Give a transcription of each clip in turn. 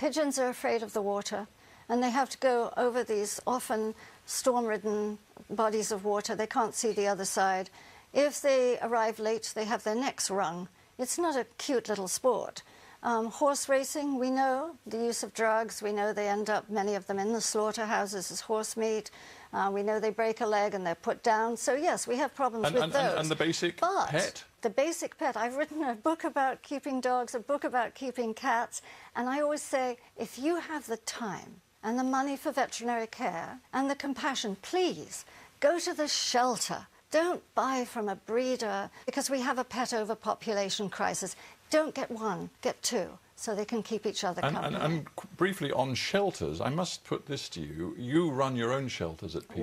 Pigeons are afraid of the water, and they have to go over these often storm-ridden bodies of water. They can't see the other side. If they arrive late, they have their necks wrung. It's not a cute little sport. Horse racing, we know the use of drugs. We know they end up, many of them, in the slaughterhouses as horse meat. We know they break a leg and they're put down. So yes, we have problems with those. And the basic pet? The basic pet. I've written a book about keeping dogs, a book about keeping cats, and I always say, if you have the time and the money for veterinary care and the compassion, please go to the shelter. Don't buy from a breeder, because we have a pet overpopulation crisis. Don't get one, get two, so they can keep each other company. And briefly on shelters, I must put this to you. You run your own shelters at Peter.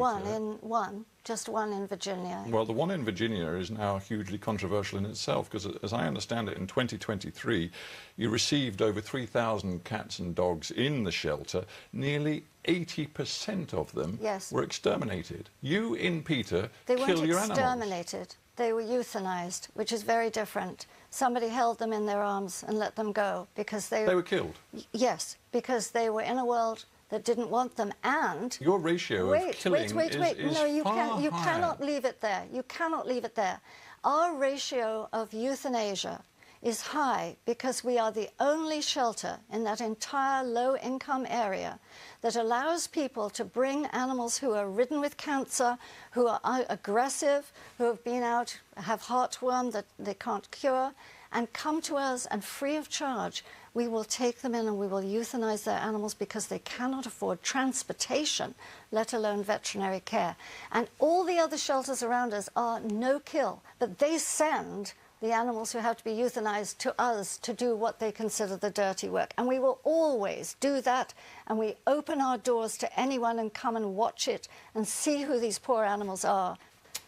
Just one in Virginia. Well, the one in Virginia is now hugely controversial in itself, because as I understand it, in 2023, you received over 3,000 cats and dogs in the shelter. Nearly 80% of them were exterminated. You in Peter kill your animals. They weren't exterminated. They were euthanized, which is very different. Somebody held them in their arms and let them go because they were killed? Yes, because they were in a world that didn't want them. And your ratio of killing is no, you far you higher. cannot leave it there. You cannot leave it there. Our ratio of euthanasia is high because we are the only shelter in that entire low-income area that allows people to bring animals who are ridden with cancer, who are aggressive, who have been out, have heartworm that they can't cure, and come to us, and free of charge, we will take them in and we will euthanize their animals because they cannot afford transportation, let alone veterinary care. And all the other shelters around us are no-kill, but they send the animals who have to be euthanized to us to do what they consider the dirty work. And we will always do that, and we open our doors to anyone and come and watch it and see who these poor animals are.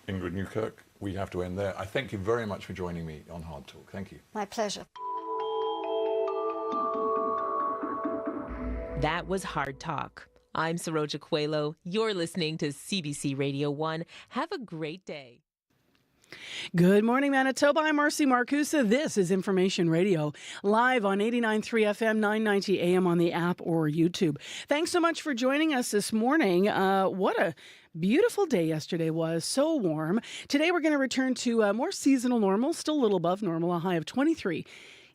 Ingrid Newkirk, we have to end there. I thank you very much for joining me on Hard Talk. Thank you. My pleasure. That was Hard Talk. I'm Saroja Coelho. You're listening to CBC Radio 1. Have a great day. Good morning, Manitoba. I'm Marcy Marcusa. This is Information Radio, live on 89.3 FM, 990 AM on the app or YouTube. Thanks so much for joining us this morning. What a beautiful day yesterday was. So warm. Today we're going to return to more seasonal normal, still a little above normal, a high of 23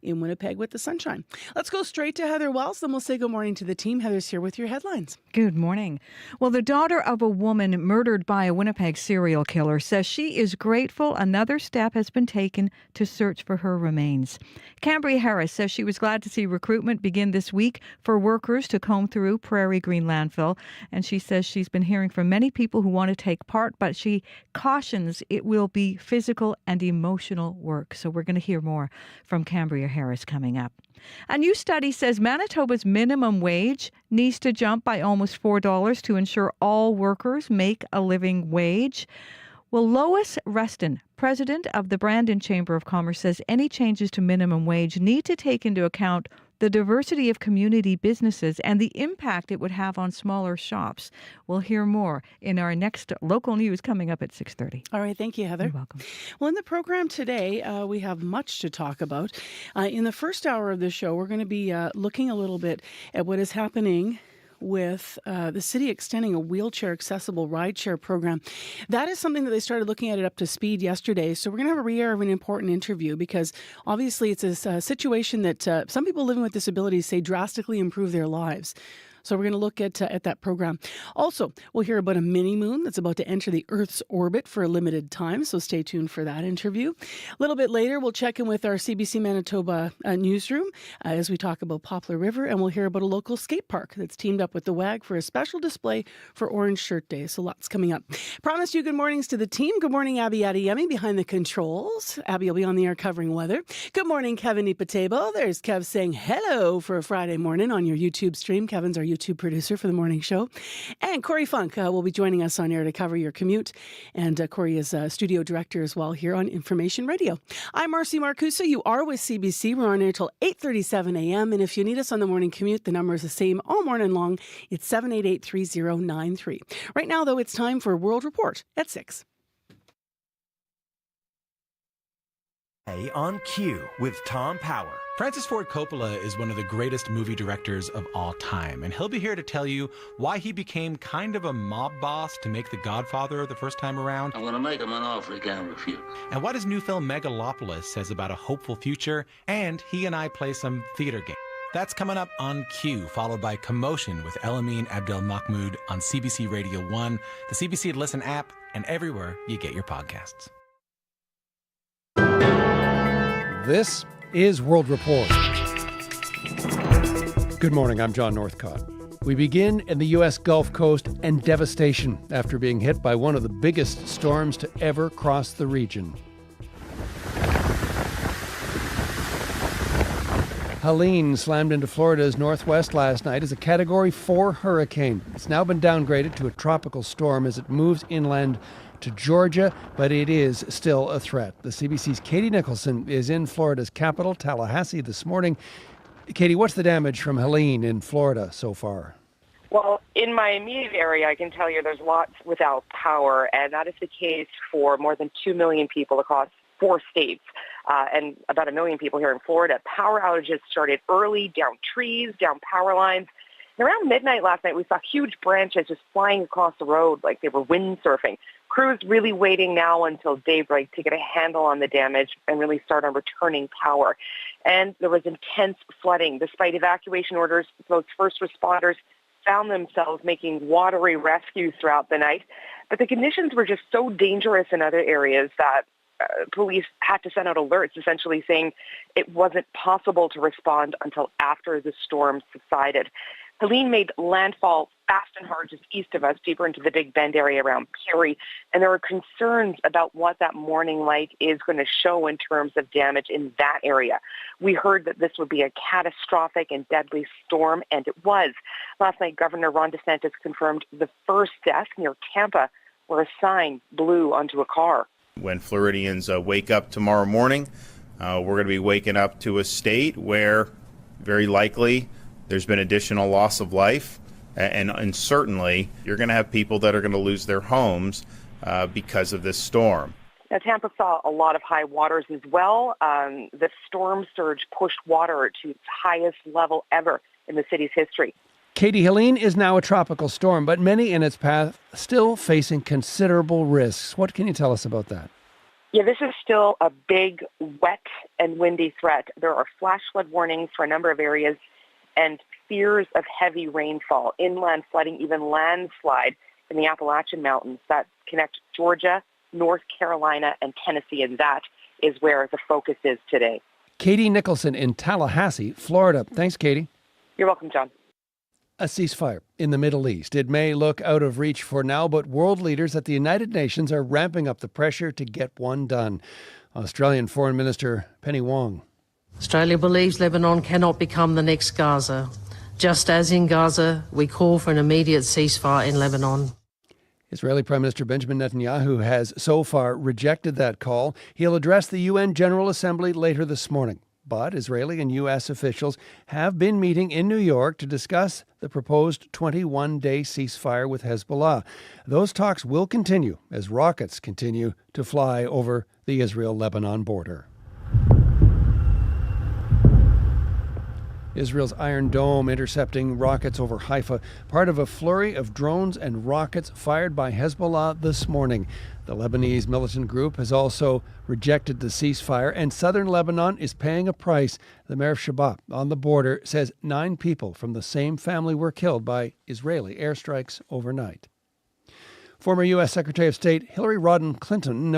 in Winnipeg with the sunshine. Let's go straight to Heather Wells, then we'll say good morning to the team. Heather's here with your headlines. Good morning. Well, the daughter of a woman murdered by a Winnipeg serial killer says she is grateful another step has been taken to search for her remains. Cambria Harris says she was glad to see recruitment begin this week for workers to comb through Prairie Green Landfill. And she says she's been hearing from many people who want to take part, but she cautions it will be physical and emotional work. So we're going to hear more from Cambria Harris coming up. A new study says Manitoba's minimum wage needs to jump by almost $4 to ensure all workers make a living wage. Well, Lois Reston, president of the Brandon Chamber of Commerce, says any changes to minimum wage need to take into account the diversity of community businesses and the impact it would have on smaller shops. We'll hear more in our next local news coming up at 6:30. All right. Thank you, Heather. You're welcome. Well, in the program today, we have much to talk about. In the first hour of the show, we're going to be looking a little bit at what is happening with the city extending a wheelchair-accessible rideshare program. That is something that they started looking at it up to speed yesterday. So we're going to have a re-air of an important interview because obviously it's a situation that some people living with disabilities say drastically improve their lives. So we're going to look at that program. Also, we'll hear about a mini-moon that's about to enter the Earth's orbit for a limited time, so stay tuned for that interview. A little bit later, we'll check in with our CBC Manitoba newsroom as we talk about Poplar River, and we'll hear about a local skate park that's teamed up with the WAG for a special display for Orange Shirt Day. So lots coming up. Promised you good mornings to the team. Good morning, Abby Adeyemi behind the controls. Abby will be on the air covering weather. Good morning, Kevin Ipatebo. There's Kev saying hello for a Friday morning on your YouTube stream. Kevin's our YouTube producer for the morning show. And Corey Funk will be joining us on air to cover your commute. And Corey is studio director as well here on Information Radio. I'm Marcy Marcusa. You are with CBC. We're on air till 8:37 a.m. And if you need us on the morning commute, the number is the same all morning long. It's 788-3093. Right now, though, it's time for World Report at 6. On Q with Tom Power. Francis Ford Coppola is one of the greatest movie directors of all time, and he'll be here to tell you why he became kind of a mob boss to make The Godfather the first time around. I'm going to make him an offer he can't refuse. And what his new film Megalopolis says about a hopeful future, and he and I play some theater games. That's coming up on Q, followed by Commotion with Elamine Abdel Mahmoud on CBC Radio 1, the CBC Listen app, and everywhere you get your podcasts. This is World Report. Good morning, I'm John Northcott. We begin in the U.S. Gulf Coast and devastation after being hit by one of the biggest storms to ever cross the region. Helene slammed into Florida's northwest last night as a Category 4 hurricane. It's now been downgraded to a tropical storm as it moves inland to Georgia, but it is still a threat. The CBC's Katie Nicholson is in Florida's capital, Tallahassee, this morning. Katie, what's the damage from Helene in Florida so far? Well, in my immediate area, I can tell you there's lots without power, and that is the case for more than 2 million people across 4 states and about 1 million people here in Florida. Power outages started early, down trees, down power lines. And around midnight last night, we saw huge branches just flying across the road like they were windsurfing. Crews really waiting now until daybreak to get a handle on the damage and really start on returning power. And there was intense flooding. Despite evacuation orders, those first responders found themselves making watery rescues throughout the night. But the conditions were just so dangerous in other areas that police had to send out alerts, essentially saying it wasn't possible to respond until after the storm subsided. Helene made landfall fast and hard just east of us, deeper into the Big Bend area around Perry, and there are concerns about what that morning light is going to show in terms of damage in that area. We heard that this would be a catastrophic and deadly storm, and it was. Last night, Governor Ron DeSantis confirmed the first death near Tampa, where a sign blew onto a car. When Floridians wake up tomorrow morning, we're going to be waking up to a state where very likely there's been additional loss of life, and certainly you're going to have people that are going to lose their homes because of this storm. Now, Tampa saw a lot of high waters as well. The storm surge pushed water to its highest level ever in the city's history. Katie, Helene is now a tropical storm, but many in its path still facing considerable risks. What can you tell us about that? Yeah, this is still a big, wet and windy threat. There are flash flood warnings for a number of areas and fears of heavy rainfall, inland flooding, even landslide in the Appalachian Mountains that connect Georgia, North Carolina, and Tennessee, and that is where the focus is today. Katie Nicholson in Tallahassee, Florida. Thanks, Katie. You're welcome, John. A ceasefire in the Middle East. It may look out of reach for now, but world leaders at the United Nations are ramping up the pressure to get one done. Australian Foreign Minister Penny Wong. Australia believes Lebanon cannot become the next Gaza. Just as in Gaza, we call for an immediate ceasefire in Lebanon. Israeli Prime Minister Benjamin Netanyahu has so far rejected that call. He'll address the UN General Assembly later this morning. But Israeli and U.S. officials have been meeting in New York to discuss the proposed 21-day ceasefire with Hezbollah. Those talks will continue as rockets continue to fly over the Israel-Lebanon border. Israel's Iron Dome intercepting rockets over Haifa, part of a flurry of drones and rockets fired by Hezbollah this morning. The Lebanese militant group has also rejected the ceasefire, and southern Lebanon is paying a price. The mayor of Shabab on the border says 9 people from the same family were killed by Israeli airstrikes overnight. Former U.S. Secretary of State Hillary Rodham Clinton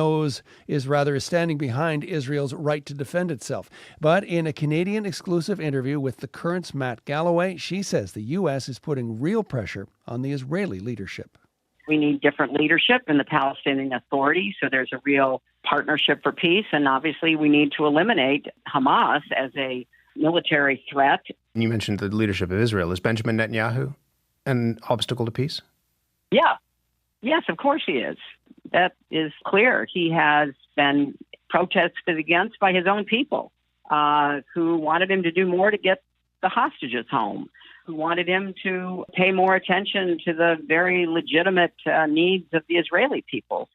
is standing behind Israel's right to defend itself. But in a Canadian exclusive interview with The Current's Matt Galloway, she says the U.S. is putting real pressure on the Israeli leadership. We need different leadership in the Palestinian Authority, so there's a real partnership for peace. And obviously we need to eliminate Hamas as a military threat. You mentioned the leadership of Israel. Is Benjamin Netanyahu an obstacle to peace? Yeah. Yes, of course he is. That is clear. He has been protested against by his own people who wanted him to do more to get the hostages home, who wanted him to pay more attention to the very legitimate needs of the Israeli people.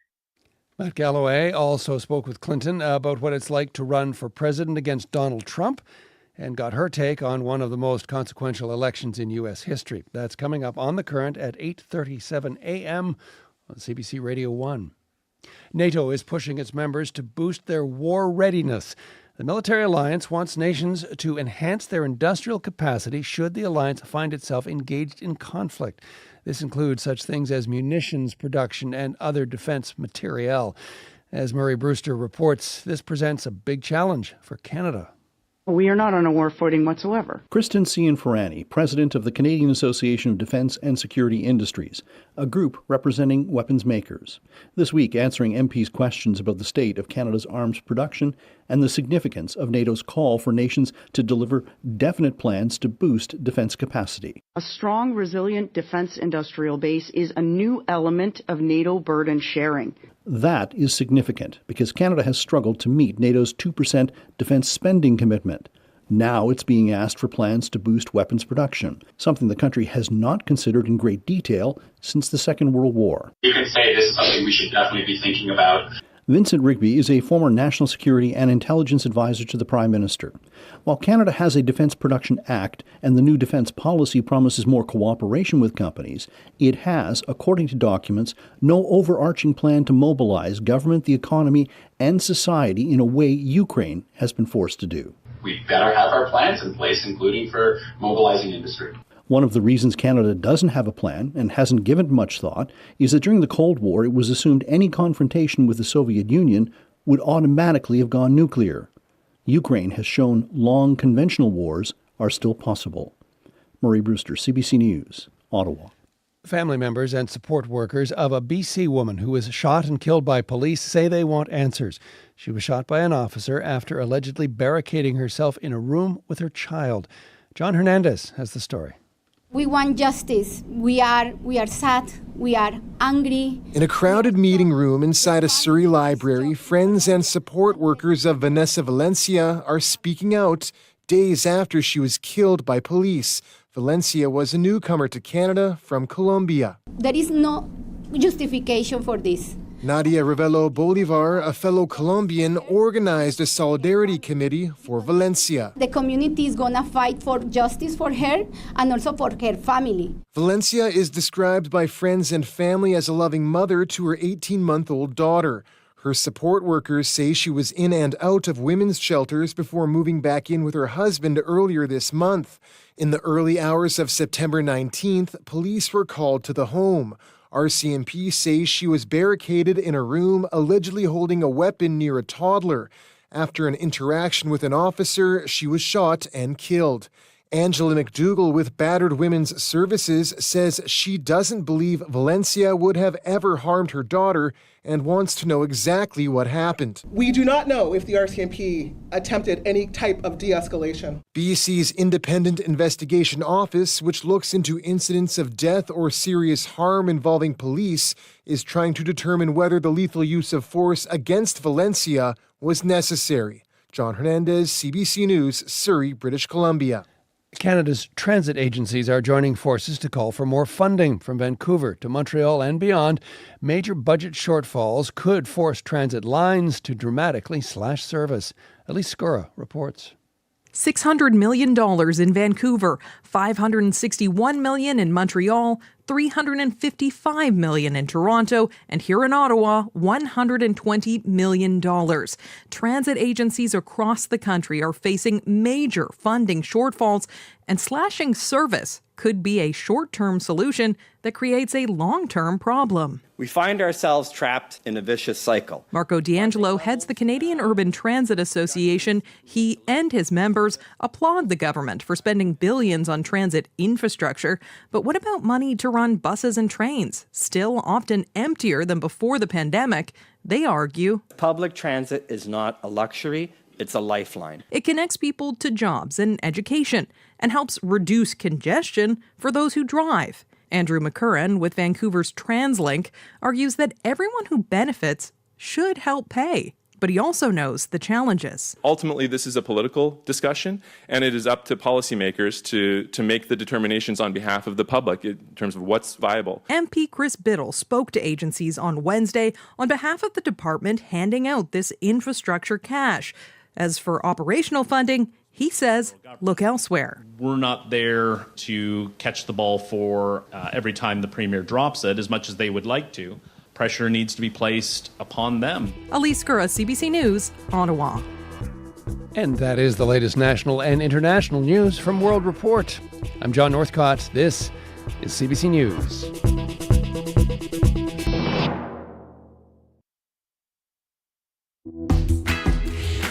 Matt Galloway also spoke with Clinton about what it's like to run for president against Donald Trump and got her take on one of the most consequential elections in U.S. history. That's coming up on The Current at 8:37 a.m. on CBC Radio 1. NATO is pushing its members to boost their war readiness. The military alliance wants nations to enhance their industrial capacity should the alliance find itself engaged in conflict. This includes such things as munitions production and other defense materiel. As Murray Brewster reports, this presents a big challenge for Canada. We are not on a war footing whatsoever. Kristen Cianfrani, president of the Canadian Association of Defence and Security Industries, a group representing weapons makers. This week answering MPs' questions about the state of Canada's arms production and the significance of NATO's call for nations to deliver definite plans to boost defence capacity. A strong, resilient defense industrial base is a new element of NATO burden sharing. That is significant because Canada has struggled to meet NATO's 2% defence spending commitment. Now it's being asked for plans to boost weapons production, something the country has not considered in great detail since the Second World War. You can say this is something we should definitely be thinking about. Vincent Rigby is a former National Security and Intelligence Advisor to the Prime Minister. While Canada has a Defence Production Act and the new defence policy promises more cooperation with companies, it has, according to documents, no overarching plan to mobilize government, the economy, and society in a way Ukraine has been forced to do. We better have our plans in place, including for mobilizing industry. One of the reasons Canada doesn't have a plan and hasn't given much thought is that during the Cold War it was assumed any confrontation with the Soviet Union would automatically have gone nuclear. Ukraine has shown long conventional wars are still possible. Murray Brewster, CBC News, Ottawa. Family members and support workers of a BC woman who was shot and killed by police say they want answers. She was shot by an officer after allegedly barricading herself in a room with her child. John Hernandez has the story. We want justice. We are sad. We are angry. In a crowded meeting room inside a Surrey library, friends and support workers of Vanessa Valencia are speaking out days after she was killed by police. Valencia was a newcomer to Canada from Colombia. There is no justification for this. Nadia Revelo Bolivar, a fellow Colombian, organized a solidarity committee for Valencia. The community is going to fight for justice for her and also for her family. Valencia is described by friends and family as a loving mother to her 18-month-old daughter. Her support workers say she was in and out of women's shelters before moving back in with her husband earlier this month. In the early hours of September 19th, police were called to the home. RCMP says she was barricaded in a room, allegedly holding a weapon near a toddler. After an interaction with an officer, she was shot and killed. Angela McDougall with Battered Women's Services says she doesn't believe Valencia would have ever harmed her daughter and wants to know exactly what happened. We do not know if the RCMP attempted any type of de-escalation. BC's Independent Investigation Office, which looks into incidents of death or serious harm involving police, is trying to determine whether the lethal use of force against Valencia was necessary. John Hernandez, CBC News, Surrey, British Columbia. Canada's transit agencies are joining forces to call for more funding. From Vancouver to Montreal and beyond, major budget shortfalls could force transit lines to dramatically slash service. Elise Skura reports. $600 million in Vancouver, $561 million in Montreal, $355 million in Toronto, and here in Ottawa, $120 million. Transit agencies across the country are facing major funding shortfalls, and slashing service could be a short-term solution that creates a long-term problem. We find ourselves trapped in a vicious cycle. Marco D'Angelo heads the Canadian Urban Transit Association. He and his members applaud the government for spending billions on transit infrastructure. But what about money to run buses and trains, still often emptier than before the pandemic? They argue public transit is not a luxury. It's a lifeline. It connects people to jobs and education and helps reduce congestion for those who drive. Andrew McCurran with Vancouver's TransLink argues that everyone who benefits should help pay. But he also knows the challenges. Ultimately, this is a political discussion, and it is up to policymakers to make the determinations on behalf of the public in terms of what's viable. MP Chris Biddle spoke to agencies on Wednesday on behalf of the department handing out this infrastructure cash. As for operational funding, He says, look elsewhere. We're not there to catch the ball for every time the Premier drops it, as much as they would like to. Pressure needs to be placed upon them. Elise Gura, CBC News, Ottawa. And that is the latest national and international news from World Report. I'm John Northcott. This is CBC News.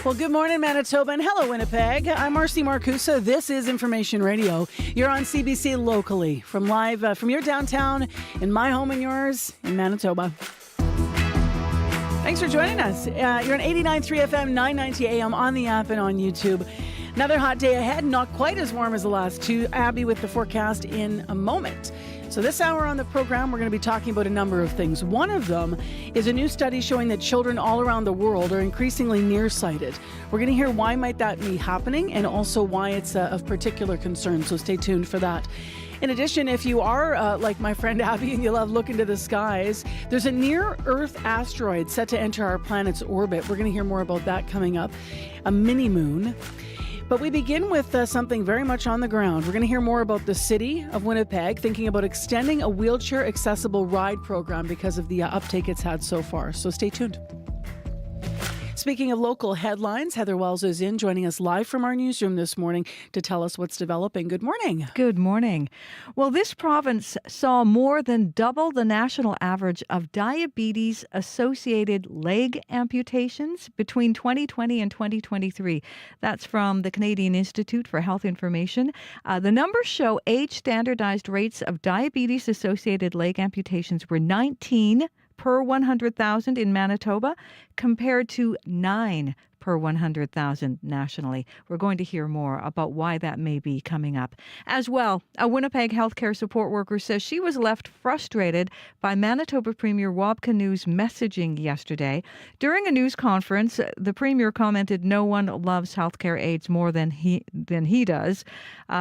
Well, good morning, Manitoba, and hello, Winnipeg. I'm Marcy Marcusa. This is Information Radio. You're on CBC locally, from your downtown, in my home and yours, in Manitoba. Thanks for joining us. You're on 89.3 FM, 990 AM, on the app and on YouTube. Another hot day ahead, not quite as warm as the last two. Abby with the forecast in a moment. So this hour on the program, we're going to be talking about a number of things. One of them is a new study showing that children all around the world are increasingly nearsighted. We're going to hear why might that be happening and also why it's of particular concern. So stay tuned for that. In addition, if you are like my friend Abby and you love looking to the skies, there's a near-Earth asteroid set to enter our planet's orbit. We're going to hear more about that coming up. A mini-moon. But we begin with something very much on the ground. We're going to hear more about the city of Winnipeg thinking about extending a wheelchair-accessible ride program because of the uptake it's had so far. So stay tuned. Speaking of local headlines, Heather Wells is joining us live from our newsroom this morning to tell us what's developing. Good morning. Good morning. Well, this province saw more than double the national average of diabetes-associated leg amputations between 2020 and 2023. That's from the Canadian Institute for Health Information. The numbers show age-standardized rates of diabetes-associated leg amputations were 19 per 100,000 in Manitoba, compared to 9 per 100,000 nationally. We're going to hear more about why that may be coming up. As well, a Winnipeg healthcare support worker says she was left frustrated by Manitoba Premier Rob Canu's messaging yesterday. During a news conference, the Premier commented no one loves healthcare aides more than he does.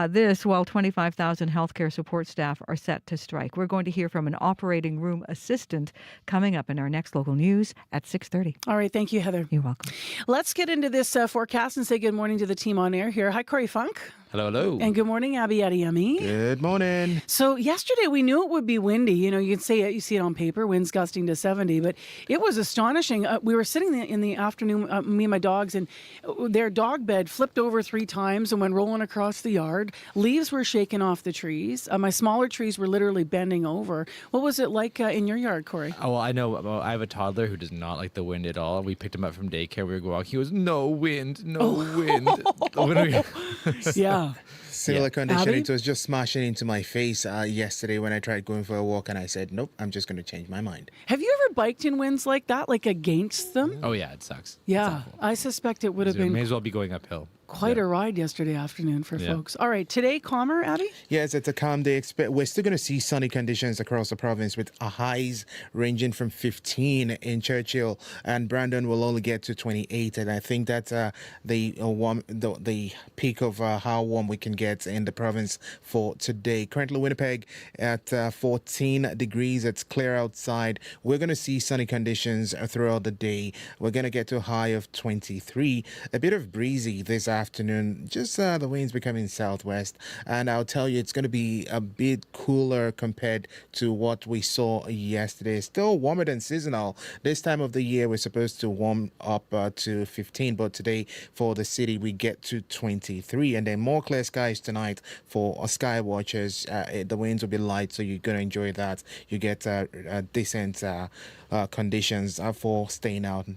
This while 25,000 healthcare support staff are set to strike. We're going to hear from an operating room assistant coming up in our next local news at 6:30. All right, thank you, Heather. You're welcome. Let's get into this forecast and say good morning to the team on air here. Hi, Corey Funk. Hello, hello. And good morning, Abby Adiyemi. Good morning. So yesterday we knew it would be windy. You know, you can say it, you see it on paper, winds gusting to 70, but it was astonishing. We were sitting in the afternoon, me and my dogs, and their dog bed flipped over 3 times and went rolling across the yard. Leaves were shaken off the trees. My smaller trees were literally bending over. What was it like in your yard, Corey? Oh, well, I know. Well, I have a toddler who does not like the wind at all. We picked him up from daycare. We were walking. He goes, no wind, no wind. Yeah. Similar condition. Abby? It was just smashing into my face yesterday when I tried going for a walk, and I said, nope, I'm just going to change my mind. Have you ever biked in winds like that, like against them? Oh, yeah, it sucks. Yeah, I suspect it would have been May as well be going uphill. quite a ride yesterday afternoon for folks. All right, today calmer, Abby? Yes, it's a calm day. We're still going to see sunny conditions across the province with highs ranging from 15 in Churchill, and Brandon will only get to 28. And I think that's the peak of how warm we can get in the province for today. Currently, Winnipeg at 14 degrees. It's clear outside. We're going to see sunny conditions throughout the day. We're going to get to a high of 23. A bit of breezy this afternoon, just the winds becoming southwest, and I'll tell you it's going to be a bit cooler compared to what we saw yesterday. Still warmer than seasonal. This time of the year we're supposed to warm up to 15, but today for the city we get to 23, and then more clear skies tonight for sky watchers. The winds will be light, so you're going to enjoy that. You get decent conditions for staying out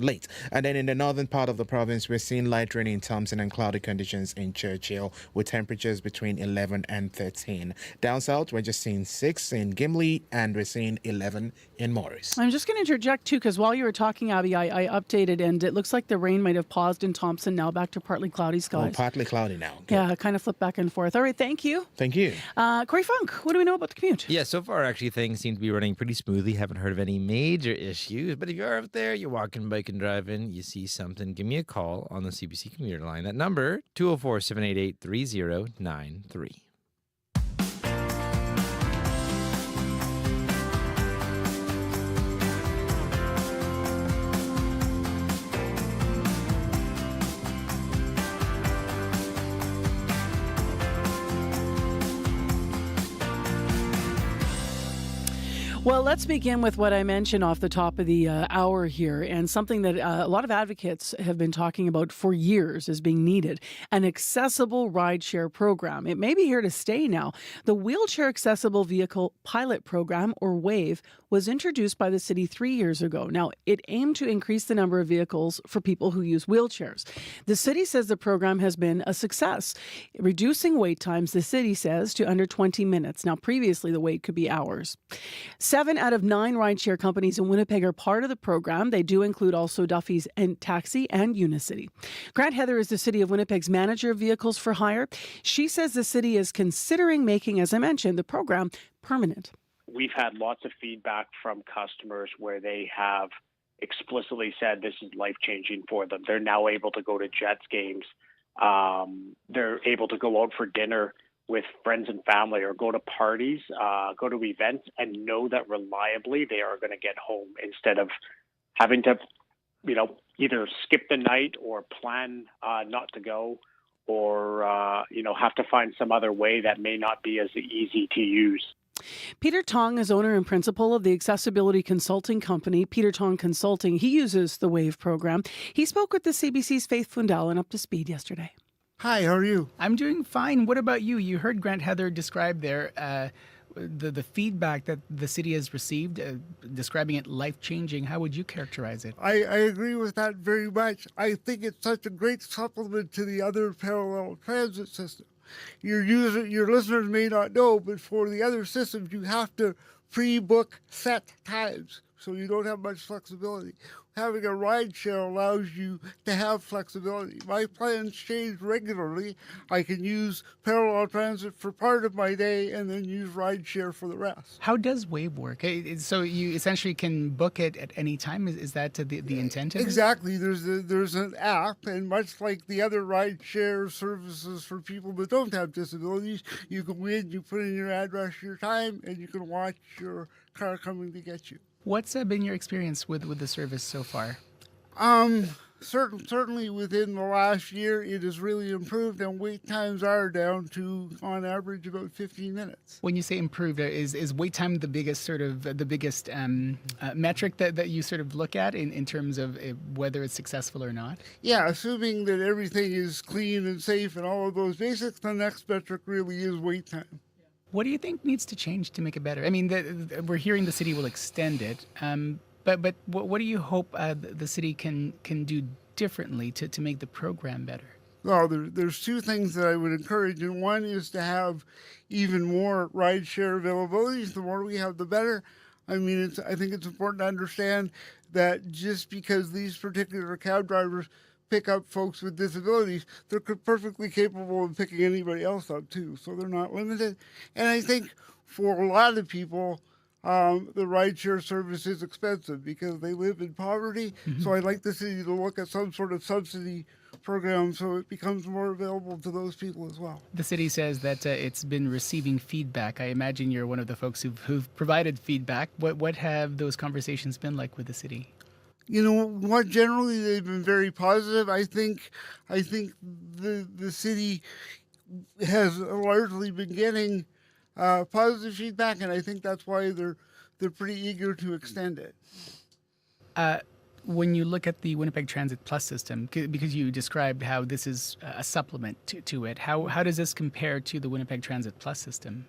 late. And then in the northern part of the province, we're seeing light rain in Thompson and cloudy conditions in Churchill with temperatures between 11 and 13. Down south, we're just seeing 6 in Gimli, and we're seeing 11 in Morris. I'm just going to interject too, because while you were talking, Abby, I updated, and it looks like the rain might have paused in Thompson, now back to partly cloudy skies. Oh, partly cloudy now. Good. Yeah, kind of flip back and forth. All right, thank you. Thank you. Corey Funk, what do we know about the commute? Yeah, so far actually things seem to be running pretty smoothly. Haven't heard of any major issues, but if you're out there, you're walking, biking, driving, you see something, give me a call on the CBC commuter line. That number, 204-788-3093. Well, let's begin with what I mentioned off the top of the hour here, and something that a lot of advocates have been talking about for years is being needed, an accessible rideshare program. It may be here to stay now. The Wheelchair Accessible Vehicle Pilot Program, or WAVE, was introduced by the city 3 years ago. Now, it aimed to increase the number of vehicles for people who use wheelchairs. The city says the program has been a success, reducing wait times, the city says, to under 20 minutes. Now, previously, the wait could be hours. 7 out of 9 rideshare companies in Winnipeg are part of the program. They do include also Duffy's and Taxi and Unicity. Grant Heather is the City of Winnipeg's manager of vehicles for hire. She says the city is considering making, as I mentioned, the program permanent. We've had lots of feedback from customers where they have explicitly said this is life-changing for them. They're now able to go to Jets games. They're able to go out for dinner with friends and family, or go to parties, go to events, and know that reliably they are going to get home instead of having to, either skip the night or plan not to go, or, have to find some other way that may not be as easy to use. Peter Tong is owner and principal of the accessibility consulting company, Peter Tong Consulting. He uses the WAVE program. He spoke with the CBC's Faith Fundal and Up to Speed yesterday. Hi, how are you? I'm doing fine. What about you? You heard Grant Heather describe there the feedback that the city has received, describing it life-changing. How would you characterize it? I agree with that very much. I think it's such a great supplement to the other parallel transit system. Your listeners may not know, but for the other systems, you have to pre-book set times, so you don't have much flexibility. Having a ride share allows you to have flexibility. My plans change regularly. I can use parallel transit for part of my day and then use ride share for the rest. How does WAVE work? So you essentially can book it at any time? Is that the intent of it? Exactly. There's an app, and much like the other ride share services for people that don't have disabilities, you go in, you put in your address, your time, and you can watch your car coming to get you. What's been your experience with the service so far? Certainly within the last year, it has really improved, and wait times are down to, on average, about 15 minutes. When you say improved, is wait time the biggest metric that you sort of look at in terms of whether it's successful or not? Yeah, assuming that everything is clean and safe and all of those basics, the next metric really is wait time. What do you think needs to change to make it better? I mean, we're hearing the city will extend it, but what do you hope the city can do differently to make the program better? Well, there's two things that I would encourage, and one is to have even more rideshare availabilities. The more we have, the better. I mean, I think it's important to understand that just because these particular cab drivers pick up folks with disabilities, they're perfectly capable of picking anybody else up too, so they're not limited. And I think for a lot of people, the rideshare service is expensive because they live in poverty. Mm-hmm. So I'd like the city to look at some sort of subsidy program so it becomes more available to those people as well. The city says that it's been receiving feedback. I imagine you're one of the folks who've provided feedback. What have those conversations been like with the city? You know what? Generally, they've been very positive. I think the city has largely been getting positive feedback, and I think that's why they're pretty eager to extend it. When you look at the Winnipeg Transit Plus system, because you described how this is a supplement to it, how does this compare to the Winnipeg Transit Plus system?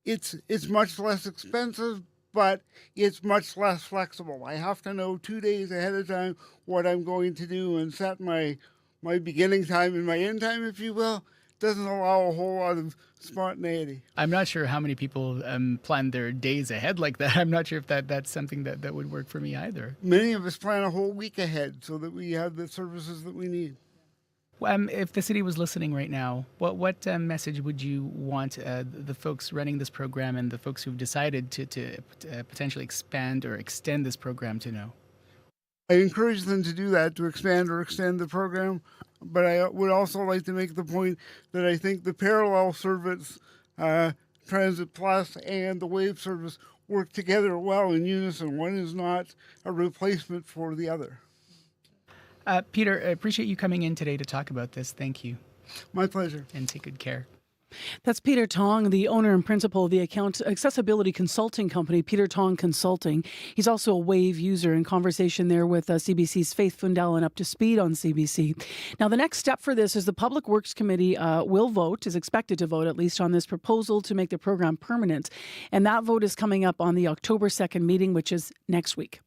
It's much less expensive, but it's much less flexible. I have to know 2 days ahead of time what I'm going to do and set my beginning time and my end time, if you will. Doesn't allow a whole lot of spontaneity. I'm not sure how many people plan their days ahead like that. I'm not sure if that's something that would work for me either. Many of us plan a whole week ahead so that we have the services that we need. If the city was listening right now, what message would you want the folks running this program and the folks who've decided to potentially expand or extend this program to know? I encourage them to do that, to expand or extend the program. But I would also like to make the point that I think the parallel service, Transit Plus and the WAVE service, work together well in unison. One is not a replacement for the other. Peter, I appreciate you coming in today to talk about this. Thank you. My pleasure. And take good care. That's Peter Tong, the owner and principal of the accessibility consulting company, Peter Tong Consulting. He's also a Wave user. In conversation there with CBC's Faith Fundell and Up to Speed on CBC. Now, the next step for this is the Public Works Committee is expected to vote at least on this proposal to make the program permanent. And that vote is coming up on the October 2nd meeting, which is next week.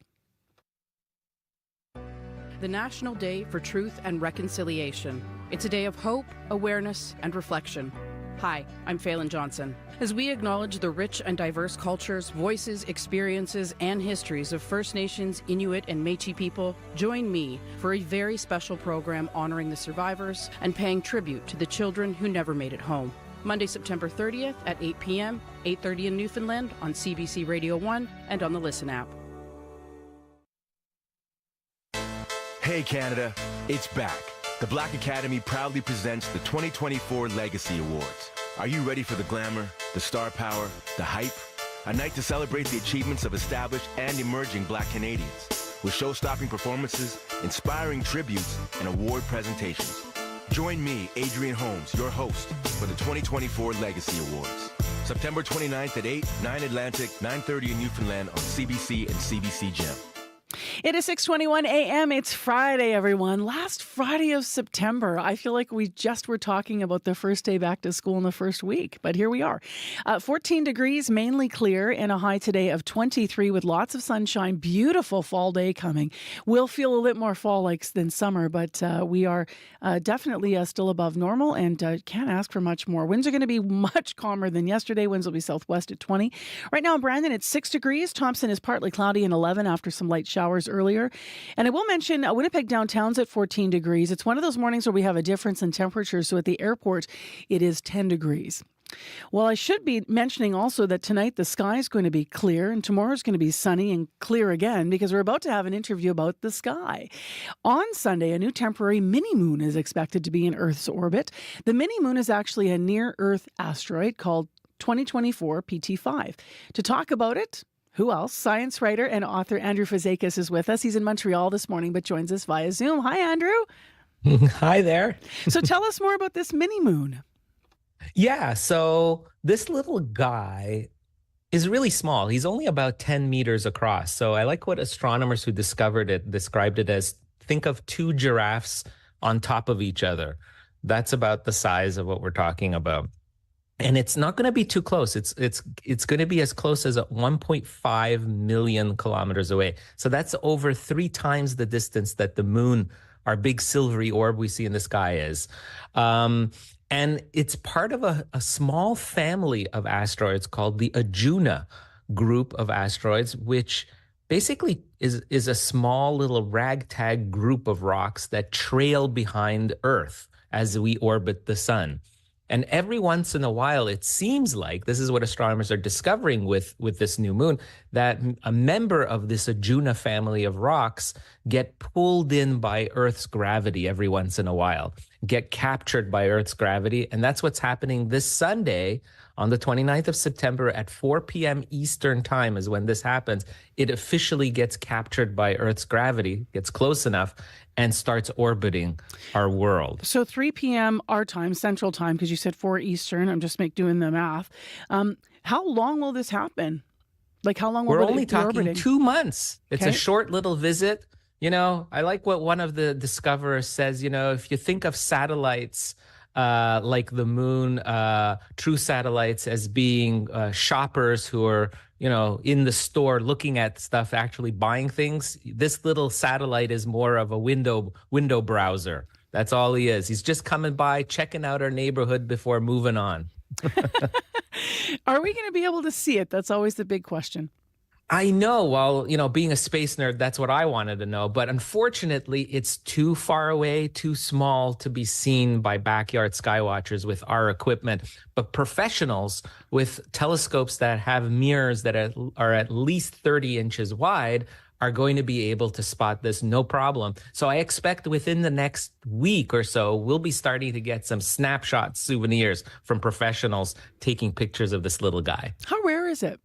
The National Day for Truth and Reconciliation. It's a day of hope, awareness, and reflection. Hi, I'm Phelan Johnson. As we acknowledge the rich and diverse cultures, voices, experiences, and histories of First Nations, Inuit, and Métis people, join me for a very special program honoring the survivors and paying tribute to the children who never made it home. Monday, September 30th at 8 p.m., 8:30 in Newfoundland on CBC Radio 1 and on the Listen app. Hey Canada, it's back. The Black Academy proudly presents the 2024 Legacy Awards. Are you ready for the glamour, the star power, the hype? A night to celebrate the achievements of established and emerging Black Canadians with show-stopping performances, inspiring tributes, and award presentations. Join me, Adrian Holmes, your host, for the 2024 Legacy Awards. September 29th at 8, 9 Atlantic, 9:30 in Newfoundland on CBC and CBC Gem. It is 6:21 a.m. It's Friday, everyone. Last Friday of September. I feel like we just were talking about the first day back to school in the first week, but here we are. 14 degrees, mainly clear, and a high today of 23 with lots of sunshine. Beautiful fall day coming. We'll feel a bit more fall-like than summer, but we are definitely still above normal and can't ask for much more. Winds are going to be much calmer than yesterday. Winds will be southwest at 20. Right now in Brandon, it's 6 degrees. Thompson is partly cloudy and 11 after some light showers earlier. And I will mention Winnipeg downtown's at 14 degrees. It's one of those mornings where we have a difference in temperature. So at the airport, it is 10 degrees. Well, I should be mentioning also that tonight the sky is going to be clear and tomorrow is going to be sunny and clear again because we're about to have an interview about the sky. On Sunday, a new temporary mini-moon is expected to be in Earth's orbit. The mini-moon is actually a near-Earth asteroid called 2024 PT5. To talk about it, who else? Science writer and author Andrew Fazekas is with us. He's in Montreal this morning, but joins us via Zoom. Hi, Andrew. Hi there. So tell us more about this mini-moon. Yeah, so this little guy is really small. He's only about 10 meters across. So I like what astronomers who discovered it described it as, think of two giraffes on top of each other. That's about the size of what we're talking about. And it's not going to be too close. It's going to be as close as 1.5 million kilometers away. So that's over 3 times the distance that the moon, our big silvery orb we see in the sky, is. And it's part of a small family of asteroids called the Arjuna group of asteroids, which basically is a small little ragtag group of rocks that trail behind Earth as we orbit the sun. And every once in a while, it seems like, this is what astronomers are discovering with this new moon, that a member of this Arjuna family of rocks get pulled in by Earth's gravity every once in a while, get captured by Earth's gravity. And that's what's happening this Sunday on the 29th of September at 4 p.m. Eastern time is when this happens. It officially gets captured by Earth's gravity, gets close enough, and starts orbiting our world. So 3 p.m. our time, Central Time, because you said 4 Eastern. I'm just doing the math. How long will this happen? Like how long will We're it only be talking orbiting? 2 months. It's Okay. a short little visit. You know, I like what one of the discoverers says, you know, if you think of satellites like the moon, true satellites as being shoppers who are, you know, in the store looking at stuff, actually buying things. This little satellite is more of a window browser. That's all he is. He's just coming by, checking out our neighborhood before moving on. Are we going to be able to see it? That's always the big question. I know. Well, you know, being a space nerd, that's what I wanted to know. But unfortunately, it's too far away, too small to be seen by backyard skywatchers with our equipment. But professionals with telescopes that have mirrors that are at least 30 inches wide are going to be able to spot this no problem. So I expect within the next week or so, we'll be starting to get some snapshot souvenirs from professionals taking pictures of this little guy. How rare is it?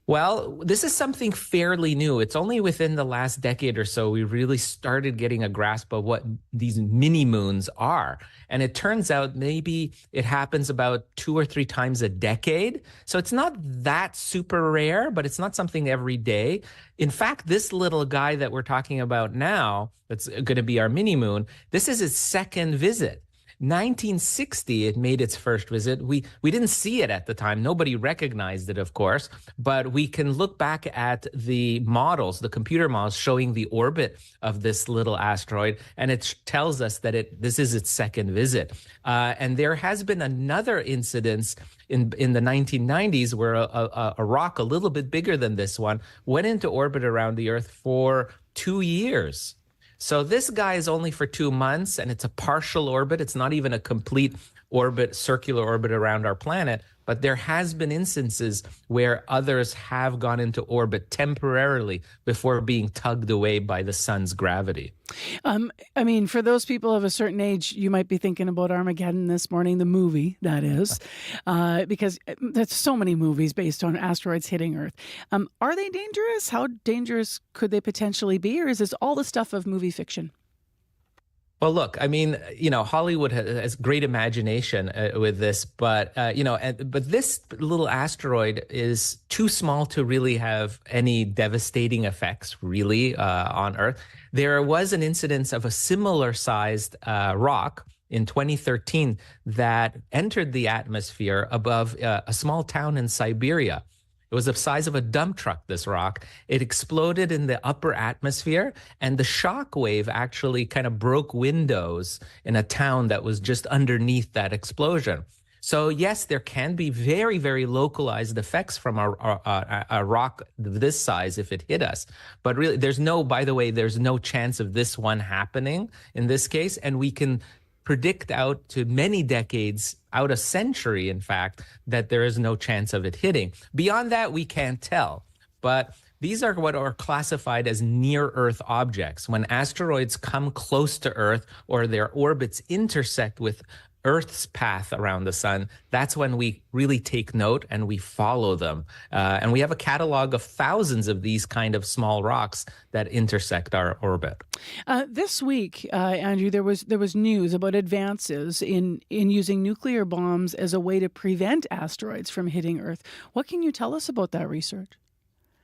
Well, this is something fairly new. It's only within the last decade or so we really started getting a grasp of what these mini moons are. And it turns out maybe it happens about 2 or 3 times a decade. So it's not that super rare, but it's not something every day. In fact, this little guy that we're talking about now, that's going to be our mini moon, this is its second visit. 1960, it made its first visit. We didn't see it at the time. Nobody recognized it, of course, but we can look back at the models, the computer models showing the orbit of this little asteroid, and it tells us that this is its second visit. And there has been another incident in the 1990s where a rock a little bit bigger than this one went into orbit around the Earth for 2 years. So this guy is only for 2 months, and it's a partial orbit. It's not even a complete orbit, circular orbit around our planet. But there has been instances where others have gone into orbit temporarily before being tugged away by the sun's gravity. I mean, for those people of a certain age, you might be thinking about Armageddon this morning, the movie, that is, because there's so many movies based on asteroids hitting Earth. Are they dangerous? How dangerous could they potentially be? Or is this all the stuff of movie fiction? Well, look, I mean, Hollywood has great imagination with this, but, but this little asteroid is too small to really have any devastating effects, really, on Earth. There was an incidence of a similar sized rock in 2013 that entered the atmosphere above a small town in Siberia. It was the size of a dump truck, this rock. It exploded in the upper atmosphere, and the shock wave actually kind of broke windows in a town that was just underneath that explosion. So yes, there can be very, very localized effects from a rock this size if it hit us. But really, there's no chance of this one happening in this case, and we can predict out to many decades, out a century, in fact, that there is no chance of it hitting. Beyond that, we can't tell. But these are what are classified as near-Earth objects. When asteroids come close to Earth or their orbits intersect with Earth's path around the sun, that's when we really take note and we follow them. And we have a catalog of thousands of these kind of small rocks that intersect our orbit. This week, Andrew, there was news about advances in using nuclear bombs as a way to prevent asteroids from hitting Earth. What can you tell us about that research?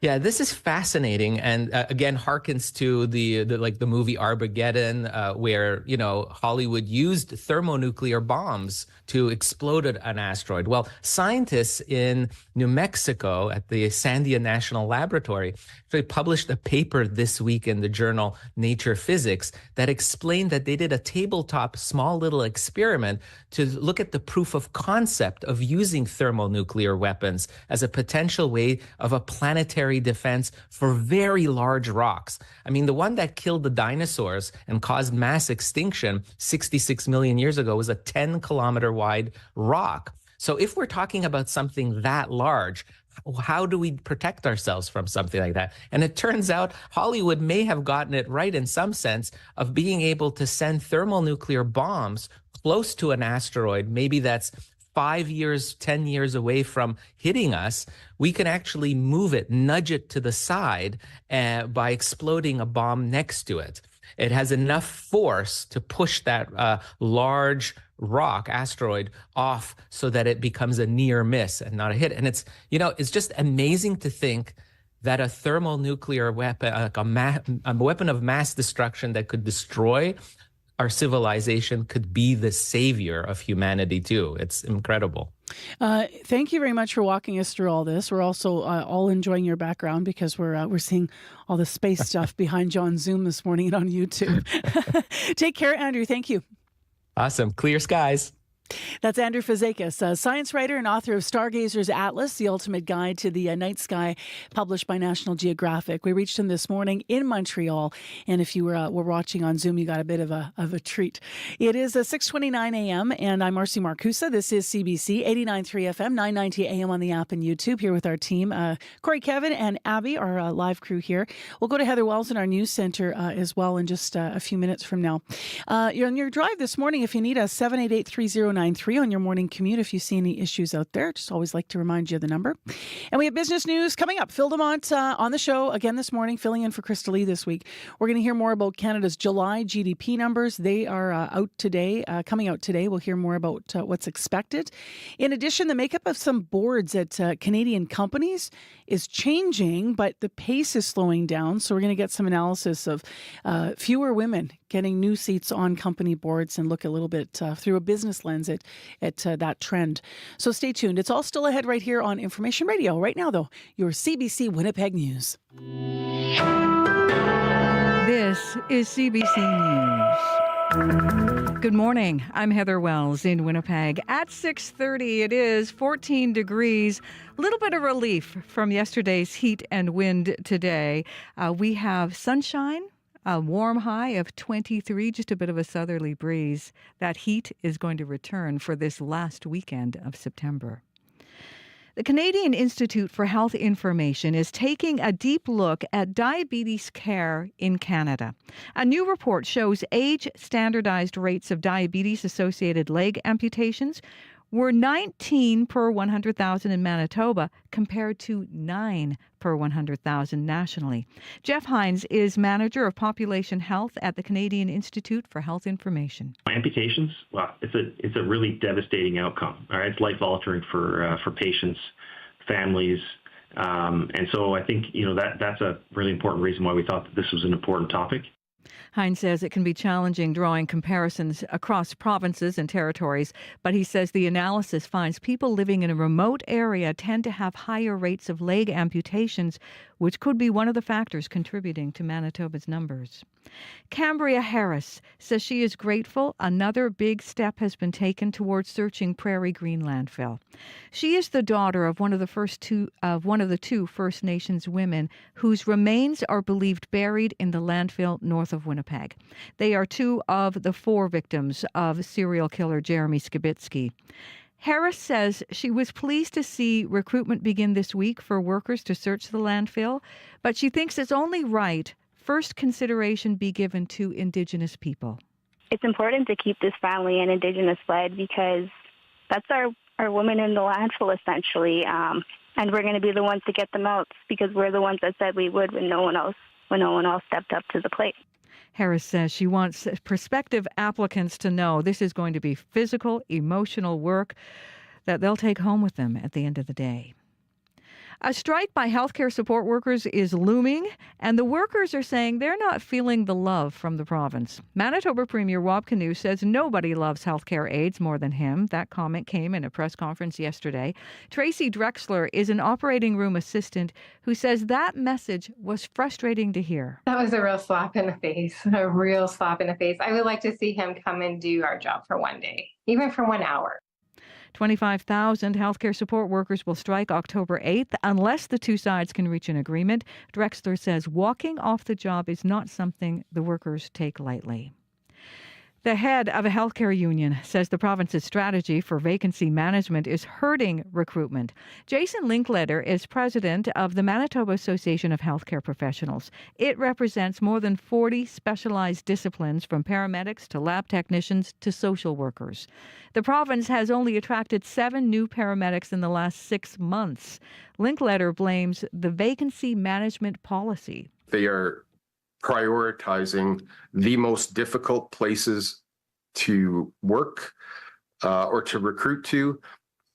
Yeah, this is fascinating, and again harkens to the movie Armageddon, where Hollywood used thermonuclear bombs to explode an asteroid. Well, scientists in New Mexico at the Sandia National Laboratory actually published a paper this week in the journal Nature Physics that explained that they did a tabletop small little experiment to look at the proof of concept of using thermonuclear weapons as a potential way of a planetary defense for very large rocks. I mean, the one that killed the dinosaurs and caused mass extinction 66 million years ago was a 10-kilometer wide rock. So if we're talking about something that large, how do we protect ourselves from something like that? And it turns out Hollywood may have gotten it right in some sense of being able to send thermonuclear bombs close to an asteroid. Maybe that's 5 years, 10 years away from hitting us. We can actually move it, nudge it to the side by exploding a bomb next to it. It has enough force to push that large rock, asteroid, off so that it becomes a near miss and not a hit. And it's just amazing to think that a thermonuclear weapon, a weapon of mass destruction that could destroy our civilization, could be the savior of humanity too. It's incredible. Thank you very much for walking us through all this. We're also all enjoying your background because we're seeing all the space stuff behind John's Zoom this morning and on YouTube. Take care, Andrew. Thank you. Awesome. Clear skies. That's Andrew Fazekas, a science writer and author of Stargazer's Atlas, the ultimate guide to the night sky, published by National Geographic. We reached him this morning in Montreal, and if you were watching on Zoom, you got a bit of a treat. It is 6:29 a.m., and I'm Marcy Marcusa. This is CBC 89.3 FM, 990 a.m. on the app and YouTube, here with our team. Corey, Kevin, and Abby, our live crew here. We'll go to Heather Wells in our news center as well in just a few minutes from now. You're on your drive this morning. If you need us, 788-3090. 1093 on your morning commute if you see any issues out there. Just always like to remind you of the number. And we have business news coming up. Phil Demont on the show again this morning, filling in for Krista Lee this week. We're going to hear more about Canada's July GDP numbers. They are out today, coming out today. We'll hear more about what's expected. In addition, the makeup of some boards at Canadian companies is changing, but the pace is slowing down. So we're going to get some analysis of fewer women getting new seats on company boards and look a little bit through a business lens at that trend. So stay tuned. It's all still ahead right here on Information Radio. Right now, though, your CBC Winnipeg News. This is CBC News. Good morning. I'm Heather Wells in Winnipeg. At 6:30, it is 14 degrees. A little bit of relief from yesterday's heat and wind today. We have sunshine, a warm high of 23, just a bit of a southerly breeze. That heat is going to return for this last weekend of September. The Canadian Institute for Health Information is taking a deep look at diabetes care in Canada. A new report shows age-standardized rates of diabetes-associated leg amputations were 19 per 100,000 in Manitoba compared to 9 per 100,000 nationally. Jeff Hines is Manager of Population Health at the Canadian Institute for Health Information. Amputations, well, it's a really devastating outcome. All right, it's life-altering for patients, families, and so I think that's a really important reason why we thought that this was an important topic. Hines says it can be challenging drawing comparisons across provinces and territories, but he says the analysis finds people living in a remote area tend to have higher rates of leg amputations, which could be one of the factors contributing to Manitoba's numbers. Cambria Harris says she is grateful another big step has been taken towards searching Prairie Green landfill. She is the daughter of one of the two First Nations women whose remains are believed buried in the landfill north of Winnipeg. They are two of the 4 victims of serial killer Jeremy Skibitsky. Harris says she was pleased to see recruitment begin this week for workers to search the landfill, but she thinks it's only right first consideration be given to Indigenous people. It's important to keep this family and Indigenous-led because that's our women in the landfill, essentially, and we're going to be the ones to get them out because we're the ones that said we would when no one else stepped up to the plate. Harris says she wants prospective applicants to know this is going to be physical, emotional work that they'll take home with them at the end of the day. A strike by healthcare support workers is looming, and the workers are saying they're not feeling the love from the province. Manitoba Premier Rob Canoe says nobody loves healthcare aides more than him. That comment came in a press conference yesterday. Tracy Drexler is an operating room assistant who says that message was frustrating to hear. That was a real slap in the face, a real slap in the face. I would like to see him come and do our job for one day, even for 1 hour. 25,000 healthcare support workers will strike October 8th unless the two sides can reach an agreement. Drexler says walking off the job is not something the workers take lightly. The head of a healthcare union says the province's strategy for vacancy management is hurting recruitment. Jason Linkletter is president of the Manitoba Association of Healthcare Professionals. It represents more than 40 specialized disciplines from paramedics to lab technicians to social workers. The province has only attracted 7 new paramedics in the last 6 months. Linkletter blames the vacancy management policy. They are prioritizing the most difficult places to work or to recruit to,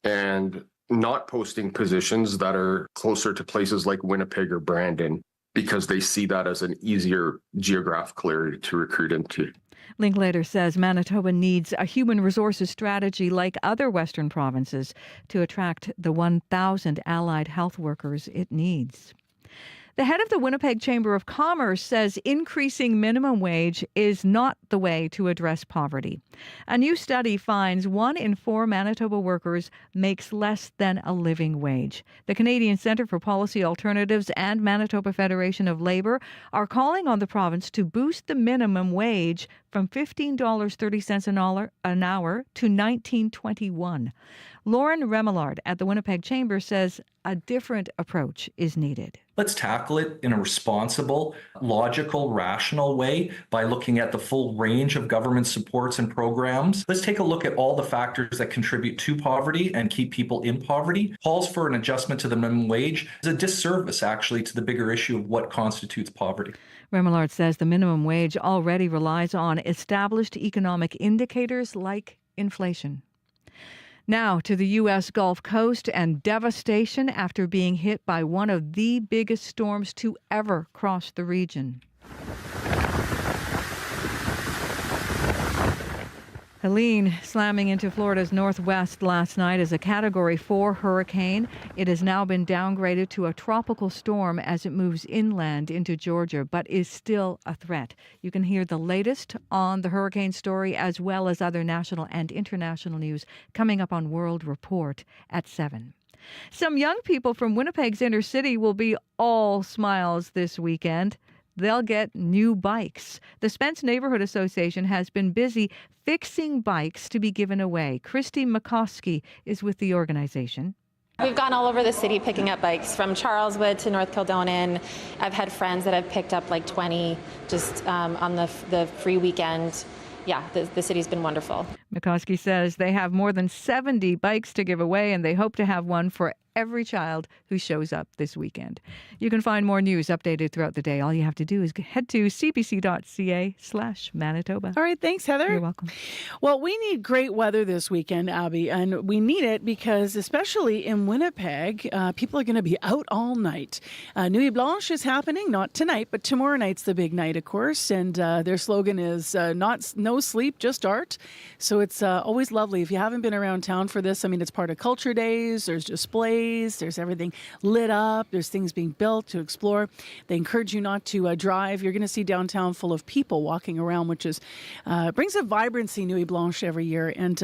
and not posting positions that are closer to places like Winnipeg or Brandon because they see that as an easier geographical area to recruit into. Linkletter says Manitoba needs a human resources strategy like other Western provinces to attract the 1,000 allied health workers it needs. The head of the Winnipeg Chamber of Commerce says increasing minimum wage is not the way to address poverty. A new study finds 1 in 4 Manitoba workers makes less than a living wage. The Canadian Centre for Policy Alternatives and Manitoba Federation of Labour are calling on the province to boost the minimum wage from $15.30 an hour to $19.21. Lauren Remillard at the Winnipeg Chamber says a different approach is needed. Let's tackle it in a responsible, logical, rational way by looking at the full range of government supports and programs. Let's take a look at all the factors that contribute to poverty and keep people in poverty. Calls for an adjustment to the minimum wage is a disservice, actually, to the bigger issue of what constitutes poverty. Remillard says the minimum wage already relies on established economic indicators like inflation. Now to the U.S. Gulf Coast and devastation after being hit by one of the biggest storms to ever cross the region. Helene slamming into Florida's northwest last night as a Category 4 hurricane. It has now been downgraded to a tropical storm as it moves inland into Georgia, but is still a threat. You can hear the latest on the hurricane story as well as other national and international news coming up on World Report at 7. Some young people from Winnipeg's inner city will be all smiles this weekend. They'll get new bikes. The Spence Neighborhood Association has been busy fixing bikes to be given away. Christy McCoskey is with the organization. We've gone all over the city picking up bikes from Charleswood to North Kildonan. I've had friends that have picked up like 20 just on the free weekend. Yeah, the city's been wonderful. McCoskey says they have more than 70 bikes to give away, and they hope to have one for every child who shows up this weekend. You can find more news updated throughout the day. All you have to do is head to cbc.ca/Manitoba. All right, thanks, Heather. You're welcome. Well, we need great weather this weekend, Abby, and we need it because, especially in Winnipeg, people are going to be out all night. Nuit Blanche is happening, not tonight, but tomorrow night's the big night, of course, and their slogan is no sleep, just art. So it's always lovely. If you haven't been around town for this, I mean, it's part of Culture Days, there's displays, there's everything lit up, there's things being built to explore. They encourage you not to drive. You're going to see downtown full of people walking around, which is brings a vibrancy, Nuit Blanche, every year. And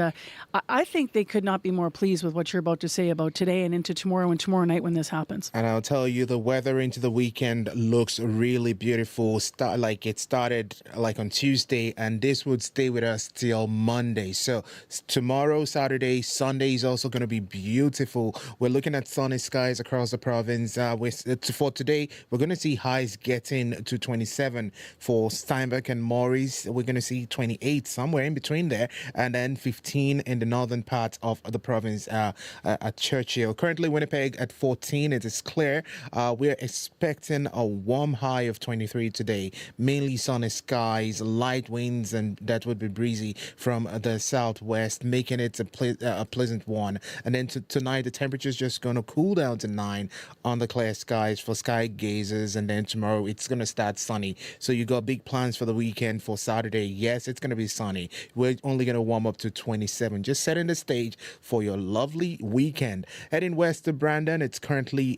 I think they could not be more pleased with what you're about to say about today and into tomorrow and tomorrow night when this happens. And I'll tell you, the weather into the weekend looks really beautiful. It started like on Tuesday, and this would stay with us till Monday. So tomorrow, Saturday, Sunday is also going to be beautiful. We're looking at sunny skies across the province. For today, we're going to see highs getting to 27 for Steinbach and Maurice. We're going to see 28 somewhere in between there, and then 15 in the northern part of the province at Churchill. Currently, Winnipeg at 14. It is clear. We're expecting a warm high of 23 today. Mainly sunny skies, light winds, and that would be breezy from the southwest, making it a pleasant one. And then tonight, the temperature's just going to cool down to 9 on the clear skies for sky gazers, and then tomorrow it's going to start sunny. So you got big plans for the weekend. For Saturday, yes, it's going to be sunny. We're only going to warm up to 27, just setting the stage for your lovely weekend. Heading west to Brandon, it's currently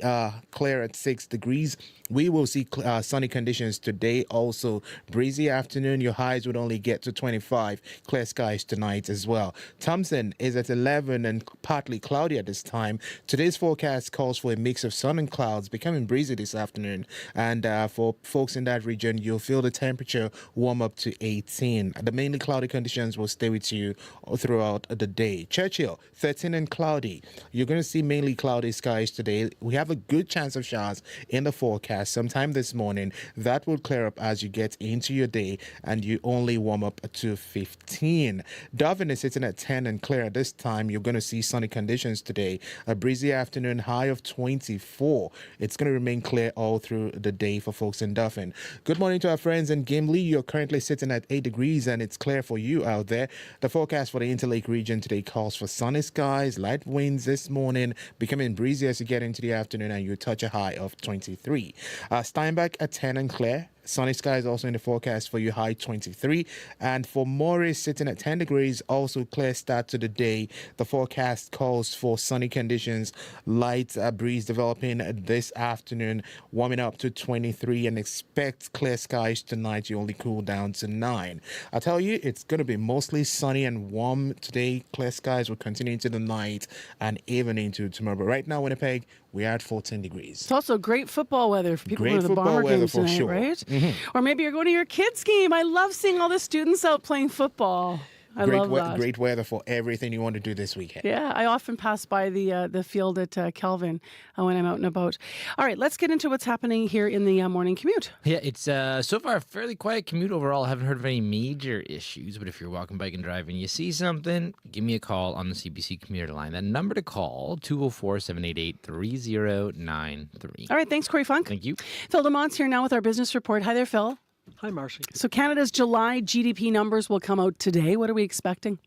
clear at 6 degrees. We will see sunny conditions today. Also breezy afternoon. Your highs would only get to 25. Clear skies tonight as well. Thompson is at 11 and partly cloudy at this time. Today's forecast calls for a mix of sun and clouds, becoming breezy this afternoon. And for folks in that region, you'll feel the temperature warm up to 18. The mainly cloudy conditions will stay with you throughout the day. Churchill, 13 and cloudy. You're going to see mainly cloudy skies today. We have a good chance of showers in the forecast sometime this morning. That will clear up as you get into your day, and you only warm up to 15. Darwin is sitting at 10 and clear at this time. You're going to see sunny conditions today. A breezy afternoon, high of 24. It's going to remain clear all through the day for folks in Dauphin. Good morning to our friends in Gimli. You're currently sitting at 8 degrees, and it's clear for you out there. The forecast for the Interlake region today calls for sunny skies, light winds this morning, becoming breezy as you get into the afternoon, and you touch a high of 23. Steinbach at 10 and clear. Sunny skies also in the forecast for you, high 23. And for Maurice, sitting at 10 degrees, also clear start to the day. The forecast calls for sunny conditions, light breeze developing this afternoon, warming up to 23, and expect clear skies tonight. You only cool down to 9. I tell you, it's going to be mostly sunny and warm today. Clear skies will continue into the night and even into tomorrow. But right now, Winnipeg, we are at 14 degrees. It's also great football weather for people who Great go to the football Bomber weather games for tonight, sure. right? Mm-hmm. Or maybe you're going to your kids' game. I love seeing all the students out playing football. I love that. Great weather for everything you want to do this weekend. Yeah, I often pass by the field at Kelvin when I'm out and about. All right, let's get into what's happening here in the morning commute. Yeah, it's so far a fairly quiet commute overall. I haven't heard of any major issues, but if you're walking, biking, driving, you see something, give me a call on the CBC commuter line. That number to call, 204-788-3093. All right, thanks, Corey Funk. Thank you. Phil DeMont's here now with our business report. Hi there, Phil. Hi, Marcy. So Canada's July GDP numbers will come out today. What are we expecting?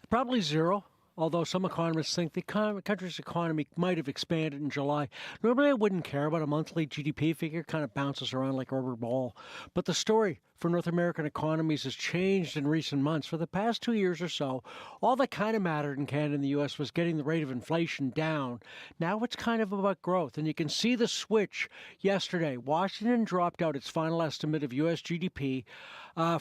Probably zero, although some economists think the country's economy might have expanded in July. Normally, I wouldn't care about a monthly GDP figure, kind of bounces around like a rubber ball. But the story for North American economies has changed in recent months. For the past 2 years or so, all that kind of mattered in Canada and the U.S. was getting the rate of inflation down. Now it's kind of about growth, and you can see the switch yesterday. Washington dropped out its final estimate of U.S. GDP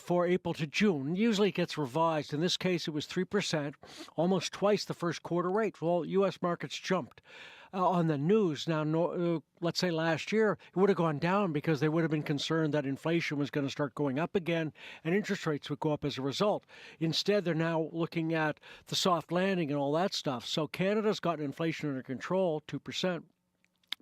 for April to June. Usually it gets revised. In this case, it was 3%, almost twice the first quarter rate. Well, U.S. markets jumped. On the news. Now, let's say last year, it would have gone down because they would have been concerned that inflation was going to start going up again and interest rates would go up as a result. Instead, they're now looking at the soft landing and all that stuff. So Canada's got inflation under control, 2%.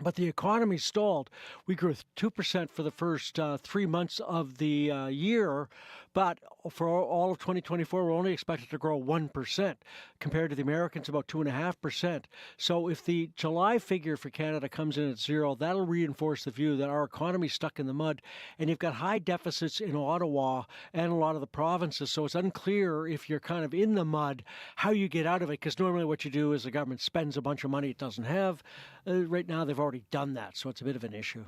But the economy stalled. We grew 2% for the first 3 months of the year, but for all of 2024, we're only expected to grow 1%, compared to the Americans, about 2.5%. So if the July figure for Canada comes in at zero, that'll reinforce the view that our economy's stuck in the mud, and you've got high deficits in Ottawa and a lot of the provinces, so it's unclear if you're kind of in the mud, how you get out of it, because normally what you do is the government spends a bunch of money it doesn't have. Right now, they've already done that, so it's a bit of an issue.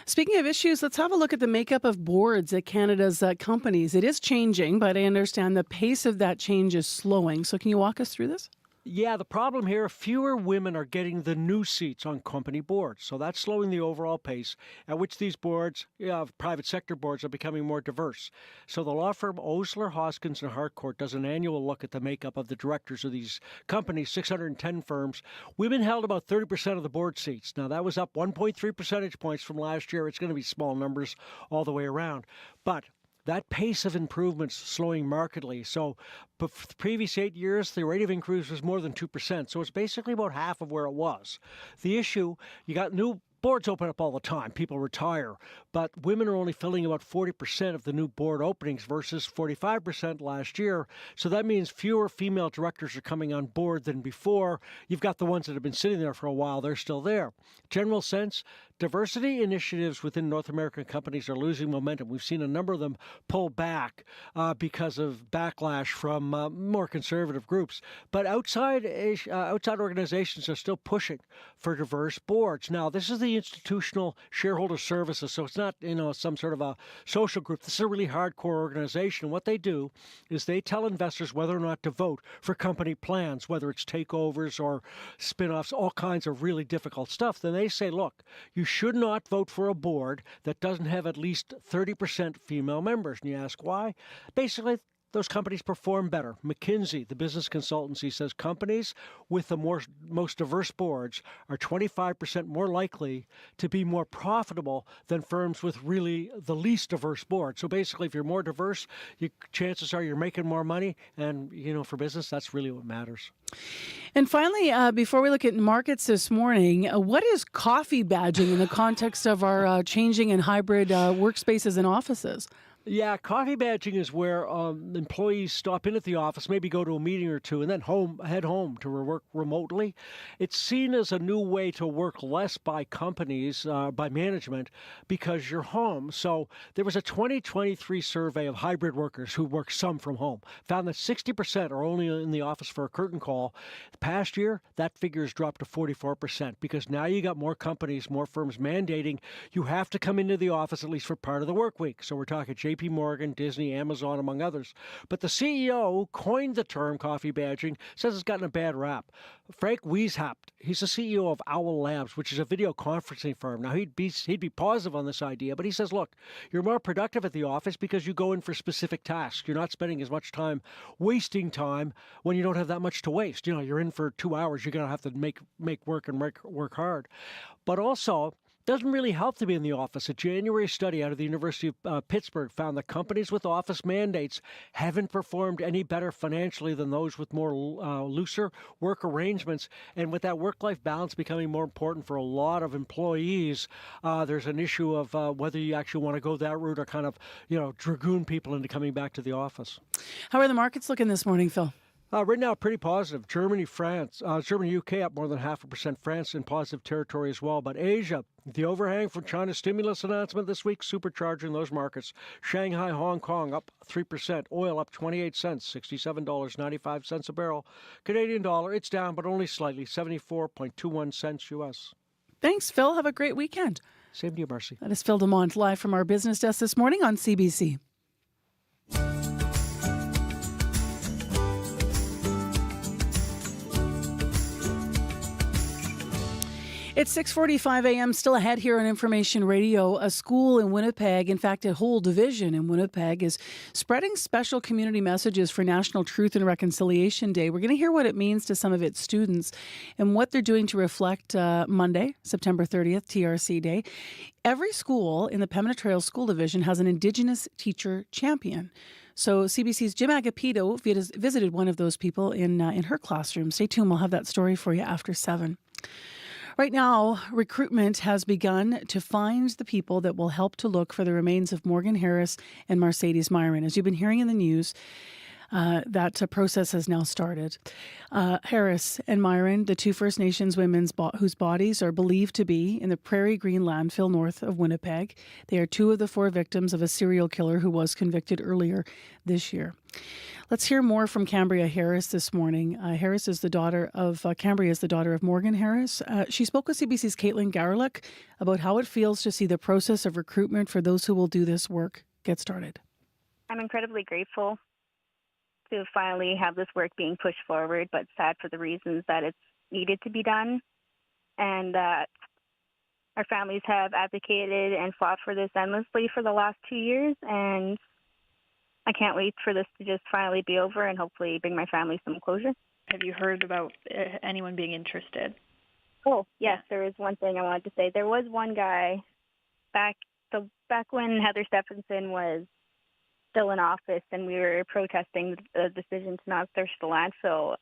Speaking of issues, let's have a look at the makeup of boards at Canada's companies. It is changing, but I understand the pace of that change is slowing. So can you walk us through this? Yeah, the problem here, fewer women are getting the new seats on company boards. So that's slowing the overall pace at which these boards, private sector boards, are becoming more diverse. So the law firm Osler, Hoskins & Harcourt does an annual look at the makeup of the directors of these companies, 610 firms. Women held about 30% of the board seats. Now, that was up 1.3 percentage points from last year. It's going to be small numbers all the way around. But that pace of improvement's slowing markedly. So for the previous 8 years, the rate of increase was more than 2%. So it's basically about half of where it was. The issue, you got new boards open up all the time. People retire. But women are only filling about 40% of the new board openings versus 45% last year. So that means fewer female directors are coming on board than before. You've got the ones that have been sitting there for a while. They're still there. General sense, diversity initiatives within North American companies are losing momentum. We've seen a number of them pull back because of backlash from more conservative groups. But outside organizations are still pushing for diverse boards. Now, this is the Institutional Shareholder Services, so it's not some sort of a social group. This is a really hardcore organization. What they do is they tell investors whether or not to vote for company plans, whether it's takeovers or spin-offs, all kinds of really difficult stuff. Then they say, look, you should not vote for a board that doesn't have at least 30% female members. And you ask why? Basically, those companies perform better. McKinsey, the business consultancy, says companies with the most diverse boards are 25% more likely to be more profitable than firms with really the least diverse board. So basically, if you're more diverse, chances are you're making more money. And, for business, that's really what matters. And finally, before we look at markets this morning, what is coffee badging in the context of our changing and hybrid workspaces and offices? Yeah, coffee badging is where employees stop in at the office, maybe go to a meeting or two, and then head home to work remotely. It's seen as a new way to work less by companies, by management, because you're home. So there was a 2023 survey of hybrid workers who work some from home, found that 60% are only in the office for a curtain call. The past year, that figure has dropped to 44%, because now you got more companies, more firms mandating you have to come into the office at least for part of the work week. So we're talking JP Morgan, Disney, Amazon, among others. But the CEO who coined the term coffee badging says it's gotten a bad rap. Frank Wieshapt, he's the CEO of Owl Labs, which is a video conferencing firm. Now, he'd be positive on this idea, but he says, look, you're more productive at the office because you go in for specific tasks. You're not spending as much time wasting time when you don't have that much to waste. You're in for 2 hours. You're going to have to make work and work hard. But also, doesn't really help to be in the office. A January study out of the University of Pittsburgh found that companies with office mandates haven't performed any better financially than those with more looser work arrangements. And with that work-life balance becoming more important for a lot of employees, there's an issue of whether you actually want to go that route or kind of, dragoon people into coming back to the office. How are the markets looking this morning, Phil? Right now, pretty positive. Germany, UK up more than 0.5%. France in positive territory as well. But Asia, the overhang from China's stimulus announcement this week, supercharging those markets. Shanghai, Hong Kong up 3%. Oil up 28 cents, $67.95 a barrel. Canadian dollar, it's down, but only slightly, 74.21 cents US. Thanks, Phil. Have a great weekend. Same to you, Marcy. That is Phil DeMont live from our business desk this morning on CBC. It's 6:45 a.m. Still ahead here on Information Radio. A school in Winnipeg, in fact, a whole division in Winnipeg, is spreading special community messages for National Truth and Reconciliation Day. We're going to hear what it means to some of its students and what they're doing to reflect Monday, September 30th, TRC Day. Every school in the Pembina Trail School Division has an Indigenous teacher champion. So CBC's Jim Agapito visited one of those people in her classroom. Stay tuned. We'll have that story for you after 7. Right now, recruitment has begun to find the people that will help to look for the remains of Morgan Harris and Mercedes Myron. As you've been hearing in the news, that process has now started. Harris and Myron, the two First Nations women whose bodies are believed to be in the Prairie Green landfill north of Winnipeg. They are 2 of the 4 victims of a serial killer who was convicted earlier this year. Let's hear more from Cambria Harris this morning. Cambria is the daughter of Morgan Harris. She spoke with CBC's Caitlin Garlick about how it feels to see the process of recruitment for those who will do this work get started. I'm incredibly grateful to finally have this work being pushed forward, but sad for the reasons that it's needed to be done, and that our families have advocated and fought for this endlessly for the last 2 years, and I can't wait for this to just finally be over and hopefully bring my family some closure. Have you heard about anyone being interested? Oh, yes, there is one thing I wanted to say. There was one guy back when Heather Stephenson was still in office and we were protesting the decision to not search the landfill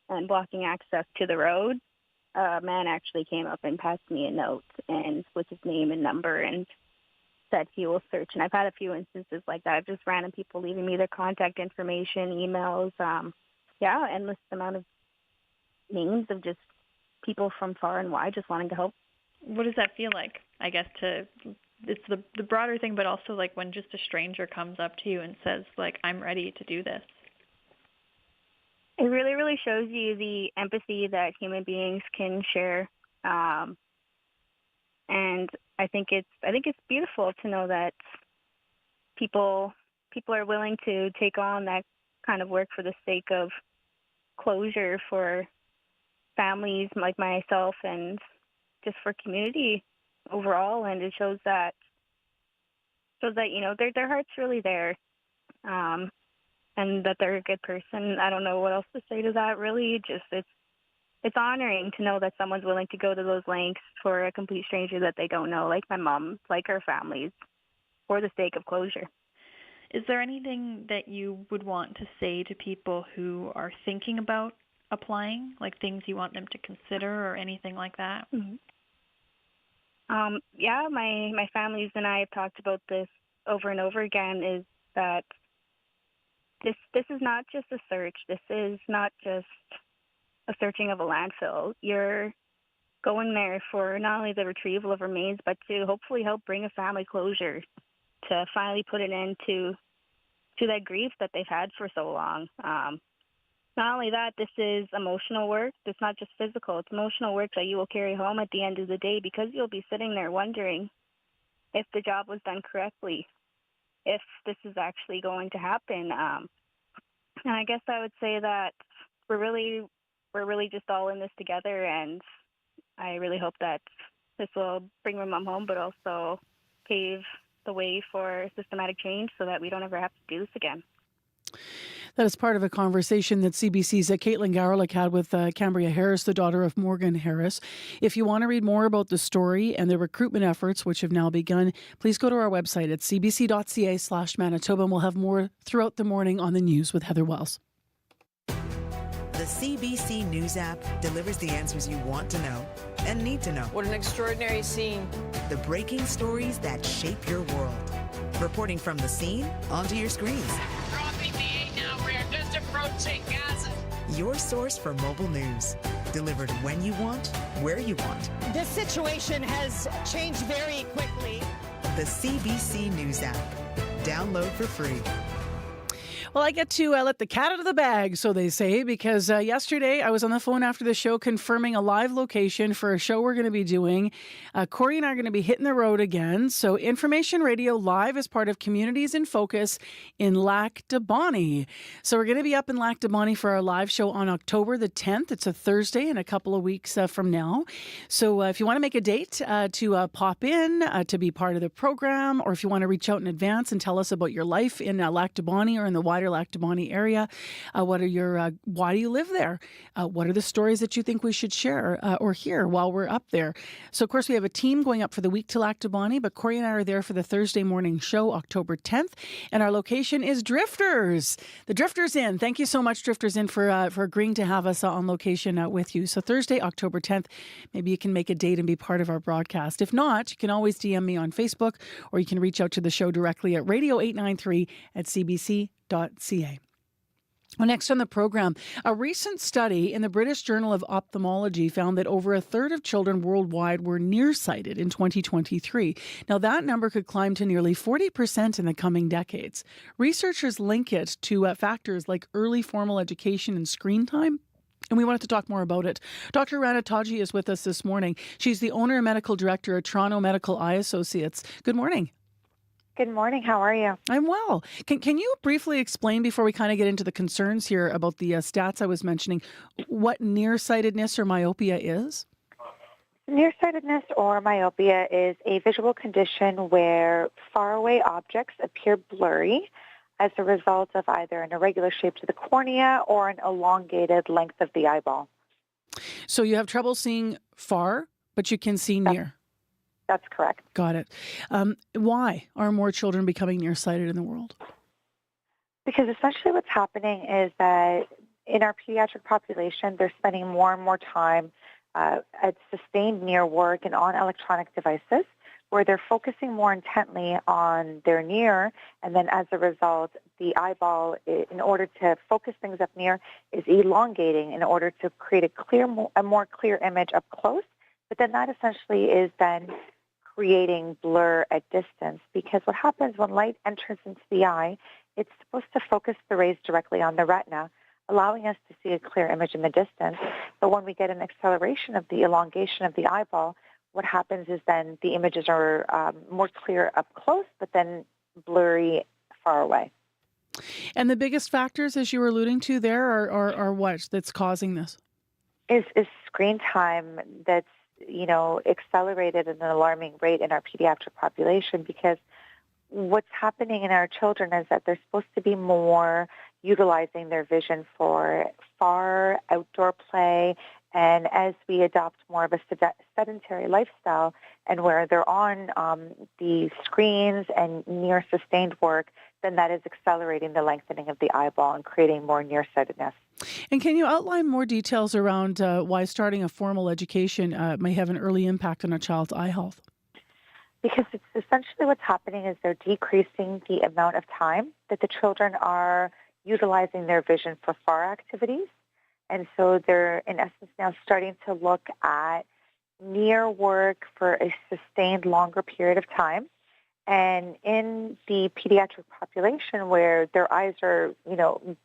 and blocking access to the road. A man actually came up and passed me a note and with his name and number and said he will search. And I've had a few instances like that. Just random people leaving me their contact information, emails. Endless amount of names of just people from far and wide just wanting to help. What does that feel like? I guess it's the broader thing, but also like when just a stranger comes up to you and says, like, I'm ready to do this. It really, really shows you the empathy that human beings can share. And I think it's beautiful to know that people are willing to take on that kind of work for the sake of closure for families like myself and just for community overall. And it shows that their heart's really there, and that they're a good person. I don't know what else to say to that. Really, just it's honoring to know that someone's willing to go to those lengths for a complete stranger that they don't know, like my mom, like her families, for the sake of closure. Is there anything that you would want to say to people who are thinking about applying, like things you want them to consider or anything like that? Mm-hmm. My families and I have talked about this over and over again, is that this is not just a search. This is not just a searching of a landfill. You're going there for not only the retrieval of remains, but to hopefully help bring a family closure, to finally put an end to that grief that they've had for so long. Not only that, this is emotional work. It's not just physical. It's emotional work that you will carry home at the end of the day, because you'll be sitting there wondering if the job was done correctly. if this is actually going to happen. And I guess I would say that we're really just all in this together, and I really hope that this will bring my mom home, but also pave the way for systematic change so that we don't ever have to do this again. That is part of a conversation that CBC's Caitlin Garlick had with Cambria Harris, the daughter of Morgan Harris. If you want to read more about the story and the recruitment efforts, which have now begun, please go to our website at cbc.ca/Manitoba, and we'll have more throughout the morning on the news with Heather Wells. The CBC News app delivers the answers you want to know and need to know. What an extraordinary scene. The breaking stories that shape your world. Reporting from the scene onto your screens. Dropping the 8 now. We're just approaching Gaza. Your source for mobile news. Delivered when you want, where you want. This situation has changed very quickly. The CBC News app. Download for free. Well, I get to let the cat out of the bag, so they say, because yesterday I was on the phone after the show confirming a live location for a show we're going to be doing. Corey and I are going to be hitting the road again. So Information Radio Live is part of Communities in Focus in Lac de Bonnie. So we're going to be up in Lac de Bonnie for our live show on October the 10th. It's a Thursday in a couple of weeks from now. So if you want to make a date to pop in, to be part of the program, or if you want to reach out in advance and tell us about your life in Lac de Bonnie or in the wider Lac de Bonnie area. What are your, why do you live there? What are the stories that you think we should share or hear while we're up there? So, of course, we have a team going up for the week to Lac de Bonnie, but Corey and I are there for the Thursday morning show, October 10th, and our location is Drifters. The Drifters Inn. Thank you so much, Drifters Inn, for agreeing to have us on location with you. So Thursday, October 10th, maybe you can make a date and be part of our broadcast. If not, you can always DM me on Facebook, or you can reach out to the show directly at radio893@cbc.ca. Well, next on the program, a recent study in the British Journal of Ophthalmology found that over a third of children worldwide were nearsighted in 2023. Now, that number could climb to nearly 40% in the coming decades. Researchers link it to factors like early formal education and screen time. And we wanted to talk more about it. Dr. Rana Taji is with us this morning. She's the owner and medical director at Toronto Medical Eye Associates. Good morning. Good morning. How are you? I'm well. Can you briefly explain, before we kind of get into the concerns here about the stats I was mentioning, what nearsightedness or myopia is? Nearsightedness or myopia is a visual condition where faraway objects appear blurry as a result of either an irregular shape to the cornea or an elongated length of the eyeball. So you have trouble seeing far, but you can see near. That's correct. Got it. Why are more children becoming nearsighted in the world? Because essentially what's happening is that in our pediatric population, they're spending more and more time at sustained near work and on electronic devices, where they're focusing more intently on their near, and then as a result, the eyeball, in order to focus things up near, is elongating in order to create a more clear image up close. But then that essentially is then creating blur at distance, because what happens when light enters into the eye, it's supposed to focus the rays directly on the retina, allowing us to see a clear image in the distance. But when we get an acceleration of the elongation of the eyeball, what happens is then the images are more clear up close, but then blurry far away. And the biggest factors, as you were alluding to there, are what that's causing this? Is screen time that's accelerated at an alarming rate in our pediatric population, because what's happening in our children is that they're supposed to be more utilizing their vision for far outdoor play. And as we adopt more of a sedentary lifestyle and where they're on the screens and near sustained work, then that is accelerating the lengthening of the eyeball and creating more nearsightedness. And can you outline more details around why starting a formal education may have an early impact on a child's eye health? Because it's essentially what's happening is they're decreasing the amount of time that the children are utilizing their vision for far activities. And so they're, in essence, now starting to look at near work for a sustained longer period of time. And in the pediatric population where their eyes are,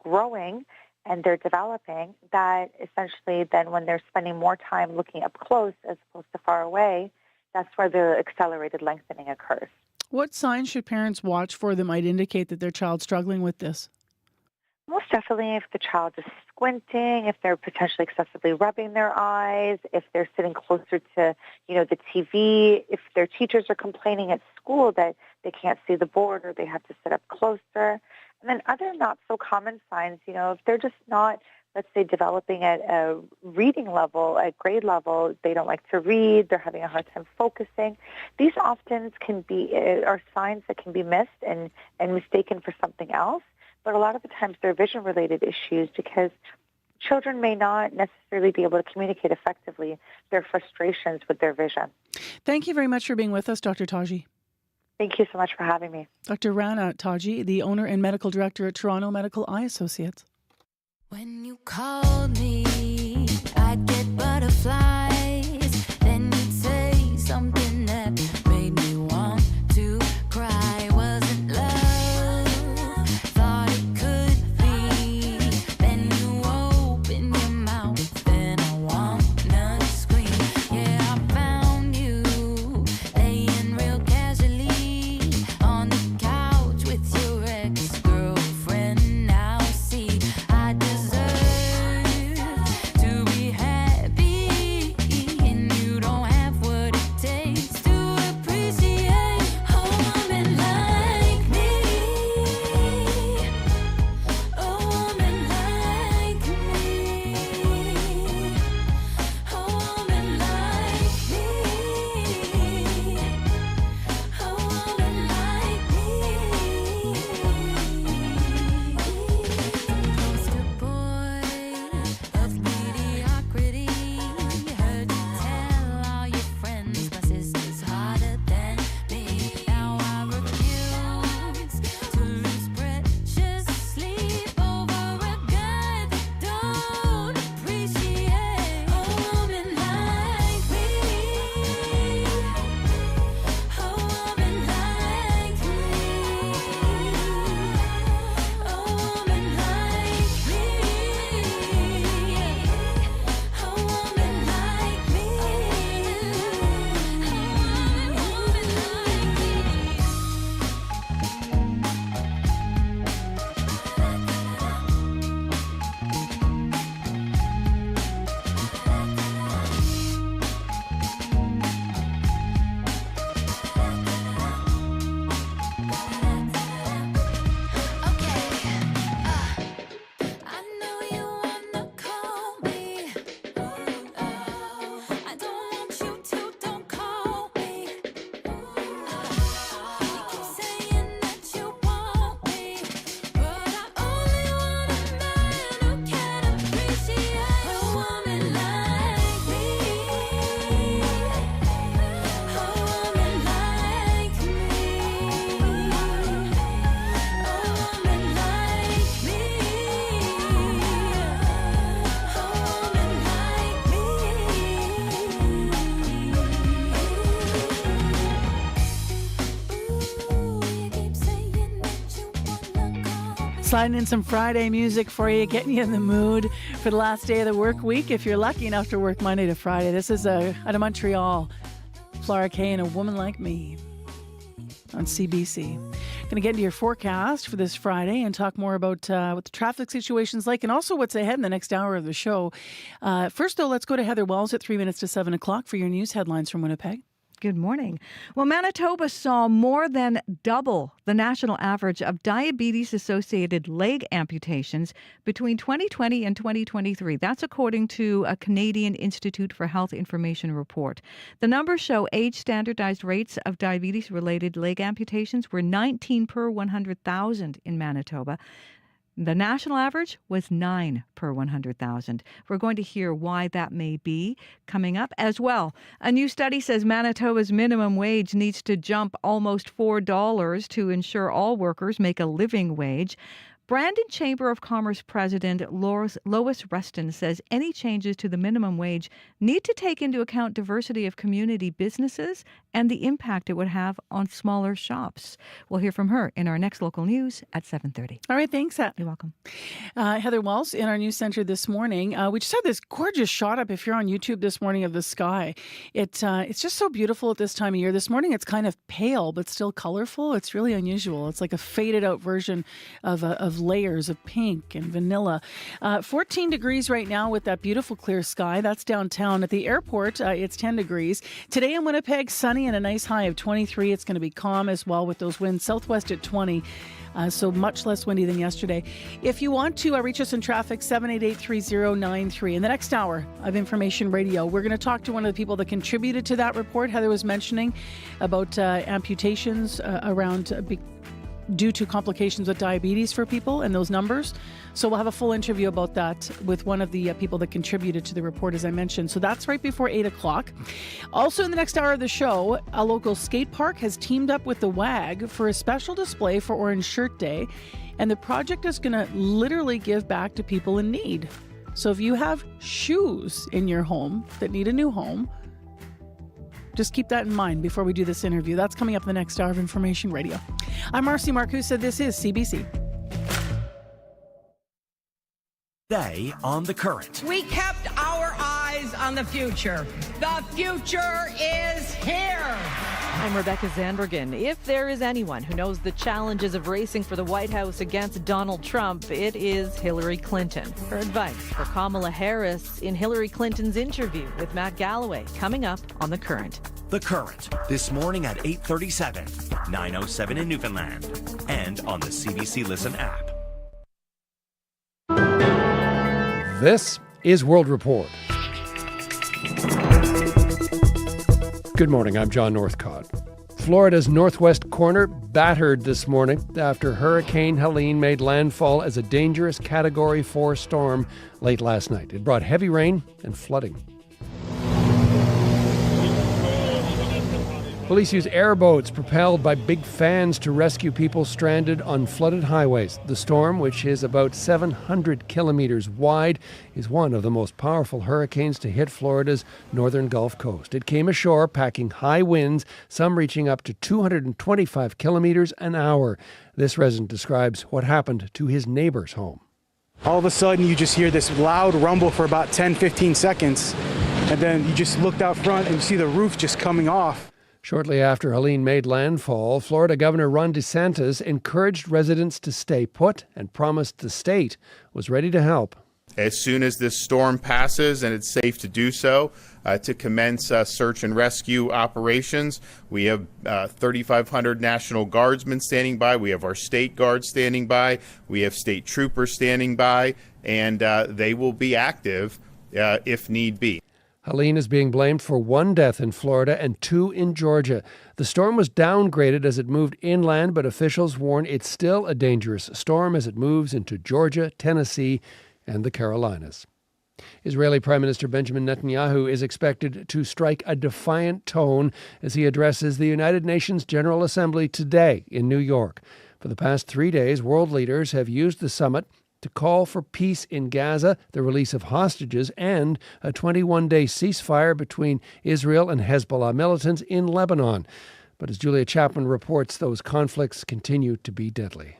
growing and they're developing, that essentially then when they're spending more time looking up close as opposed to far away, that's where the accelerated lengthening occurs. What signs should parents watch for that might indicate that their child's struggling with this? Most definitely if the child is squinting, if they're potentially excessively rubbing their eyes, if they're sitting closer to, the TV, if their teachers are complaining at school that they can't see the board or they have to sit up closer. And then other not so common signs, if they're just not, let's say, developing at a reading level, at grade level, they don't like to read, they're having a hard time focusing. These often are signs that can be missed and mistaken for something else. But a lot of the times they're vision-related issues because children may not necessarily be able to communicate effectively their frustrations with their vision. Thank you very much for being with us, Dr. Taji. Thank you so much for having me. Dr. Rana Taji, the owner and medical director at Toronto Medical Eye Associates. When you called me, I'd get butterflies. Then you'd say something that made me want to cry. Wasn't love, thought it could be. Then you open your mouth, then I wanna scream. Yeah, I found you laying real casually on the couch with your ex-girlfriend. Now see, I deserve to be happy, and you don't have what it takes to appreciate a woman like me. A woman like me. A woman like me. A woman like me. Poster boy of mediocrity. Heard you tell all your friends my sister's harder than me. Now I refuse to lose precious sleep over a guy that don't appreciate a woman like me. A woman like me. A woman like me. A woman like me. I know you wanna call me. I don't want you to, don't call me. You keep saying that you want me, but I only want a man who can appreciate a woman like me. A woman like me. A woman like me. Sliding in some Friday music for you, getting you in the mood for the last day of the work week. If you're lucky enough to work Monday to Friday, this is out of Montreal. Flora Kay and A Woman Like Me on CBC. Going to get into your forecast for this Friday and talk more about what the traffic situation's like and also what's ahead in the next hour of the show. First, though, let's go to Heather Wells at 3 minutes to 7 o'clock for your news headlines from Winnipeg. Good morning. Well, Manitoba saw more than double the national average of diabetes-associated leg amputations between 2020 and 2023. That's according to a Canadian Institute for Health Information report. The numbers show age-standardized rates of diabetes-related leg amputations were 19 per 100,000 in Manitoba. The national average was 9 per 100,000. We're going to hear why that may be coming up as well. A new study says Manitoba's minimum wage needs to jump almost $4 to ensure all workers make a living wage. Brandon Chamber of Commerce President Lois Reston says any changes to the minimum wage need to take into account diversity of community businesses and the impact it would have on smaller shops. We'll hear from her in our next local news at 7:30. All right, thanks. You're welcome. Heather Wells in our news center this morning. We just had this gorgeous shot up, if you're on YouTube this morning, of the sky. It's just so beautiful at this time of year. This morning it's kind of pale but still colorful. It's really unusual. It's like a faded out version of layers of pink and vanilla. 14 degrees right now with that beautiful clear sky. That's downtown. At the airport, it's 10 degrees. Today in Winnipeg, sunny and a nice high of 23. It's going to be calm as well with those winds. Southwest at 20. So much less windy than yesterday. If you want to reach us in traffic, 788-3093. In the next hour of Information Radio, we're going to talk to one of the people that contributed to that report Heather was mentioning about amputations due to complications with diabetes for people and those numbers. So we'll have a full interview about that with one of the people that contributed to the report, as I mentioned. So that's right before 8 o'clock. Also in the next hour of the show, a local skate park has teamed up with the WAG for a special display for Orange Shirt Day. And the project is going to literally give back to people in need. So if you have shoes in your home that need a new home, just keep that in mind before we do this interview. That's coming up in the next hour of Information Radio. I'm Marcy Marcusa. This is CBC. Today on The Current. We kept our eyes on the future. The future is here. I'm Rebecca Zandbergen. If there is anyone who knows the challenges of racing for the White House against Donald Trump, it is Hillary Clinton. Her advice for Kamala Harris in Hillary Clinton's interview with Matt Galloway, coming up on The Current. The Current, this morning at 8:37, 9:07 in Newfoundland, and on the CBC Listen app. This is World Report. Good morning, I'm John Northcott. Florida's northwest corner battered this morning after Hurricane Helene made landfall as a dangerous Category 4 storm late last night. It brought heavy rain and flooding. Police use airboats propelled by big fans to rescue people stranded on flooded highways. The storm, which is about 700 kilometers wide, is one of the most powerful hurricanes to hit Florida's northern Gulf Coast. It came ashore packing high winds, some reaching up to 225 kilometers an hour. This resident describes what happened to his neighbor's home. All of a sudden, you just hear this loud rumble for about 10-15 seconds, and then you just looked out front and you see the roof just coming off. Shortly after Helene made landfall, Florida Governor Ron DeSantis encouraged residents to stay put and promised the state was ready to help. As soon as this storm passes and it's safe to do so, to commence search and rescue operations. We have 3,500 National Guardsmen standing by. We have our state guards standing by. We have state troopers standing by, and they will be active if need be. Helene is being blamed for 1 death in Florida and 2 in Georgia. The storm was downgraded as it moved inland, but officials warn it's still a dangerous storm as it moves into Georgia, Tennessee, and the Carolinas. Israeli Prime Minister Benjamin Netanyahu is expected to strike a defiant tone as he addresses the United Nations General Assembly today in New York. For the past 3 days, world leaders have used the summit to call for peace in Gaza, the release of hostages, and a 21-day ceasefire between Israel and Hezbollah militants in Lebanon. But as Julia Chapman reports, those conflicts continue to be deadly.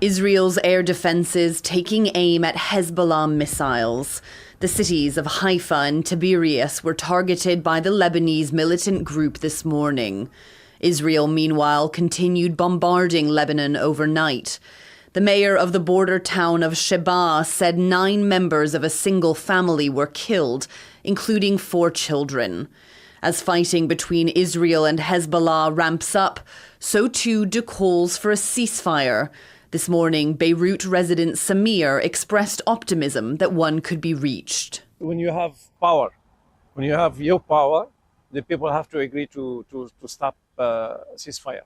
Israel's air defenses taking aim at Hezbollah missiles. The cities of Haifa and Tiberias were targeted by the Lebanese militant group this morning. Israel, meanwhile, continued bombarding Lebanon overnight. The mayor of the border town of Sheba said 9 members of a single family were killed, including 4 children. As fighting between Israel and Hezbollah ramps up, so too do calls for a ceasefire. This morning, Beirut resident Samir expressed optimism that one could be reached. When you have power, when you have your power, the people have to agree to stop ceasefire.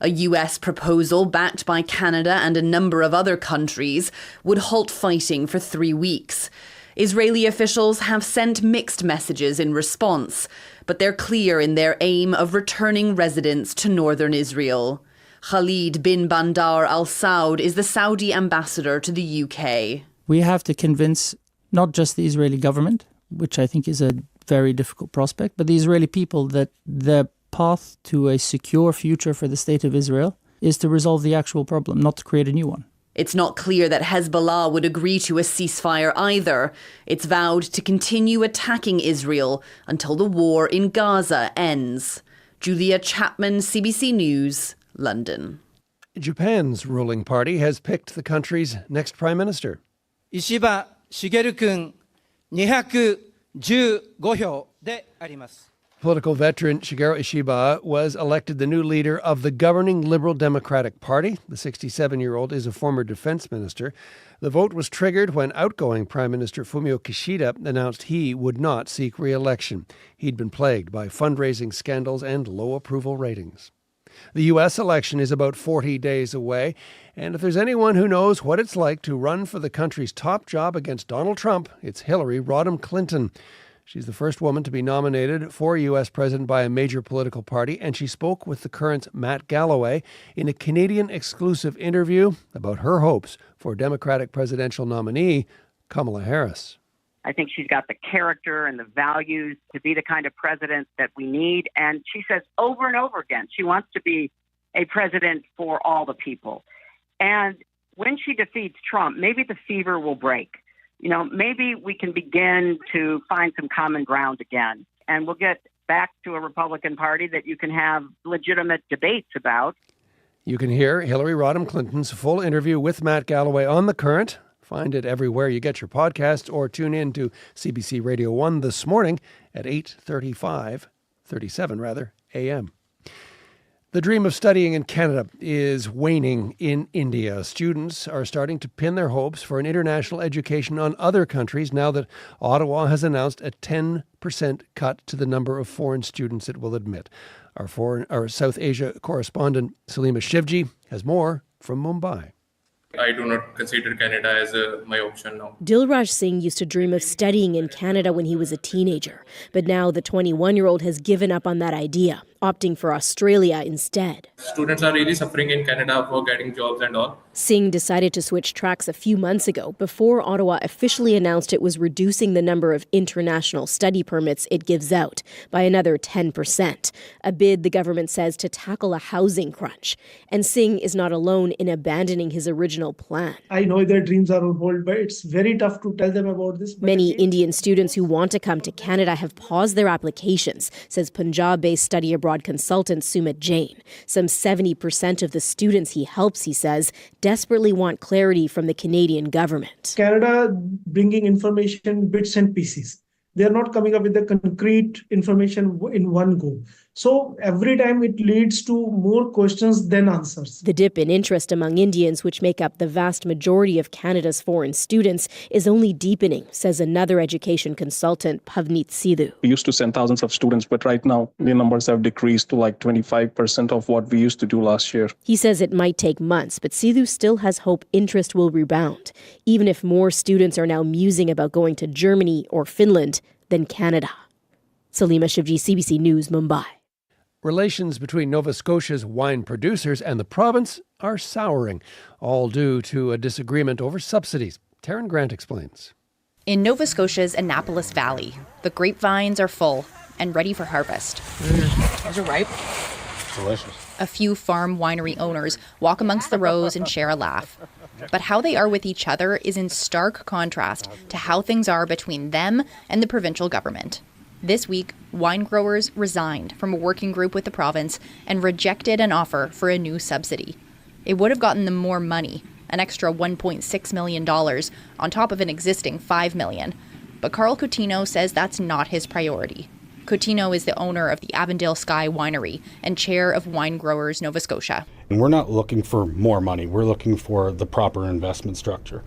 A U.S. proposal backed by Canada and a number of other countries would halt fighting for 3 weeks. Israeli officials have sent mixed messages in response, but they're clear in their aim of returning residents to northern Israel. Khalid bin Bandar Al Saud is the Saudi ambassador to the UK. We have to convince not just the Israeli government, which I think is a very difficult prospect, but the Israeli people that the path to a secure future for the state of Israel is to resolve the actual problem, not to create a new one. It's not clear that Hezbollah would agree to a ceasefire either. It's vowed to continue attacking Israel until the war in Gaza ends. Julia Chapman, CBC News, London. Japan's ruling party has picked the country's next prime minister. Ishiba Shigeru-kun 215票であります。 Political veteran Shigeru Ishiba was elected the new leader of the governing Liberal Democratic Party. The 67-year-old is a former defense minister. The vote was triggered when outgoing Prime Minister Fumio Kishida announced he would not seek re-election. He'd been plagued by fundraising scandals and low approval ratings. The U.S. election is about 40 days away, and if there's anyone who knows what it's like to run for the country's top job against Donald Trump, it's Hillary Rodham Clinton. She's the first woman to be nominated for U.S. president by a major political party, and she spoke with the Current's Matt Galloway in a Canadian exclusive interview about her hopes for Democratic presidential nominee Kamala Harris. I think she's got the character and the values to be the kind of president that we need. And she says over and over again, she wants to be a president for all the people. And when she defeats Trump, maybe the fever will break. You know, maybe we can begin to find some common ground again, and we'll get back to a Republican Party that you can have legitimate debates about. You can hear Hillary Rodham Clinton's full interview with Matt Galloway on The Current. Find it everywhere you get your podcasts, or tune in to CBC Radio 1 this morning at 8:37 a.m. The dream of studying in Canada is waning in India. Students are starting to pin their hopes for an international education on other countries now that Ottawa has announced a 10% cut to the number of foreign students it will admit. Our South Asia correspondent Salima Shivji has more from Mumbai. I do not consider Canada as my option now. Dilraj Singh used to dream of studying in Canada when he was a teenager, but now the 21-year-old has given up on that idea, opting for Australia instead. Students are really suffering in Canada for getting jobs and all. Singh decided to switch tracks a few months ago before Ottawa officially announced it was reducing the number of international study permits it gives out by another 10%, a bid the government says to tackle a housing crunch. And Singh is not alone in abandoning his original plan. I know their dreams are on hold, but it's very tough to tell them about this. Many Indian students who want to come to Canada have paused their applications, says Punjab-based study abroad consultant Sumit Jain. Some 70% of the students he helps, he says, desperately want clarity from the Canadian government. Canada bringing information bits and pieces. They are not coming up with the concrete information in one go. So every time it leads to more questions than answers. The dip in interest among Indians, which make up the vast majority of Canada's foreign students, is only deepening, says another education consultant, Pavneet Sidhu. We used to send thousands of students, but right now the numbers have decreased to like 25% of what we used to do last year. He says it might take months, but Sidhu still has hope interest will rebound, even if more students are now musing about going to Germany or Finland than Canada. Salima Shivji, CBC News, Mumbai. Relations between Nova Scotia's wine producers and the province are souring, all due to a disagreement over subsidies. Taryn Grant explains. In Nova Scotia's Annapolis Valley, the grapevines are full and ready for harvest. Those are ripe. Delicious. A few farm winery owners walk amongst the rows and share a laugh. But how they are with each other is in stark contrast to how things are between them and the provincial government. This week, wine growers resigned from a working group with the province and rejected an offer for a new subsidy. It would have gotten them more money, an extra $1.6 million on top of an existing $5 million. But Carl Coutinho says that's not his priority. Coutinho is the owner of the Avondale Sky Winery and chair of Wine Growers Nova Scotia. And we're not looking for more money. We're looking for the proper investment structure.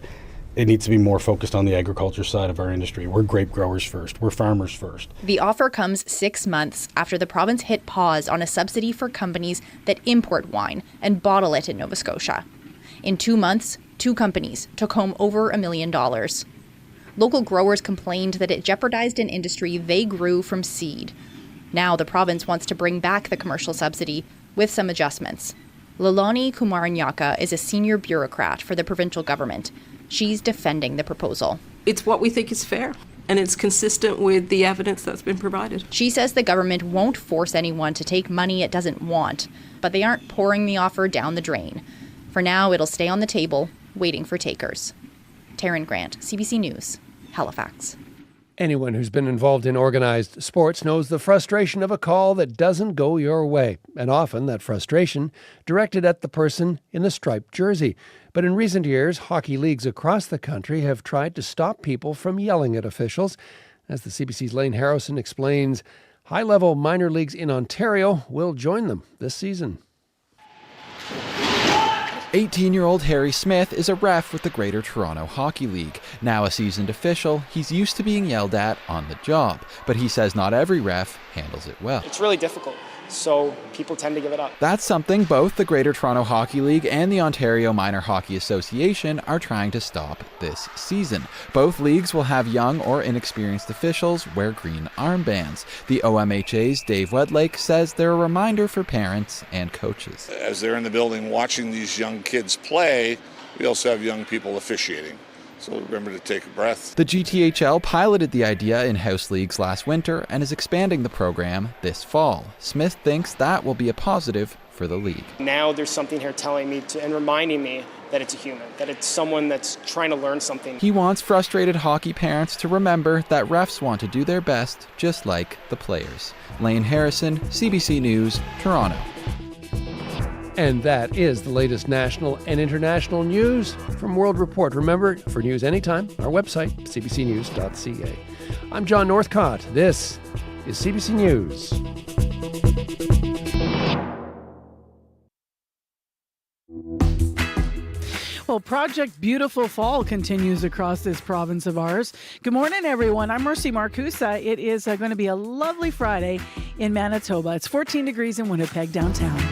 It needs to be more focused on the agriculture side of our industry. We're grape growers first. We're farmers first. The offer comes 6 months after the province hit pause on a subsidy for companies that import wine and bottle it in Nova Scotia. In 2 months, 2 companies took home over $1 million. Local growers complained that it jeopardized an industry they grew from seed. Now the province wants to bring back the commercial subsidy with some adjustments. Lalani Kumaranyaka is a senior bureaucrat for the provincial government. She's defending the proposal. It's what we think is fair, and it's consistent with the evidence that's been provided. She says the government won't force anyone to take money it doesn't want, but they aren't pouring the offer down the drain. For now, it'll stay on the table, waiting for takers. Taryn Grant, CBC News, Halifax. Anyone who's been involved in organized sports knows the frustration of a call that doesn't go your way, and often that frustration directed at the person in the striped jersey. But in recent years, hockey leagues across the country have tried to stop people from yelling at officials. As the CBC's Lane Harrison explains, high-level minor leagues in Ontario will join them this season. 18-year-old Harry Smith is a ref with the Greater Toronto Hockey League. Now a seasoned official, he's used to being yelled at on the job, but he says not every ref handles it well. It's really difficult, so people tend to give it up. That's something both the Greater Toronto Hockey League and the Ontario Minor Hockey Association are trying to stop this season. Both leagues will have young or inexperienced officials wear green armbands. The OMHA's Dave Wedlake says they're a reminder for parents and coaches. As they're in the building watching these young kids play, we also have young people officiating. So remember to take a breath. The GTHL piloted the idea in house leagues last winter and is expanding the program this fall. Smith thinks that will be a positive for the league. Now there's something here telling me and reminding me that it's a human, that it's someone that's trying to learn something. He wants frustrated hockey parents to remember that refs want to do their best, just like the players. Lane Harrison, CBC News, Toronto. And that is the latest national and international news from World Report. Remember, for news anytime, our website, cbcnews.ca. I'm John Northcott. This is CBC News. Well, Project Beautiful Fall continues across this province of ours. Good morning, everyone. I'm Mercy Marcusa. It is going to be a lovely Friday in Manitoba. It's 14 degrees in Winnipeg downtown.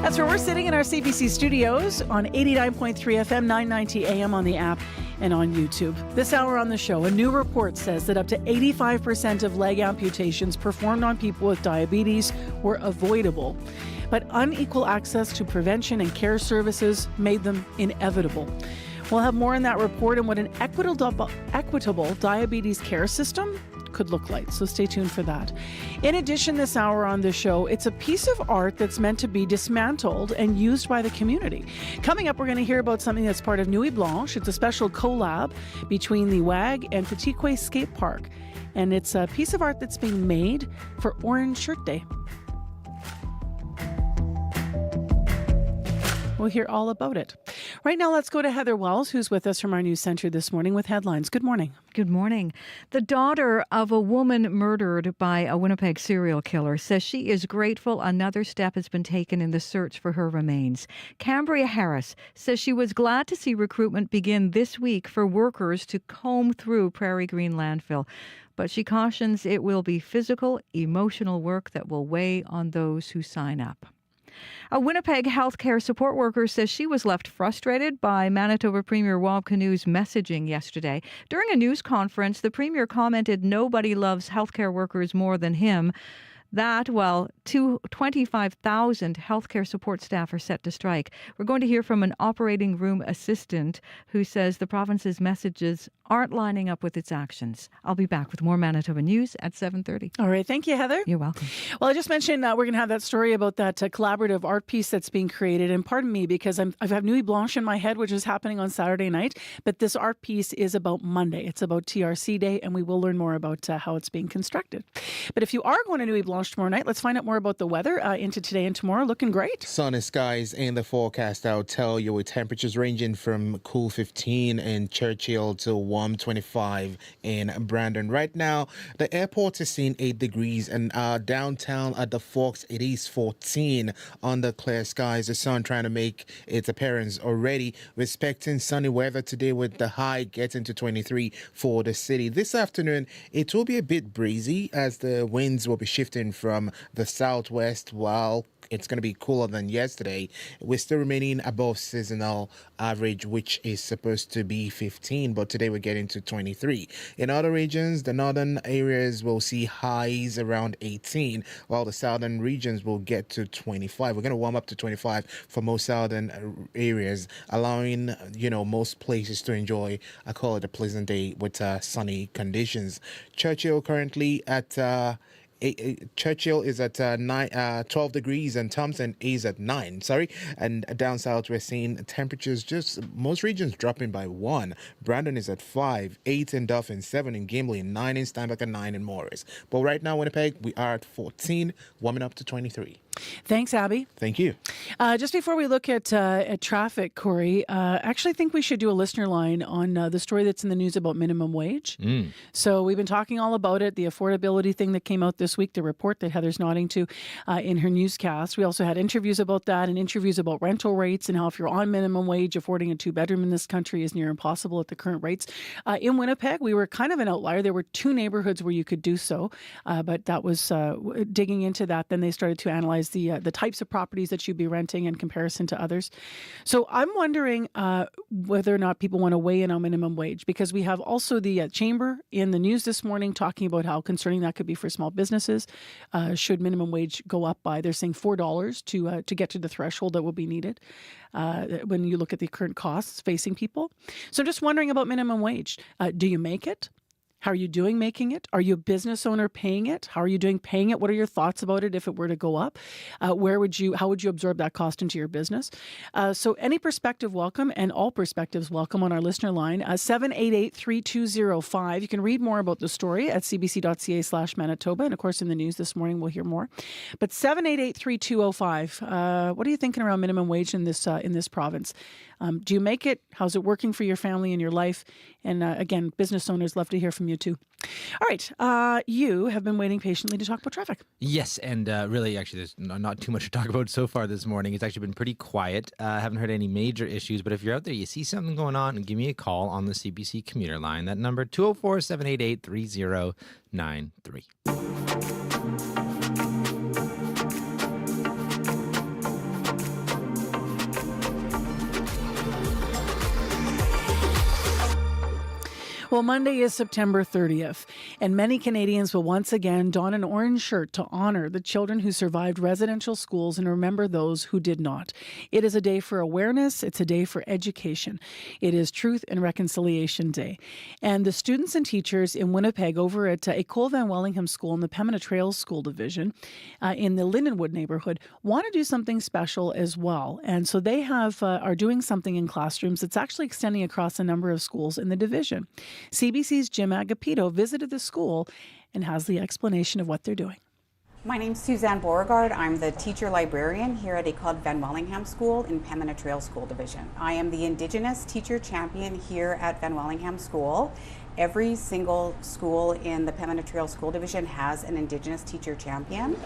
That's where we're sitting in our CBC studios on 89.3 FM, 990 AM on the app and on YouTube. This hour on the show, a new report says that up to 85% of leg amputations performed on people with diabetes were avoidable. But unequal access to prevention and care services made them inevitable. We'll have more in that report and what an equitable diabetes care system could look like, so stay tuned for that. In addition, this hour on the show, it's a piece of art that's meant to be dismantled and used by the community. Coming up, we're going to hear about something that's part of Nuit Blanche. It's a special collab between the WAG and Petit Quay Skate Park, and it's a piece of art that's being made for Orange Shirt Day. We'll hear all about it. Right now, let's go to Heather Wells, who's with us from our news center this morning with headlines. Good morning. Good morning. The daughter of a woman murdered by a Winnipeg serial killer says she is grateful another step has been taken in the search for her remains. Cambria Harris says she was glad to see recruitment begin this week for workers to comb through Prairie Green Landfill. But she cautions it will be physical, emotional work that will weigh on those who sign up. A Winnipeg healthcare support worker says she was left frustrated by Manitoba Premier Wab Kinew's messaging yesterday. During a news conference, the Premier commented nobody loves healthcare workers more than him. That, while 25,000 healthcare support staff are set to strike. We're going to hear from an operating room assistant who says the province's messages aren't lining up with its actions. I'll be back with more Manitoba news at 7:30. All right. Thank you, Heather. You're welcome. Well, I just mentioned we're going to have that story about that collaborative art piece that's being created. And pardon me, because I have Nuit Blanche in my head, which is happening on Saturday night. But this art piece is about Monday. It's about TRC Day, and we will learn more about how it's being constructed. But if you are going to Nuit Blanche tomorrow night, let's find out more about the weather into today and tomorrow. Looking great. Sunny skies in the forecast, I'll tell you, with temperatures ranging from cool 15 in Churchill to warm 25 in Brandon. Right now, the airport is seeing 8 degrees, and downtown at the Forks, it is 14 under clear skies. The sun trying to make its appearance already. We're expecting sunny weather today with the high getting to 23 for the city. This afternoon, it will be a bit breezy as the winds will be shifting ranging from the southwest, while it's going to be cooler than yesterday. We're still remaining above seasonal average, which is supposed to be 15, but today we're getting to 23. In other regions, the northern areas will see highs around 18, while the southern regions will get to 25. We're going to warm up to 25 for most southern areas, allowing, most places to enjoy, I call it a pleasant day with sunny conditions. Churchill currently at Churchill is at 12 degrees and Thompson is at 9. And down south we're seeing temperatures most regions dropping by 1. Brandon is at 5, 8 in Dauphin, 7 in Gimli, 9 in Steinbach, and 9 in Morris. But right now, Winnipeg, we are at 14, warming up to 23. Thanks, Abby. Thank you. Just before we look at traffic, Corey, I actually think we should do a listener line on the story that's in the news about minimum wage. So we've been talking all about it, the affordability thing that came out this week, the report that Heather's nodding to in her newscast. We also had interviews about that and interviews about rental rates and how if you're on minimum wage, affording a 2-bedroom in this country is near impossible at the current rates. In Winnipeg, we were kind of an outlier. There were 2 neighborhoods where you could do so, but that was digging into that. Then they started to analyze the types of properties that you'd be renting in comparison to others. So I'm wondering whether or not people want to weigh in on minimum wage, because we have also the Chamber in the news this morning talking about how concerning that could be for small businesses. Should minimum wage go up by, they're saying $4 to get to the threshold that will be needed when you look at the current costs facing people. So I'm just wondering about minimum wage. Do you make it? How are you doing making it? Are you a business owner paying it? How are you doing paying it? What are your thoughts about it if it were to go up? How would you absorb that cost into your business? So any perspective welcome, and all perspectives welcome on our listener line, 788-3205. You can read more about the story at cbc.ca/Manitoba. And of course, in the news this morning, we'll hear more. But 788-3205. What are you thinking around minimum wage in this province? Do you make it? How's it working for your family and your life? And again, business owners, love to hear from you too. All right. You have been waiting patiently to talk about traffic. Yes. And really, actually, there's not too much to talk about so far this morning. It's actually been pretty quiet. Haven't heard any major issues. But if you're out there, you see something going on, give me a call on the CBC commuter line. That number, 204-788-3093. Well, Monday is September 30th, and many Canadians will once again don an orange shirt to honor the children who survived residential schools and remember those who did not. It is a day for awareness. It's a day for education. It is Truth and Reconciliation Day. And the students and teachers in Winnipeg over at École Van Wellingham School in the Pembina Trails School Division in the Lindenwood neighborhood want to do something special as well. And so they are doing something in classrooms that's actually extending across a number of schools in the division. CBC's Jim Agapito visited the school and has the explanation of what they're doing. My name's Suzanne Beauregard. I'm the teacher librarian here at École Van Wellingham School in Pembina Trails School Division. I am the Indigenous teacher champion here at Van Wellingham School. Every single school in the Pembina Trails School Division has an Indigenous teacher champion.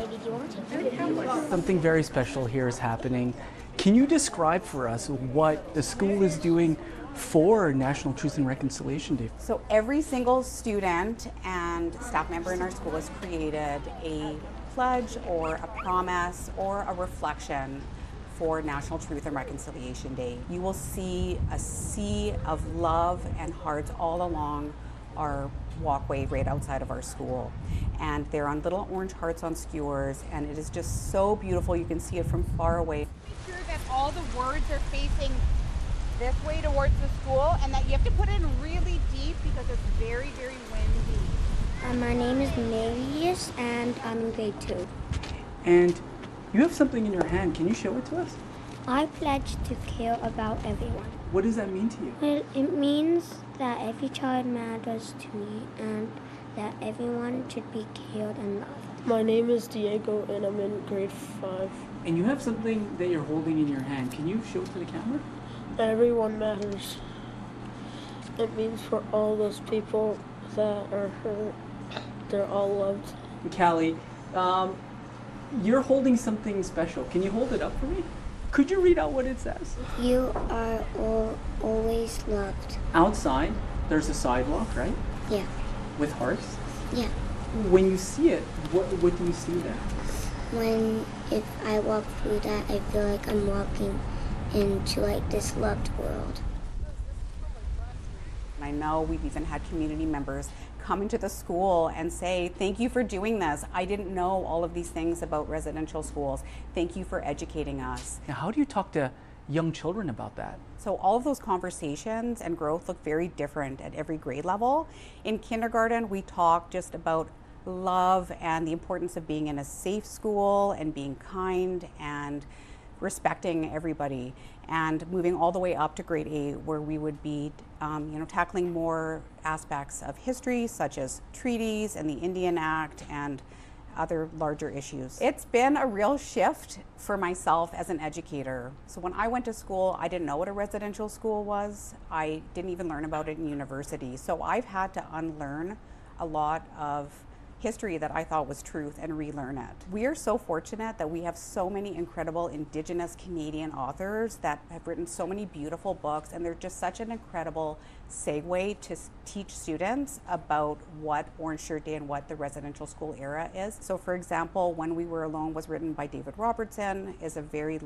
Something very special here is happening. Can you describe for us what the school is doing for National Truth and Reconciliation Day? So every single student and staff member in our school has created a pledge or a promise or a reflection for National Truth and Reconciliation Day. You will see a sea of love and hearts all along our walkway right outside of our school. And they're on little orange hearts on skewers, and it is just so beautiful. You can see it from far away. Make sure that all the words are facing this way towards the school, and that you have to put it in really deep because it's very, very windy. My name is Marius, and I'm in grade 2. And you have something in your hand. Can you show it to us? I pledge to care about everyone. What does that mean to you? Well, it means that every child matters to me and that everyone should be cared and loved. My name is Diego, and I'm in grade 5. And you have something that you're holding in your hand. Can you show it to the camera? Everyone matters. It means for all those people that are hurt, they're all loved. Callie, you're holding something special. Can you hold it up for me? Could you read out what it says? You are always loved. Outside, there's a sidewalk, right? Yeah. With hearts? Yeah. When you see it, what do you see there? If I walk through that, I feel like I'm walking into like this loved world. I know we've even had community members come into the school and say, thank you for doing this. I didn't know all of these things about residential schools. Thank you for educating us. Now, how do you talk to young children about that? So all of those conversations and growth look very different at every grade level. In kindergarten, we talk just about love and the importance of being in a safe school and being kind and respecting everybody, and moving all the way up to grade 8, where we would be tackling more aspects of history, such as treaties and the Indian Act and other larger issues. It's been a real shift for myself as an educator. So when I went to school, I didn't know what a residential school was. I didn't even learn about it in university. So I've had to unlearn a lot of history that I thought was truth and relearn it. We are so fortunate that we have so many incredible Indigenous Canadian authors that have written so many beautiful books, and they're just such an incredible segue to teach students about what Orange Shirt Day and what the residential school era is. So for example, When We Were Alone was written by David Robertson, is a very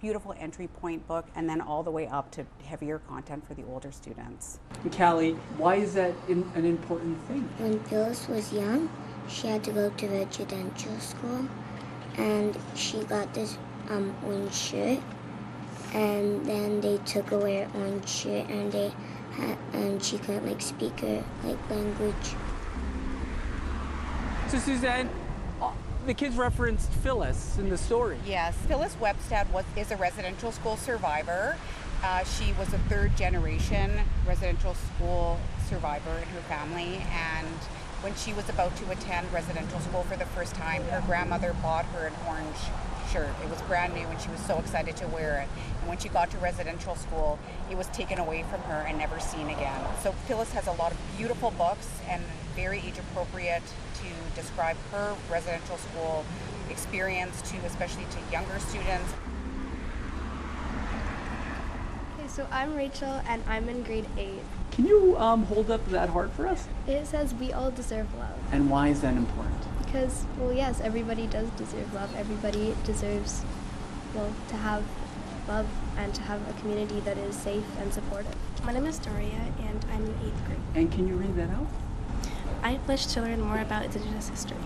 beautiful entry point book, and then all the way up to heavier content for the older students. Callie, why is that an important thing? When Phyllis was young, she had to go to residential school, and she got this orange shirt, and then they took away her orange shirt, and she couldn't speak her language. So Suzanne, the kids referenced Phyllis in the story. Yes, Phyllis Webstad is a residential school survivor. She was a third-generation residential school survivor in her family, and when she was about to attend residential school for the first time, her grandmother bought her an orange shirt. It was brand new and she was so excited to wear it. And when she got to residential school, it was taken away from her and never seen again. So Phyllis has a lot of beautiful books and very age-appropriate to describe her residential school experience to, especially to younger students. Okay, so I'm Rachel and I'm in grade 8. Can you hold up that heart for us? It says we all deserve love. And why is that important? Because, well, yes, everybody does deserve love. Everybody deserves, well, to have love and to have a community that is safe and supportive. My name is Doria and I'm in 8th grade. And can you read that out? I wish to learn more about Indigenous history.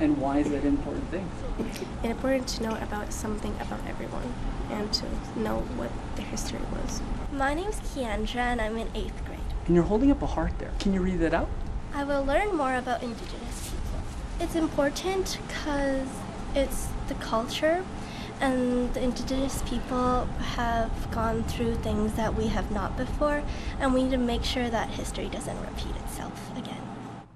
And why is that an important thing? It's important to know about something about everyone and to know what their history was. My name's Keandra and I'm in 8th grade. And you're holding up a heart there. Can you read that out? I will learn more about Indigenous people. It's important because it's the culture, and the Indigenous people have gone through things that we have not before, and we need to make sure that history doesn't repeat itself again.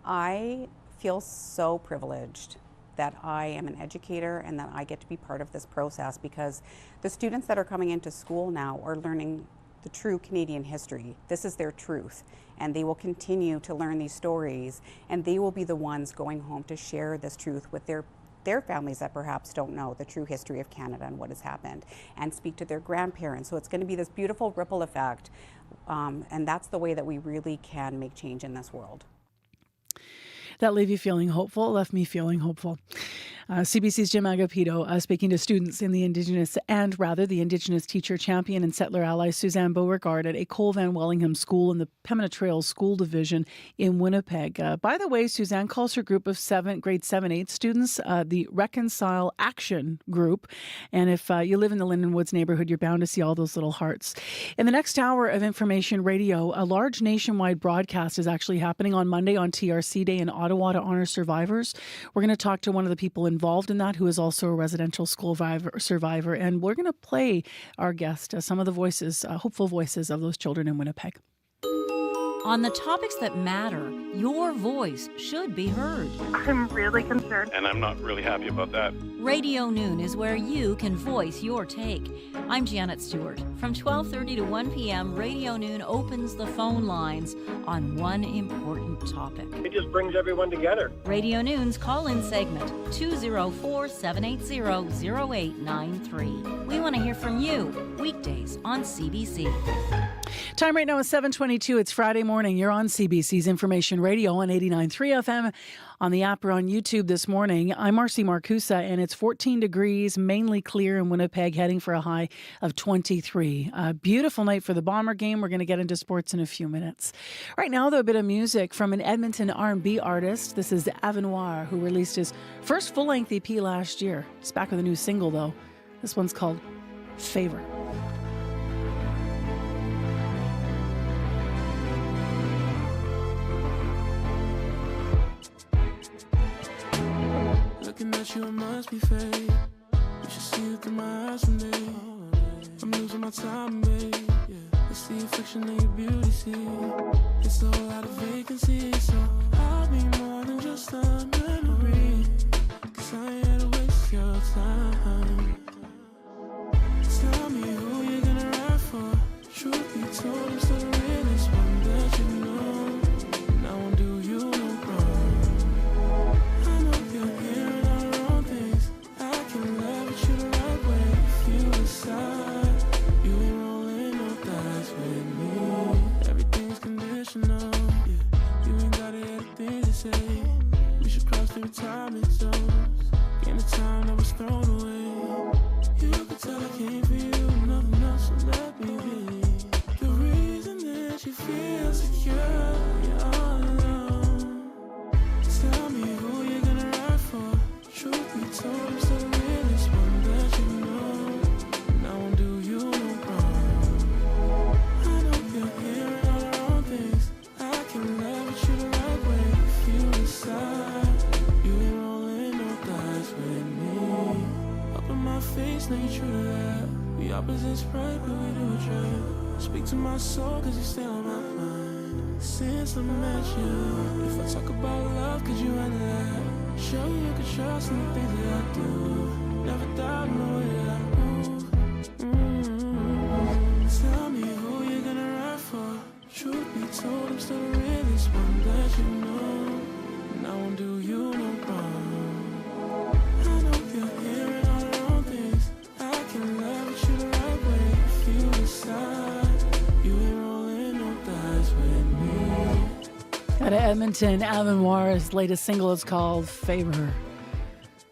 I feel so privileged that I am an educator and that I get to be part of this process, because the students that are coming into school now are learning the true Canadian history. This is their truth, and they will continue to learn these stories, and they will be the ones going home to share this truth with their families that perhaps don't know the true history of Canada and what has happened, and speak to their grandparents. So it's going to be this beautiful ripple effect, and that's the way that we really can make change in this world. That left me feeling hopeful. CBC's Jim Agapito speaking to students in the Indigenous Teacher Champion and Settler Ally Suzanne Beauregard at a Cole Van Wellingham School in the Pembina Trails School Division in Winnipeg. By the way, Suzanne calls her group of grade 7-8 students the Reconcile Action Group. And if you live in the Linden Woods neighborhood, you're bound to see all those little hearts. In the next hour of Information Radio, a large nationwide broadcast is actually happening on Monday on TRC Day in Ottawa to honor survivors. We're going to talk to one of the people involved in that, who is also a residential school survivor, and we're going to play our guest some of the voices, hopeful voices of those children in Winnipeg. On the topics that matter, your voice should be heard. I'm really concerned. And I'm not really happy about that. Radio Noon is where you can voice your take. I'm Janet Stewart. From 12:30 to 1 p.m., Radio Noon opens the phone lines on one important topic. It just brings everyone together. Radio Noon's call-in segment, 204-780-0893. We want to hear from you, weekdays on CBC. Time right now is 7:22. It's Friday morning. morning. You're on CBC's Information Radio on 89.3 FM, on the app or on YouTube this morning. I'm Marcy Marcusa, and it's 14 degrees, mainly clear in Winnipeg, heading for a high of 23. A beautiful night for the Bomber game. We're going to get into sports in a few minutes. Right now, though, a bit of music from an Edmonton R&B artist. This is Avenoir, who released his first full-length EP last year. He's back with a new single, though. This one's called Favor. Looking at you, it must be fake. You should see it through my eyes someday. I'm losing my time, babe. Yeah. It's the affliction of your beauty, see. It's a whole lot of vacancy, so I'll be more than just a memory. 'Cause I ain't here to waste your time. Tell me who you're gonna ride for. Truth be told, I'm still the realest one that you know. And I won't do you no wrong. I know you're hearing all the wrong things. I can love you the right way if you decide. You ain't rolling no dice with me. Everything's conditional, yeah. You ain't got anything to say. We should cross through time and zones. Gain the time that was thrown away. You could tell I came for you, nothing else, so let me be. The reason that you feel secure, you're all alone. Tell me who you're gonna ride for. Truth be told, I'm still the realest one that you know. And I won't do you no wrong. I know you're hearing all the wrong things. I can love you the right way if you decide. You ain't rolling no dice with me. Up in my face, now you true to that. We opposites, right, but we do it right. Speak to my soul, 'cause you stay on my mind. Since I met you, if I talk about love, could you handle that? Show you could trust in the things that I do. Never doubt in the way that I move. Tell me who you're gonna ride for. Truth be told, I'm still the realest one that you know. And I won't do you no wrong. I know you're hearing all the wrong things. I can love you the right way if you decide. You ain't rolling no dice with me. Out of Edmonton, Avenoir's latest single is called Favor.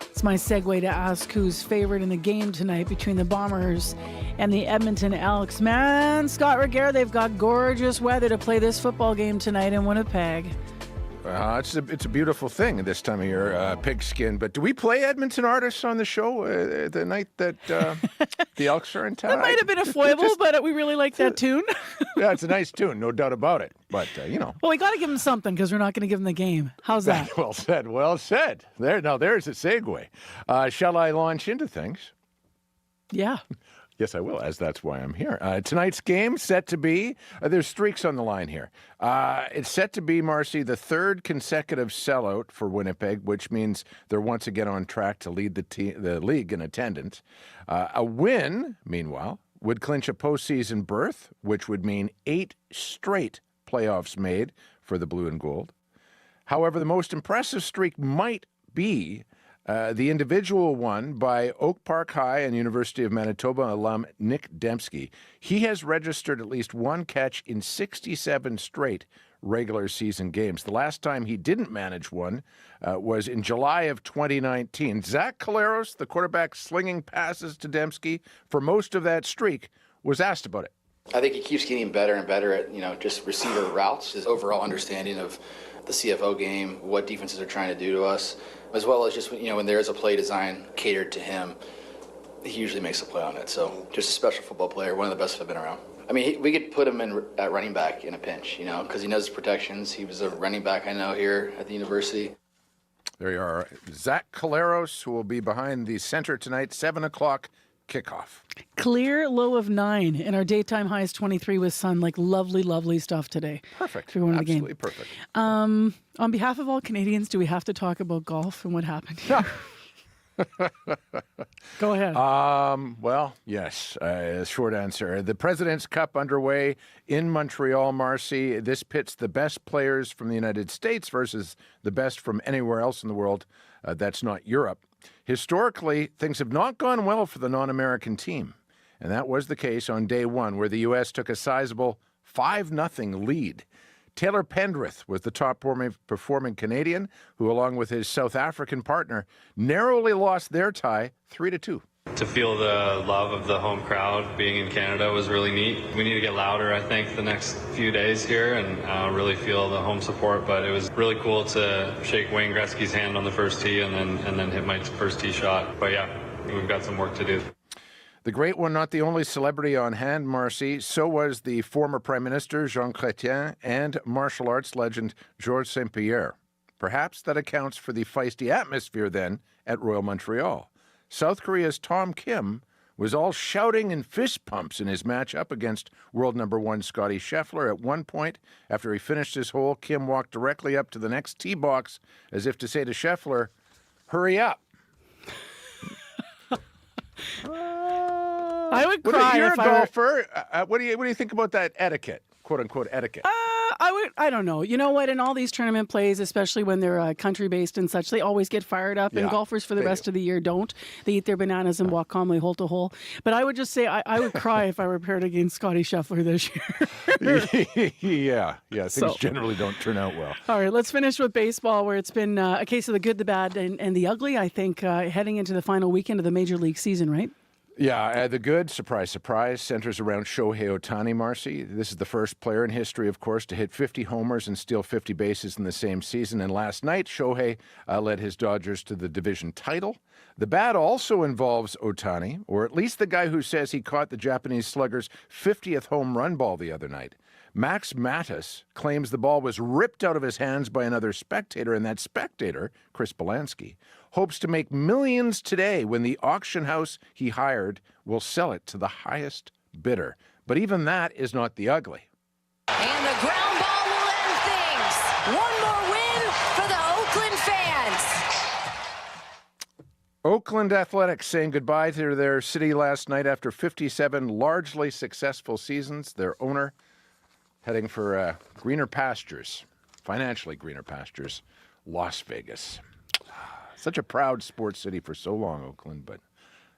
It's my segue to ask who's favored in the game tonight between the Bombers and the Edmonton Elks. Man, Scott Reguer, they've got gorgeous weather to play this football game tonight in Winnipeg. It's a beautiful thing this time of year, pigskin. But do we play Edmonton artists on the show the night that the Elks are in town? That might have been a foible, but we really like that tune. Yeah, it's a nice tune, no doubt about it. But, Well, we got to give them something because we're not going to give them the game. How's that? Well said, well said. There's a segue. Shall I launch into things? Yeah. Yes, I will, as that's why I'm here. Tonight's game set to be, there's streaks on the line here. It's set to be, Marcy, the third consecutive sellout for Winnipeg, which means they're once again on track to lead the league in attendance. A win, meanwhile, would clinch a postseason berth, which would mean 8 straight playoffs made for the Blue and Gold. However, the most impressive streak might be the individual one by Oak Park High and University of Manitoba alum Nick Dembski. He has registered at least one catch in 67 straight regular season games. The last time he didn't manage one was in July of 2019. Zach Collaros, the quarterback slinging passes to Dembski for most of that streak, was asked about it. I think he keeps getting better and better at, just receiver routes, his overall understanding of the CFO game, what defenses are trying to do to us, as well as just, when there is a play design catered to him, he usually makes a play on it. So just a special football player, one of the best I've been around. I mean, we could put him in at running back in a pinch, because he knows his protections. He was a running back, I know, here at the university. There you are. Zach Collaros, who will be behind the center tonight, 7 o'clock kickoff. Clear low of 9, and our daytime high is 23 with sun. Lovely, lovely stuff today. Perfect. For going to the game. Absolutely perfect. On behalf of all Canadians, do we have to talk about golf and what happened here? Go ahead. Well, yes. Short answer. The President's Cup underway in Montreal, Marcy. This pits the best players from the United States versus the best from anywhere else in the world. That's not Europe. Historically, things have not gone well for the non-American team. And that was the case on day one, where the U.S. took a sizable 5-0 lead. Taylor Pendrith was the top performing Canadian, who, along with his South African partner, narrowly lost their tie 3-2. To feel the love of the home crowd being in Canada was really neat. We need to get louder, I think, the next few days here and really feel the home support. But it was really cool to shake Wayne Gretzky's hand on the first tee and then hit my first tee shot. But yeah, we've got some work to do. The great one, not the only celebrity on hand, Marcy. So was the former Prime Minister Jean Chrétien and martial arts legend Georges St-Pierre. Perhaps that accounts for the feisty atmosphere then at Royal Montreal. South Korea's Tom Kim was all shouting and fist pumps in his match up against world number 1 Scotty Scheffler. At one point, after he finished his hole, Kim walked directly up to the next tee box as if to say to Scheffler, "Hurry up." I would cry You're if a I were... golfer. What do you think about that etiquette, quote unquote etiquette? I don't know. You know what? In all these tournament plays, especially when they're country-based and such, they always get fired up, and golfers for the rest of the year don't. They eat their bananas and walk calmly hole to hole. But I would just say I would cry if I were paired against Scotty Scheffler this year. Yeah. Things generally don't turn out well. All right, let's finish with baseball, where it's been a case of the good, the bad, and the ugly, I think, heading into the final weekend of the Major League season, right? Yeah, the good, surprise, surprise, centers around Shohei Ohtani, Marcy. This is the first player in history, of course, to hit 50 homers and steal 50 bases in the same season. And last night, Shohei led his Dodgers to the division title. The bad also involves Ohtani, or at least the guy who says he caught the Japanese slugger's 50th home run ball the other night. Max Mattis claims the ball was ripped out of his hands by another spectator, and that spectator, Chris Belansky, hopes to make millions today when the auction house he hired will sell it to the highest bidder. But even that is not the ugly. And the ground ball will end things. One more win for the Oakland fans. Oakland Athletics saying goodbye to their city last night after 57 largely successful seasons. Their owner heading for greener pastures, financially greener pastures, Las Vegas. Such a proud sports city for so long, Oakland, but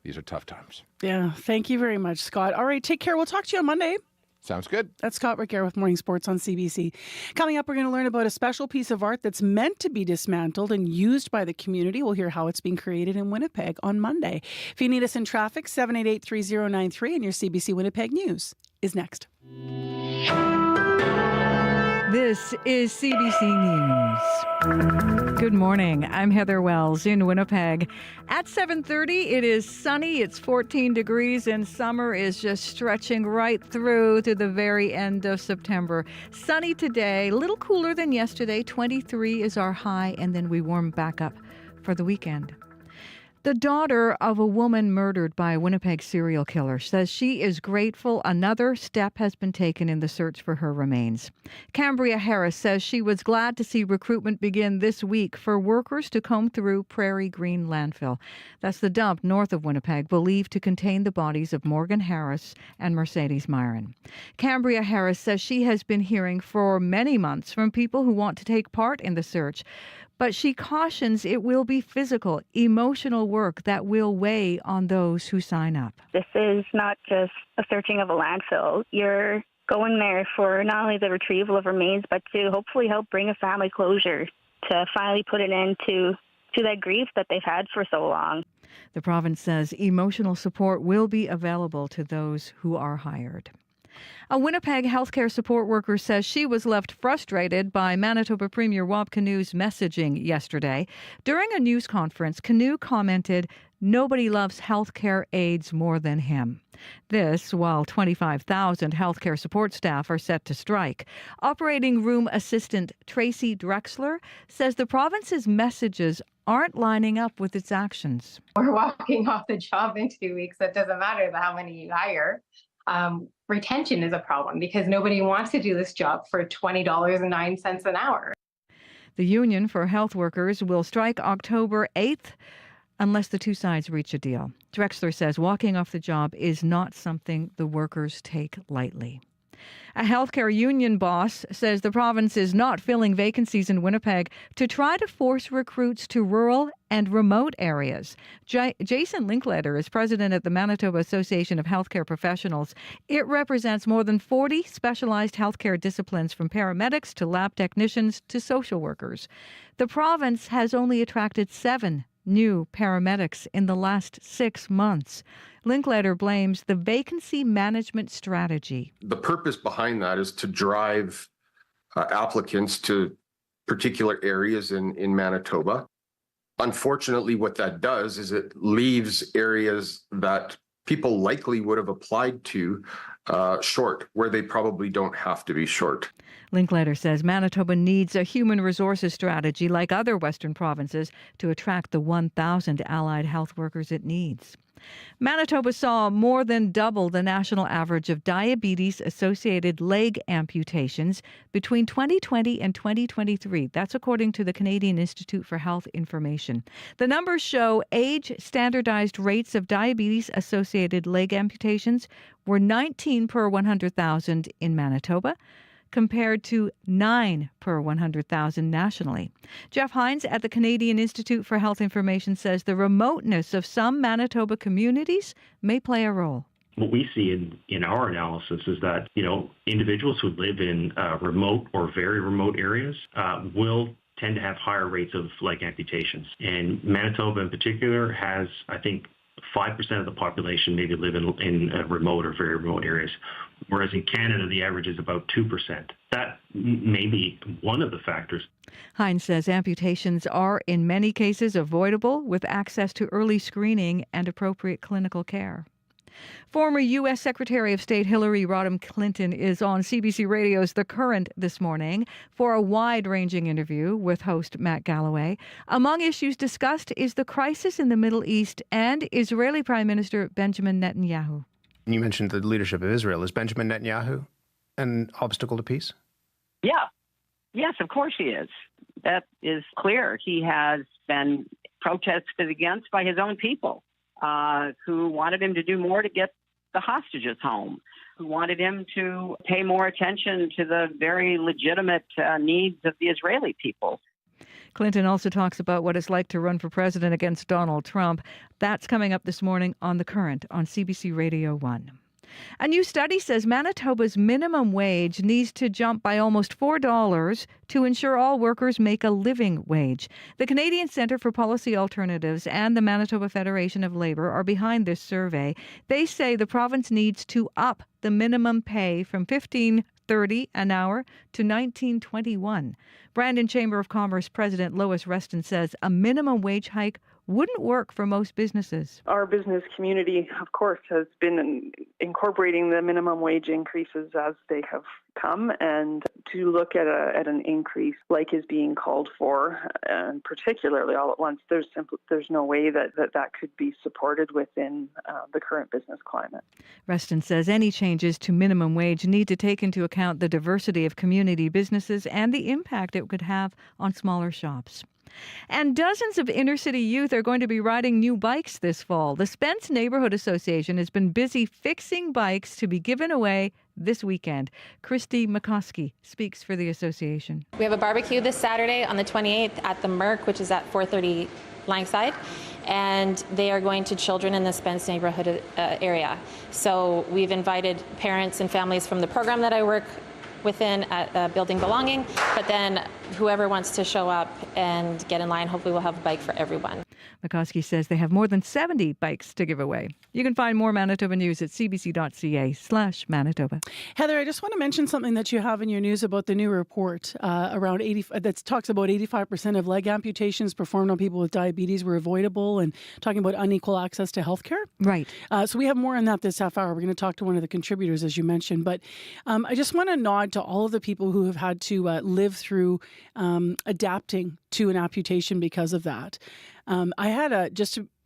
these are tough times. Yeah, thank you very much, Scott. All right, take care. We'll talk to you on Monday. Sounds good. That's Scott Rickere with Morning Sports on CBC. Coming up, we're going to learn about a special piece of art that's meant to be dismantled and used by the community. We'll hear how it's being created in Winnipeg on Monday. If you need us in traffic, 788-3093 and your CBC Winnipeg News is next. This is CBC News. Good morning. I'm Heather Wells in Winnipeg. At 7:30, it is sunny. It's 14 degrees, and summer is just stretching right through to the very end of September. Sunny today, a little cooler than yesterday. 23 is our high, and then we warm back up for the weekend. The daughter of a woman murdered by a Winnipeg serial killer says she is grateful another step has been taken in the search for her remains. Cambria Harris says she was glad to see recruitment begin this week for workers to comb through Prairie Green Landfill. That's the dump north of Winnipeg, believed to contain the bodies of Morgan Harris and Mercedes Myron. Cambria Harris says she has been hearing for many months from people who want to take part in the search, but she cautions it will be physical, emotional work that will weigh on those who sign up. This is not just a searching of a landfill. You're going there for not only the retrieval of remains, but to hopefully help bring a family closure, to finally put an end to that grief that they've had for so long. The province says emotional support will be available to those who are hired. A Winnipeg healthcare support worker says she was left frustrated by Manitoba Premier Wab Kinew's messaging yesterday. During a news conference, Kinew commented, "Nobody loves healthcare aides more than him." This while 25,000 healthcare support staff are set to strike. Operating room assistant Tracy Drexler says the province's messages aren't lining up with its actions. We're walking off the job in 2 weeks. It doesn't matter how many you hire. Retention is a problem because nobody wants to do this job for $20.09 an hour. The Union for Health Workers will strike October 8th unless the two sides reach a deal. Drexler says walking off the job is not something the workers take lightly. A healthcare union boss says the province is not filling vacancies in Winnipeg to try to force recruits to rural and remote areas. Jason Linklater is president at the Manitoba Association of Healthcare Professionals. It represents more than 40 specialized healthcare disciplines, from paramedics to lab technicians to social workers. The province has only attracted 7 new paramedics in the last 6 months. Linklater blames the vacancy management strategy. The purpose behind that is to drive applicants to particular areas in Manitoba. Unfortunately, what that does is it leaves areas that people likely would have applied to short, where they probably don't have to be short. Linklater says Manitoba needs a human resources strategy like other Western provinces to attract the 1,000 allied health workers it needs. Manitoba saw more than double the national average of diabetes-associated leg amputations between 2020 and 2023. That's according to the Canadian Institute for Health Information. The numbers show age-standardized rates of diabetes-associated leg amputations were 19 per 100,000 in Manitoba, compared to 9 per 100,000 nationally. Jeff Hines at the Canadian Institute for Health Information says the remoteness of some Manitoba communities may play a role. What we see in our analysis is that, individuals who live in remote or very remote areas will tend to have higher rates of leg amputations. And Manitoba in particular has, I think, 5% of the population maybe live in remote or very remote areas, whereas in Canada, the average is about 2%. That may be one of the factors. Hines says amputations are in many cases avoidable with access to early screening and appropriate clinical care. Former U.S. Secretary of State Hillary Rodham Clinton is on CBC Radio's The Current this morning for a wide-ranging interview with host Matt Galloway. Among issues discussed is the crisis in the Middle East and Israeli Prime Minister Benjamin Netanyahu. You mentioned the leadership of Israel. Is Benjamin Netanyahu an obstacle to peace? Yeah. Yes, of course he is. That is clear. He has been protested against by his own people, who wanted him to do more to get the hostages home, who wanted him to pay more attention to the very legitimate needs of the Israeli people. Clinton also talks about what it's like to run for president against Donald Trump. That's coming up this morning on The Current on CBC Radio 1. A new study says Manitoba's minimum wage needs to jump by almost $4 to ensure all workers make a living wage. The Canadian Centre for Policy Alternatives and the Manitoba Federation of Labour are behind this survey. They say the province needs to up the minimum pay from $15.30 an hour to $19.21. Brandon Chamber of Commerce President Lois Reston says a minimum wage hike wouldn't work for most businesses. Our business community, of course, has been incorporating the minimum wage increases as they have come, and to look at an increase like is being called for, and particularly all at once, there's no way that could be supported within the current business climate. Reston says any changes to minimum wage need to take into account the diversity of community businesses and the impact it could have on smaller shops. And dozens of inner-city youth are going to be riding new bikes this fall. The Spence Neighborhood Association has been busy fixing bikes to be given away this weekend. Christy McCoskey speaks for the association. We have a barbecue this Saturday on the 28th at the Merc, which is at 430 Langside, and they are going to children in the Spence neighborhood area. So we've invited parents and families from the program that I work within at Building Belonging, but then whoever wants to show up and get in line, hopefully we'll have a bike for everyone. McCoskey says they have more than 70 bikes to give away. You can find more Manitoba news at cbc.ca/Manitoba. Heather, I just want to mention something that you have in your news about the new report around 80 that talks about 85% of leg amputations performed on people with diabetes were avoidable, and talking about unequal access to healthcare. Right. So we have more on that this half hour. We're going to talk to one of the contributors, as you mentioned. But I just want to nod to all of the people who have had to live through adapting to an amputation because of that. I had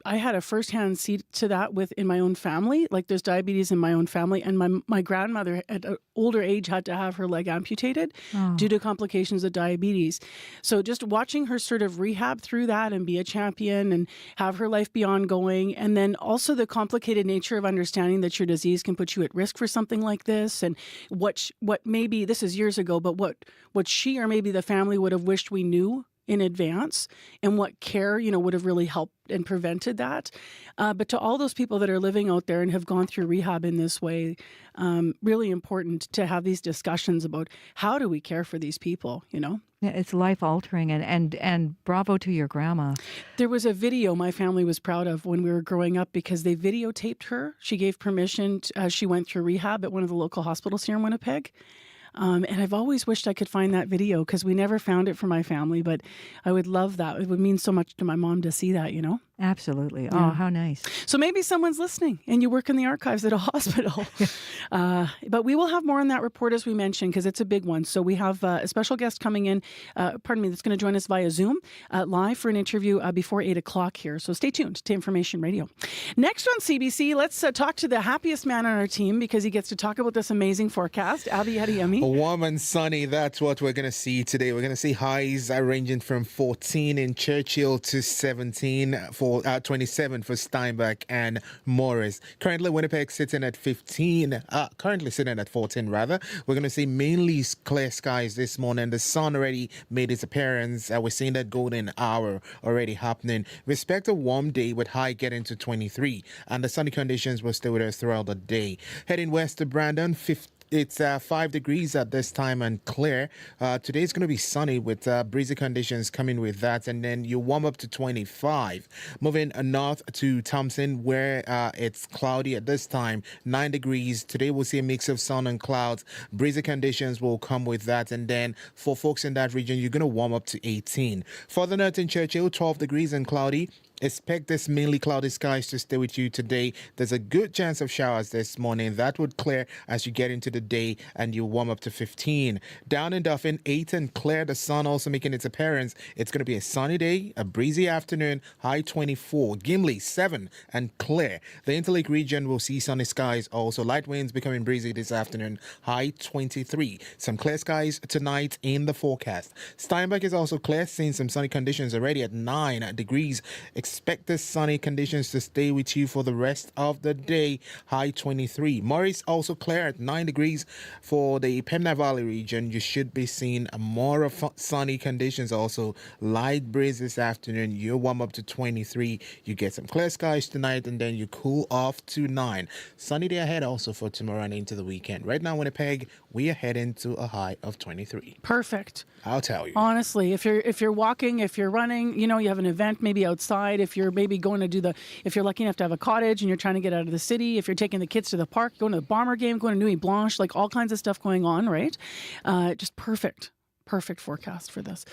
I had a firsthand seat to that in my own family. Like there's diabetes in my own family, and my grandmother at an older age had to have her leg amputated due to complications of diabetes. So just watching her sort of rehab through that and be a champion and have her life be ongoing, and then also the complicated nature of understanding that your disease can put you at risk for something like this, and what maybe this is years ago, but what she or maybe the family would have wished we knew in advance, and what care, would have really helped and prevented that. But to all those people that are living out there and have gone through rehab in this way, really important to have these discussions about how do we care for these people, Yeah, it's life-altering, and bravo to your grandma. There was a video my family was proud of when we were growing up because they videotaped her. She gave permission as she went through rehab at one of the local hospitals here in Winnipeg. And I've always wished I could find that video because we never found it for my family, but I would love that. It would mean so much to my mom to see that, Absolutely. Yeah. Oh, how nice. So maybe someone's listening and you work in the archives at a hospital. But we will have more on that report, as we mentioned, because it's a big one. So we have a special guest coming in, that's going to join us via Zoom live for an interview before 8 o'clock here. So stay tuned to Information Radio. Next on CBC, let's talk to the happiest man on our team because he gets to talk about this amazing forecast. Abby Adeyemi. Warm and sunny, that's what we're going to see today. We're going to see highs ranging from 14 in Churchill to 17 for 27 for Steinbach and Morris. Currently, Winnipeg sitting at 14 rather. We're going to see mainly clear skies this morning. The sun already made its appearance. We're seeing that golden hour already happening. We expect a warm day with high getting to 23, and the sunny conditions will stay with us throughout the day. Heading west to Brandon, it's 5 degrees at this time and clear. Today is going to be sunny with breezy conditions coming with that, and then you warm up to 25. Moving north to Thompson, where it's cloudy at this time, 9 degrees. Today we'll see a mix of sun and clouds. Breezy conditions will come with that, and then for folks in that region, you're going to warm up to 18. Further north in Churchill, 12 degrees and cloudy. Expect this mainly cloudy skies to stay with you today. There's a good chance of showers this morning. That would clear as you get into the day and you warm up to 15. Down in Dauphin, 8 and clear. The sun also making its appearance. It's going to be a sunny day, a breezy afternoon, high 24. Gimli, 7 and clear. The Interlake region will see sunny skies. Also, light winds becoming breezy this afternoon, high 23. Some clear skies tonight in the forecast. Steinbach is also clear, seeing some sunny conditions already at 9 degrees. Expect the sunny conditions to stay with you for the rest of the day, high 23. Morris also clear at 9 degrees. For the Pembina Valley region, you should be seeing more of sunny conditions, also light breeze this afternoon. You warm up to 23. You get some clear skies tonight, and then you cool off to 9. Sunny day ahead also for tomorrow and into the weekend. Right now, Winnipeg, we are heading to a high of 23. Perfect. I'll tell you. Honestly, if you're walking, if you're running, you have an event maybe outside, if you're maybe going to if you're lucky enough to have a cottage and you're trying to get out of the city, if you're taking the kids to the park, going to the Bomber game, going to Nuit Blanche, like all kinds of stuff going on, right? Just perfect forecast for this.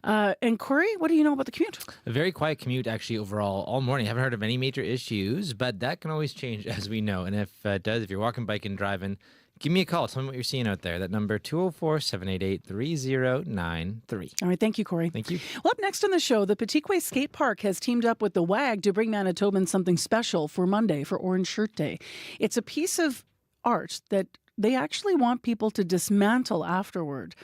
And Corey, what do you know about the commute? A very quiet commute, actually, overall, all morning. I haven't heard of any major issues, but that can always change, as we know. And if it does, if you're walking, biking, driving, give me a call. Tell me what you're seeing out there. That number, 204-788-3093. All right. Thank you, Corey. Thank you. Well, up next on the show, the Petitquay Skate Park has teamed up with the WAG to bring Manitobans something special for Monday, for Orange Shirt Day. It's a piece of art that they actually want people to dismantle afterward.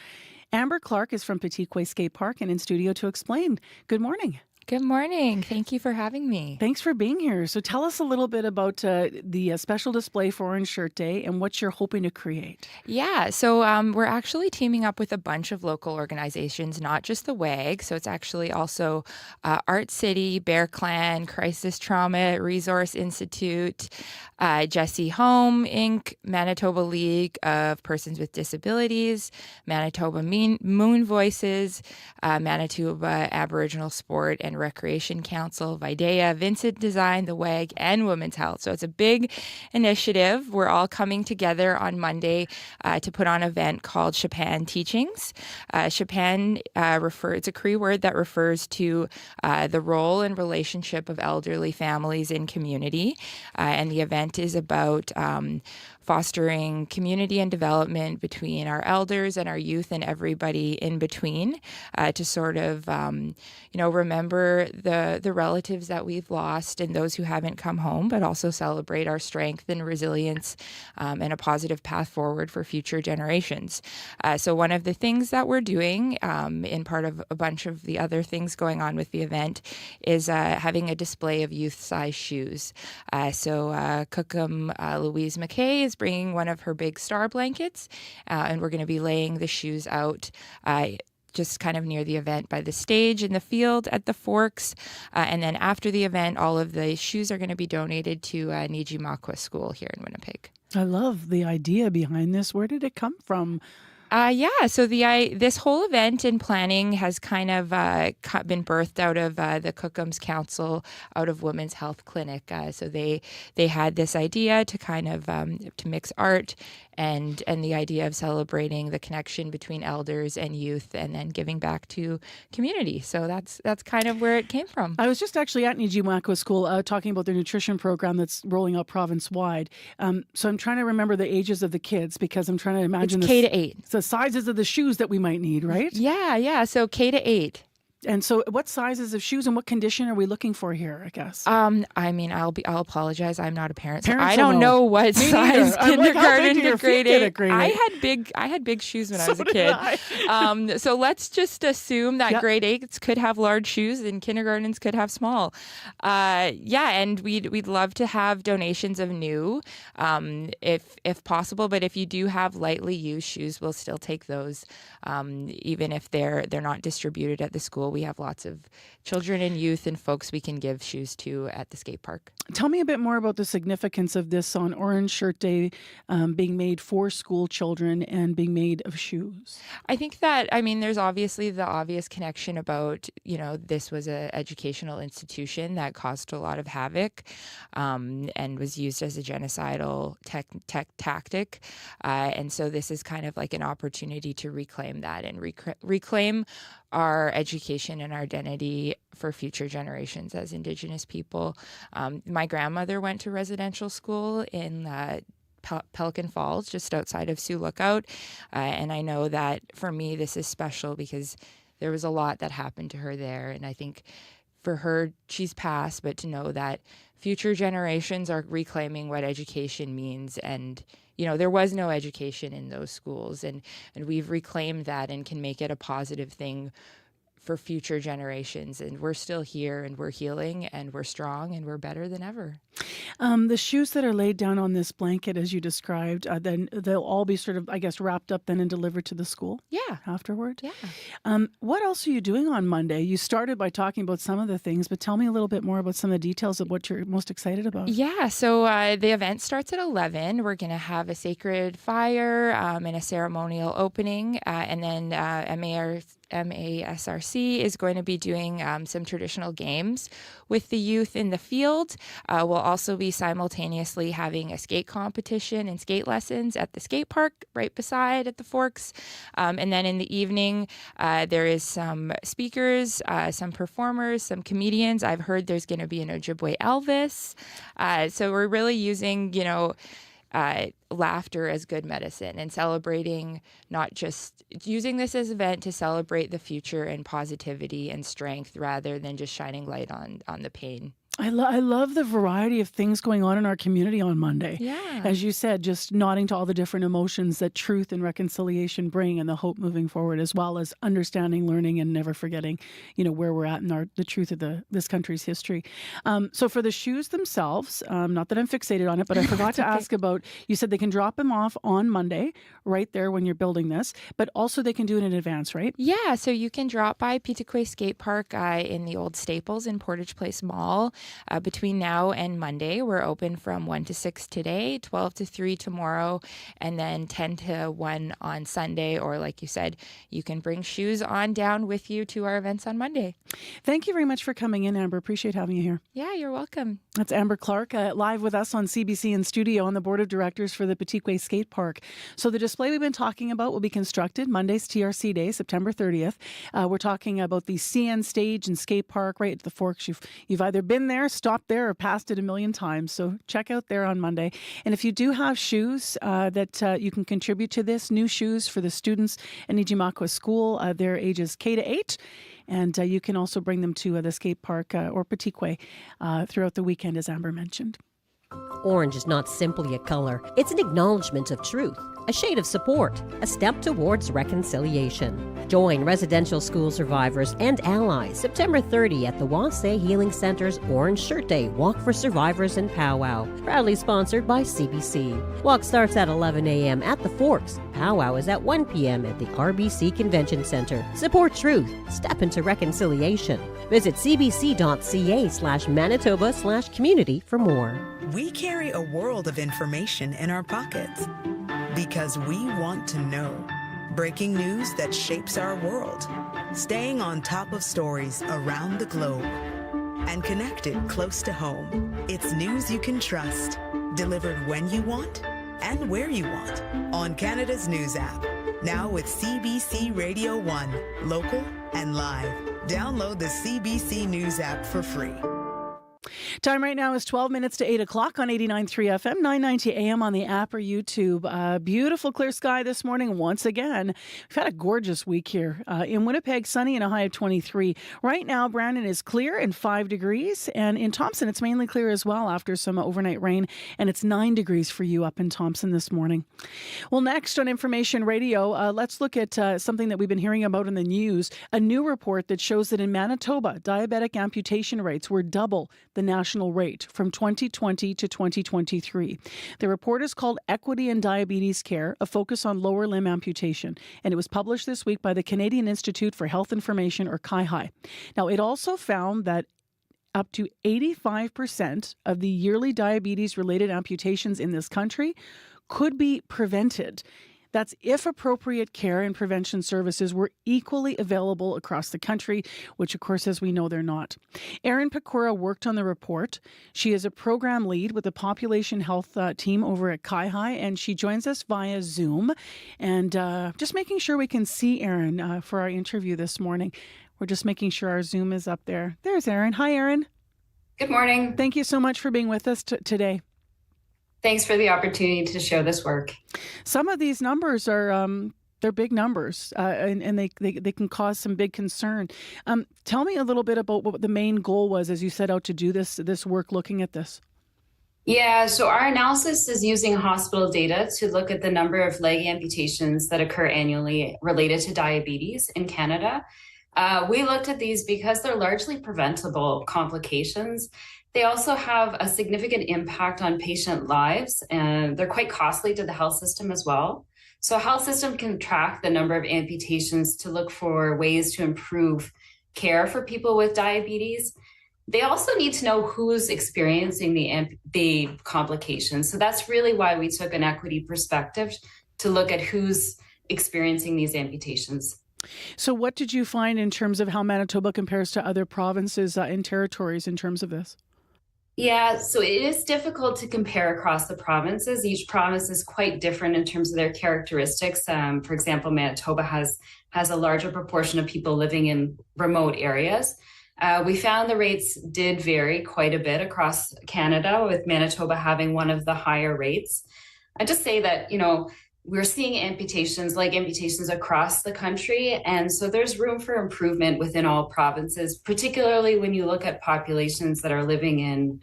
Amber Clark is from Petitquay Skate Park and in studio to explain. Good morning. Good morning. Thank you for having me. Thanks for being here. So tell us a little bit about the special display for Orange Shirt Day and what you're hoping to create. Yeah, so we're actually teaming up with a bunch of local organizations, not just the WAG. So it's actually also Art City, Bear Clan, Crisis Trauma Resource Institute, Jesse Home Inc., Manitoba League of Persons with Disabilities, Manitoba Moon Voices, Manitoba Aboriginal Sport and Recreation Council, Videa, Vincent Design, the WAG, and Women's Health. So it's a big initiative. We're all coming together on Monday to put on an event called Chopin Teachings. Chopin it's a Cree word that refers to the role and relationship of elderly families in community. And the event is about fostering community and development between our elders and our youth and everybody in between, to sort of, remember the relatives that we've lost and those who haven't come home, but also celebrate our strength and resilience and a positive path forward for future generations. So one of the things that we're doing, in part of a bunch of the other things going on with the event, is having a display of youth-size shoes. So Cookham Louise McKay is bringing one of her big star blankets, and we're going to be laying the shoes out just kind of near the event by the stage in the field at the Forks. And then after the event, all of the shoes are going to be donated to Nijimakwa School here in Winnipeg. I love the idea behind this. Where did it come from? So this whole event and planning has kind of been birthed out of the Cookham's Council, out of Women's Health Clinic. So they had this idea to kind of to mix art and the idea of celebrating the connection between elders and youth, and then giving back to community. So that's kind of where it came from. I was just actually at Nijimakwa School talking about their nutrition program that's rolling out province-wide. So I'm trying to remember the ages of the kids, because I'm trying to imagine It's K to 8. the sizes of the shoes that we might need, right? Yeah. So K to 8. And so what sizes of shoes and what condition are we looking for here, I guess? I'll apologize. I'm not a parent, so Parents I don't know what Me size neither. I'm like, how big kindergarten do your to feet grade get 8. at grade I had big shoes when I was a did kid. I. So let's just assume that Yep. grade 8s could have large shoes and kindergartens could have small. And we'd love to have donations of new, if possible. But if you do have lightly used shoes, we'll still take those, even if they're not distributed at the school. We have lots of children and youth and folks we can give shoes to at the skate park. Tell me a bit more about the significance of this on Orange Shirt Day, being made for school children and being made of shoes. I think that, there's obviously the obvious connection about, this was an educational institution that caused a lot of havoc, and was used as a genocidal tactic. And so this is kind of like an opportunity to reclaim that and reclaim our education and our identity for future generations as Indigenous people. My grandmother went to residential school in Pelican Falls, just outside of Sioux Lookout. And I know that for me, this is special because there was a lot that happened to her there. And I think for her, she's passed, but to know that future generations are reclaiming what education means. And, there was no education in those schools, and we've reclaimed that and can make it a positive thing for future generations. And we're still here, and we're healing, and we're strong, and we're better than ever. The shoes that are laid down on this blanket, as you described, then they'll all be sort of, I guess, wrapped up then and delivered to the school? Yeah. Afterward? Yeah. What else are you doing on Monday? You started by talking about some of the things, but tell me a little bit more about some of the details of what you're most excited about. Yeah, so the event starts at 11. We're going to have a sacred fire and a ceremonial opening, and then MASRC is going to be doing some traditional games with the youth in the field. We'll also be simultaneously having a skate competition and skate lessons at the skate park right beside at the Forks. And then in the evening, there is some speakers, some performers, some comedians. I've heard there's going to be an Ojibwe Elvis. So we're really using, laughter as good medicine, and celebrating, not just using this as an event to celebrate the future and positivity and strength rather than just shining light on the pain. I love the variety of things going on in our community on Monday. Yeah. As you said, just nodding to all the different emotions that truth and reconciliation bring, and the hope moving forward, as well as understanding, learning, and never forgetting, where we're at in the truth of this country's history. So for the shoes themselves, not that I'm fixated on it, but I forgot to ask about, you said they can drop them off on Monday, right there when you're building this, but also they can do it in advance, right? Yeah, so you can drop by Petaquay Skate Park in the old Staples in Portage Place Mall. Between now and Monday, we're open from 1 to 6 today, 12 to 3 tomorrow, and then 10 to 1 on Sunday. Or like you said, you can bring shoes on down with you to our events on Monday. Thank you very much for coming in, Amber. Appreciate having you here. Yeah, you're welcome. That's Amber Clark, live with us on CBC in studio on the board of directors for the Petaquay Skate Park. So the display we've been talking about will be constructed Monday's TRC Day, September 30th. We're talking about the CN stage and skate park right at the Forks. You've either been there there, stopped there, or passed it a million times. So check out there on Monday. And if you do have shoes that you can contribute to this, new shoes for the students in Nijimakwa School, their ages K to 8. And you can also bring them to the skate park or Patikwe throughout the weekend, as Amber mentioned. Orange is not simply a color. It's an acknowledgement of truth, a shade of support, a step towards reconciliation. Join residential school survivors and allies September 30 at the Wasay Healing Center's Orange Shirt Day Walk for Survivors and Powwow, proudly sponsored by CBC. Walk starts at 11 a.m. at the Forks. Powwow is at 1 p.m. at the RBC Convention Center. Support truth. Step into reconciliation. Visit cbc.ca/Manitoba/community for more. We carry a world of information in our pockets because we want to know. Breaking news that shapes our world. Staying on top of stories around the globe. And connected close to home. It's news you can trust. Delivered when you want and where you want. On Canada's News app. Now with CBC Radio 1. Local and live. Download the CBC News app for free. Time right now is 12 minutes to 8 o'clock on 89.3 FM, 990 AM on the app or YouTube. Beautiful clear sky this morning once again. We've had a gorgeous week here. In Winnipeg, sunny and a high of 23. Right now, Brandon is clear and 5 degrees. And in Thompson, it's mainly clear as well after some overnight rain. And it's 9 degrees for you up in Thompson this morning. Well, next on Information Radio, let's look at something that we've been hearing about in the news. A new report that shows that in Manitoba, diabetic amputation rates were double the national rate from 2020 to 2023. The report is called Equity in Diabetes Care, a focus on lower limb amputation, and it was published this week by the Canadian Institute for Health Information, or CIHI. Now, it also found that up to 85% of the yearly diabetes-related amputations in this country could be prevented. That's if appropriate care and prevention services were equally available across the country, which, of course, as we know, they're not. Erin Pecora worked on the report. She is a program lead with the population health team over at CIHI, and she joins us via Zoom. And just making sure we can see Erin for our interview this morning. We're just making sure our Zoom is up there. There's Erin. Hi, Erin. Good morning. Thank you so much for being with us today. Thanks for the opportunity to show this work. Some of these numbers are they're big numbers, and they can cause some big concern. Tell me a little bit about what the main goal was as you set out to do this work, looking at this. Yeah, so our analysis is using hospital data to look at the number of leg amputations that occur annually related to diabetes in Canada. We looked at these because they're largely preventable complications. They also have a significant impact on patient lives, and they're quite costly to the health system as well. So health system can track the number of amputations to look for ways to improve care for people with diabetes. They also need to know who's experiencing the complications. So that's really why we took an equity perspective to look at who's experiencing these amputations. So what did you find in terms of how Manitoba compares to other provinces and territories in terms of this? Yeah, so it is difficult to compare across the provinces. Each province is quite different in terms of their characteristics. For example, Manitoba has a larger proportion of people living in remote areas. We found the rates did vary quite a bit across Canada, with Manitoba having one of the higher rates. I just say that, we're seeing leg amputations across the country. And so there's room for improvement within all provinces, particularly when you look at populations that are living in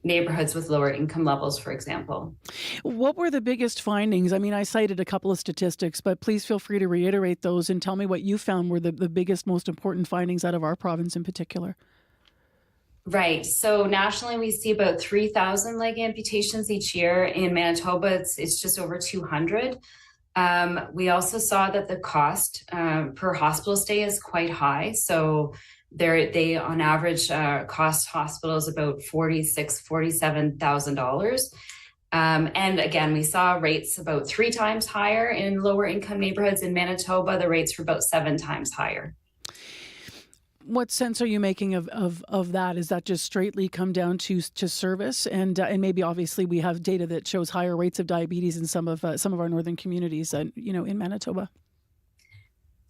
neighborhoods with lower income levels, for example. What were the biggest findings? I mean, I cited a couple of statistics, but please feel free to reiterate those and tell me what you found were the biggest, most important findings out of our province in particular. Right. So nationally, we see about 3,000 leg amputations each year. In Manitoba, it's just over 200. We also saw that the cost per hospital stay is quite high. So they on average cost hospitals about $46,000, $47,000. And again, we saw rates about 3 times higher in lower income neighborhoods. In Manitoba, the rates were about 7 times higher. What sense are you making of that? Is that just straightly come down to service, and maybe obviously we have data that shows higher rates of diabetes in some of our northern communities, in Manitoba?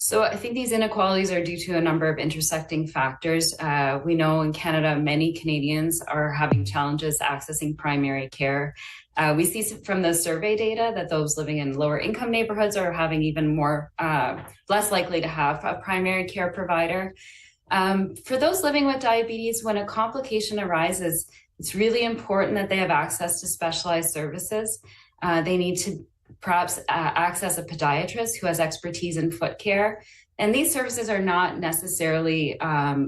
So I think these inequalities are due to a number of intersecting factors. We know in Canada, many Canadians are having challenges accessing primary care. We see from the survey data that those living in lower income neighborhoods are having even more, less likely to have a primary care provider. For those living with diabetes, when a complication arises, it's really important that they have access to specialized services. They need to perhaps access a podiatrist who has expertise in foot care. And these services are not necessarily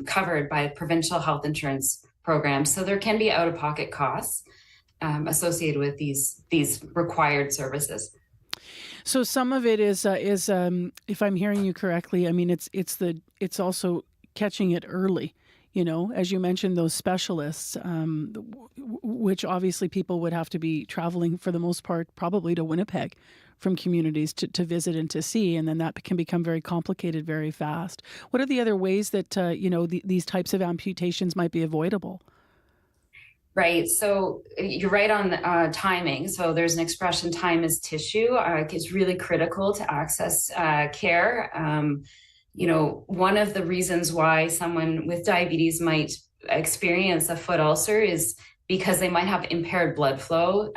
covered by provincial health insurance programs. So there can be out-of-pocket costs associated with these required services. So some of it is if I'm hearing you correctly, I mean, it's also catching it early. You know, as you mentioned, those specialists, which obviously people would have to be traveling for the most part, probably to Winnipeg from communities to visit and to see. And then that can become very complicated very fast. What are the other ways that, these types of amputations might be avoidable? Right. So you're right on timing. So there's an expression, time is tissue. It's really critical to access care. One of the reasons why someone with diabetes might experience a foot ulcer is because they might have impaired blood flow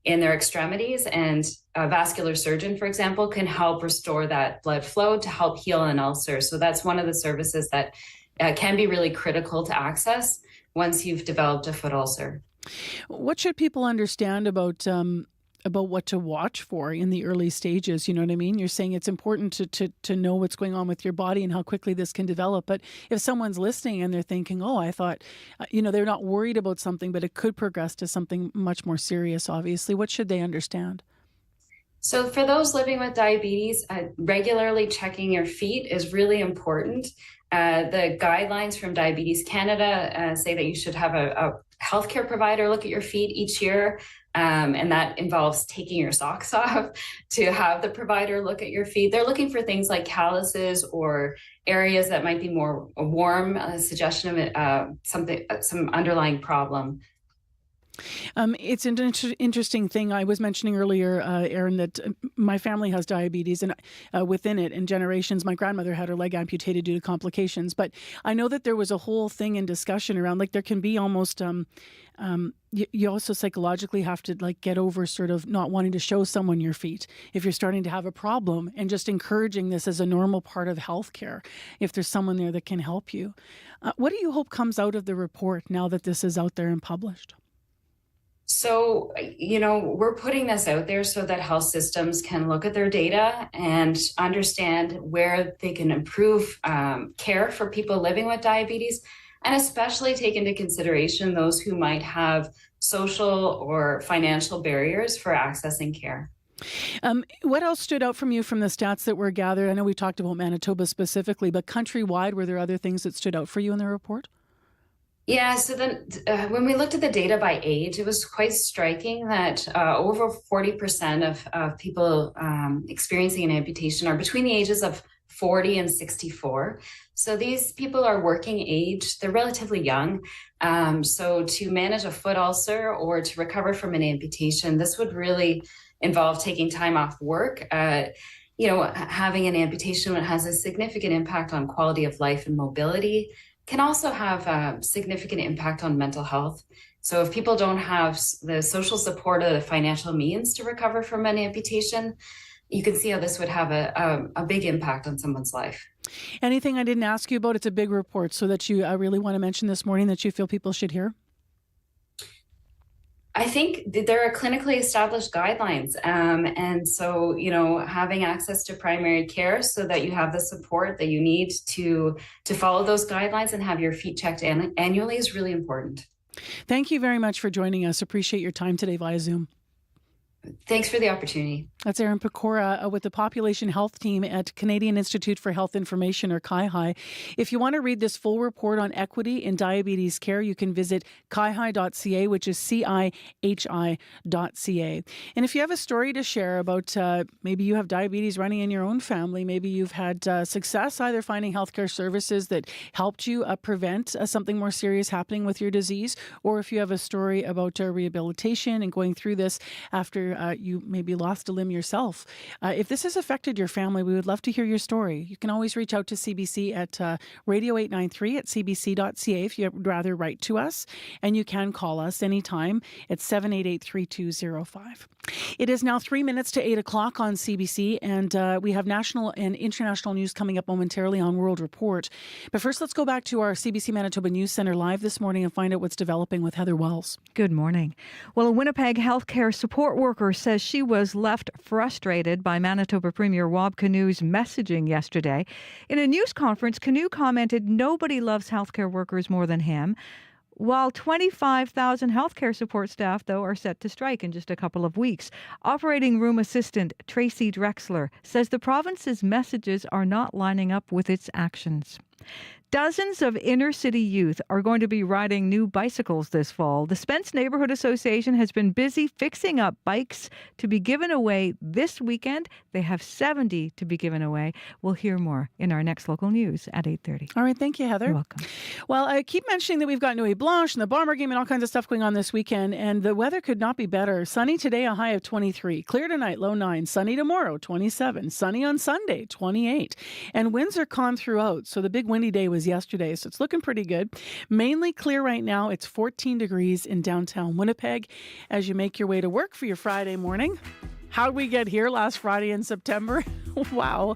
in their extremities, and a vascular surgeon, for example, can help restore that blood flow to help heal an ulcer. So that's one of the services that can be really critical to access once you've developed a foot ulcer. What should people understand about what to watch for in the early stages? You know what I mean? You're saying it's important to know what's going on with your body and how quickly this can develop. But if someone's listening and they're thinking, oh, I thought, they're not worried about something, but it could progress to something much more serious, obviously, what should they understand? So for those living with diabetes, regularly checking your feet is really important. The guidelines from Diabetes Canada say that you should have a healthcare provider look at your feet each year. And that involves taking your socks off to have the provider look at your feet. They're looking for things like calluses or areas that might be more warm, a suggestion of some underlying problem. It's an interesting thing. I was mentioning earlier, Aaron, that my family has diabetes, and within it, in generations, my grandmother had her leg amputated due to complications. But I know that there was a whole thing in discussion around, like, there can be almost, you also psychologically have to, like, get over sort of not wanting to show someone your feet if you're starting to have a problem, and just encouraging this as a normal part of healthcare if there's someone there that can help you. What do you hope comes out of the report now that this is out there and published? So, we're putting this out there so that health systems can look at their data and understand where they can improve care for people living with diabetes, and especially take into consideration those who might have social or financial barriers for accessing care. What else stood out from you from the stats that were gathered? I know we talked about Manitoba specifically, but countrywide, were there other things that stood out for you in the report? Yeah, so then when we looked at the data by age, it was quite striking that over 40% of people experiencing an amputation are between the ages of 40 and 64. So these people are working age, they're relatively young. So to manage a foot ulcer or to recover from an amputation, this would really involve taking time off work. Having an amputation has a significant impact on quality of life and mobility. Can also have a significant impact on mental health. So if people don't have the social support or the financial means to recover from an amputation, you can see how this would have a big impact on someone's life. Anything I didn't ask you about? It's a big report, so that you really want to mention this morning that you feel people should hear? I think there are clinically established guidelines. And so, having access to primary care so that you have the support that you need to follow those guidelines and have your feet checked annually is really important. Thank you very much for joining us. Appreciate your time today via Zoom. Thanks for the opportunity. That's Erin Pecora with the Population Health Team at Canadian Institute for Health Information, or CIHI. If you want to read this full report on equity in diabetes care, you can visit cihi.ca, which is CIHI.ca. And if you have a story to share about maybe you have diabetes running in your own family, maybe you've had success either finding healthcare services that helped you prevent something more serious happening with your disease, or if you have a story about rehabilitation and going through this after you maybe lost a limb yourself. If this has affected your family, we would love to hear your story. You can always reach out to CBC at radio 893 at cbc.ca if you'd rather write to us. And you can call us anytime at 788-3205. It is now 3 minutes to 8 o'clock on CBC, and we have national and international news coming up momentarily on World Report. But first, let's go back to our CBC Manitoba News Centre live this morning and find out what's developing with Heather Wells. Good morning. Well, a Winnipeg healthcare support worker says she was left frustrated by Manitoba Premier Rob Canute's messaging yesterday. In a news conference, Canute commented nobody loves healthcare workers more than him. While 25,000 healthcare support staff, though, are set to strike in just a couple of weeks. Operating room assistant Tracy Drexler says the province's messages are not lining up with its actions. Dozens of inner-city youth are going to be riding new bicycles this fall. The Spence Neighborhood Association has been busy fixing up bikes to be given away this weekend. They have 70 to be given away. We'll hear more in our next local news at 8:30. All right, thank you, Heather. You're welcome. Well, I keep mentioning that we've got Nuit Blanche and the Bomber game and all kinds of stuff going on this weekend, and the weather could not be better. Sunny today, a high of 23. Clear tonight, low 9. Sunny tomorrow, 27. Sunny on Sunday, 28. And winds are calm throughout, so the big windy day was yesterday, so it's looking pretty good. Mainly clear right now. It's 14 degrees in downtown Winnipeg as you make your way to work for your Friday morning. How'd we get here last Friday in September? Wow.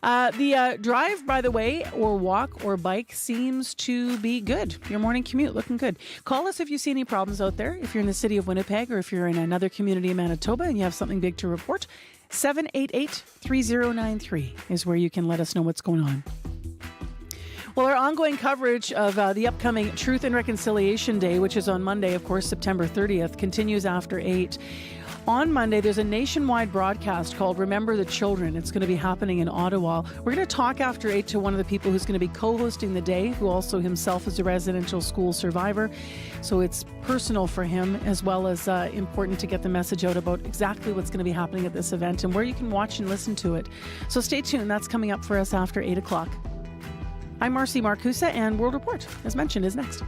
The drive, by the way, or walk or bike seems to be good. Your morning commute looking good. Call us if you see any problems out there. If you're in the city of Winnipeg or if you're in another community in Manitoba and you have something big to report, 788-3093 is where you can let us know what's going on. Well, our ongoing coverage of the upcoming Truth and Reconciliation Day, which is on Monday, of course, September 30th, continues after 8. On Monday, there's a nationwide broadcast called Remember the Children. It's going to be happening in Ottawa. We're going to talk after 8 to one of the people who's going to be co-hosting the day, who also himself is a residential school survivor. So it's personal for him, as well as important to get the message out about exactly what's going to be happening at this event and where you can watch and listen to it. So stay tuned. That's coming up for us after 8 o'clock. I'm Marcy Marcusa, and World Report, as mentioned, is next.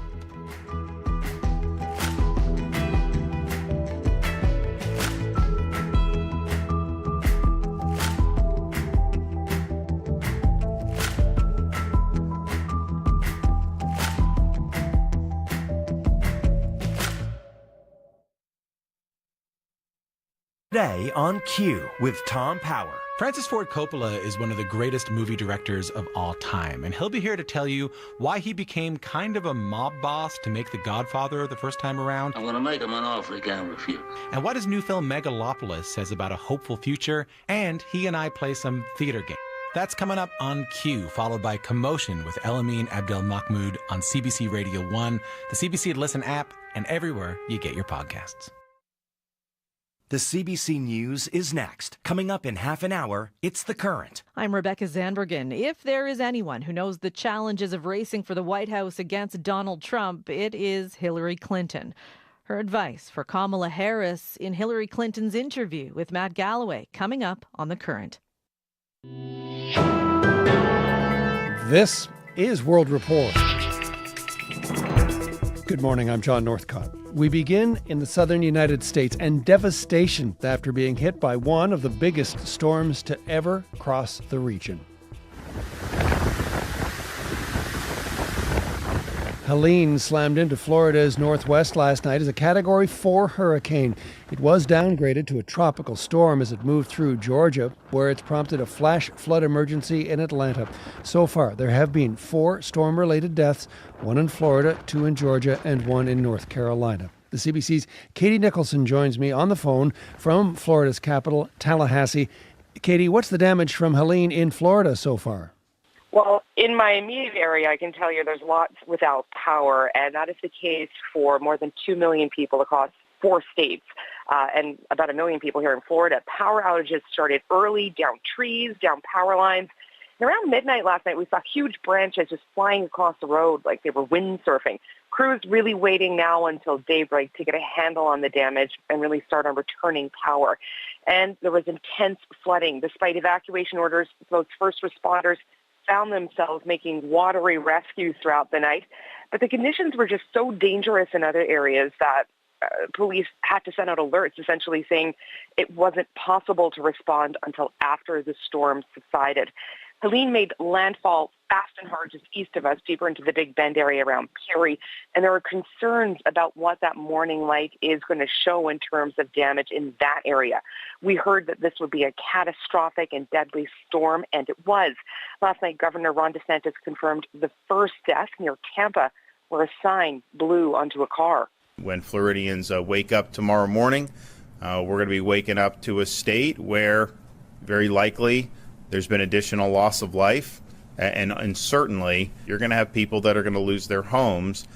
Today on Q with Tom Power. Francis Ford Coppola is one of the greatest movie directors of all time, and he'll be here to tell you why he became kind of a mob boss to make The Godfather the first time around. I'm going to make him an offer he can't refuse. And what his new film Megalopolis says about a hopeful future, and he and I play some theater games. That's coming up on Q, followed by Commotion with Elamine Abdel Mahmoud on CBC Radio 1, the CBC Listen app, and everywhere you get your podcasts. The CBC News is next. Coming up in half an hour, it's The Current. I'm Rebecca Zandbergen. If there is anyone who knows the challenges of racing for the White House against Donald Trump, it is Hillary Clinton. Her advice for Kamala Harris in Hillary Clinton's interview with Matt Galloway, coming up on The Current. This is World Report. Good morning, I'm John Northcott. We begin in the southern United States, and devastation after being hit by one of the biggest storms to ever cross the region. Helene slammed into Florida's northwest last night as a Category 4 hurricane. It was downgraded to a tropical storm as it moved through Georgia, where it's prompted a flash flood emergency in Atlanta. So far, there have been 4 storm-related deaths, 1 in Florida, 2 in Georgia, and 1 in North Carolina. The CBC's Katie Nicholson joins me on the phone from Florida's capital, Tallahassee. Katie, what's the damage from Helene in Florida so far? Well, in my immediate area, I can tell you there's lots without power, and that is the case for more than 2 million people across 4 states and about 1 million people here in Florida. Power outages started early, down trees, down power lines. And around midnight last night, we saw huge branches just flying across the road like they were windsurfing. Crews really waiting now until daybreak to get a handle on the damage and really start on returning power. And there was intense flooding. Despite evacuation orders, those first responders found themselves making watery rescues throughout the night. But the conditions were just so dangerous in other areas that police had to send out alerts essentially saying it wasn't possible to respond until after the storm subsided. Helene made landfall fast and hard just east of us, deeper into the Big Bend area around Perry, and there are concerns about what that morning light is going to show in terms of damage in that area. We heard that this would be a catastrophic and deadly storm, and it was. Last night, Governor Ron DeSantis confirmed the first death near Tampa, where a sign blew onto a car. When Floridians wake up tomorrow morning, we're going to be waking up to a state where very likely there's been additional loss of life, and certainly you're going to have people that are going to lose their homes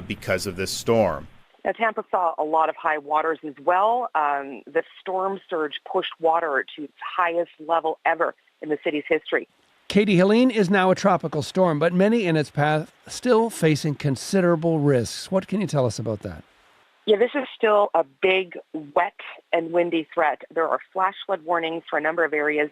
because of this storm. Now, Tampa saw a lot of high waters as well. The storm surge pushed water to its highest level ever in the city's history. Katie, Helene is now a tropical storm, but many in its path still facing considerable risks. What can you tell us about that? Yeah, this is still a big, wet and windy threat. There are flash flood warnings for a number of areas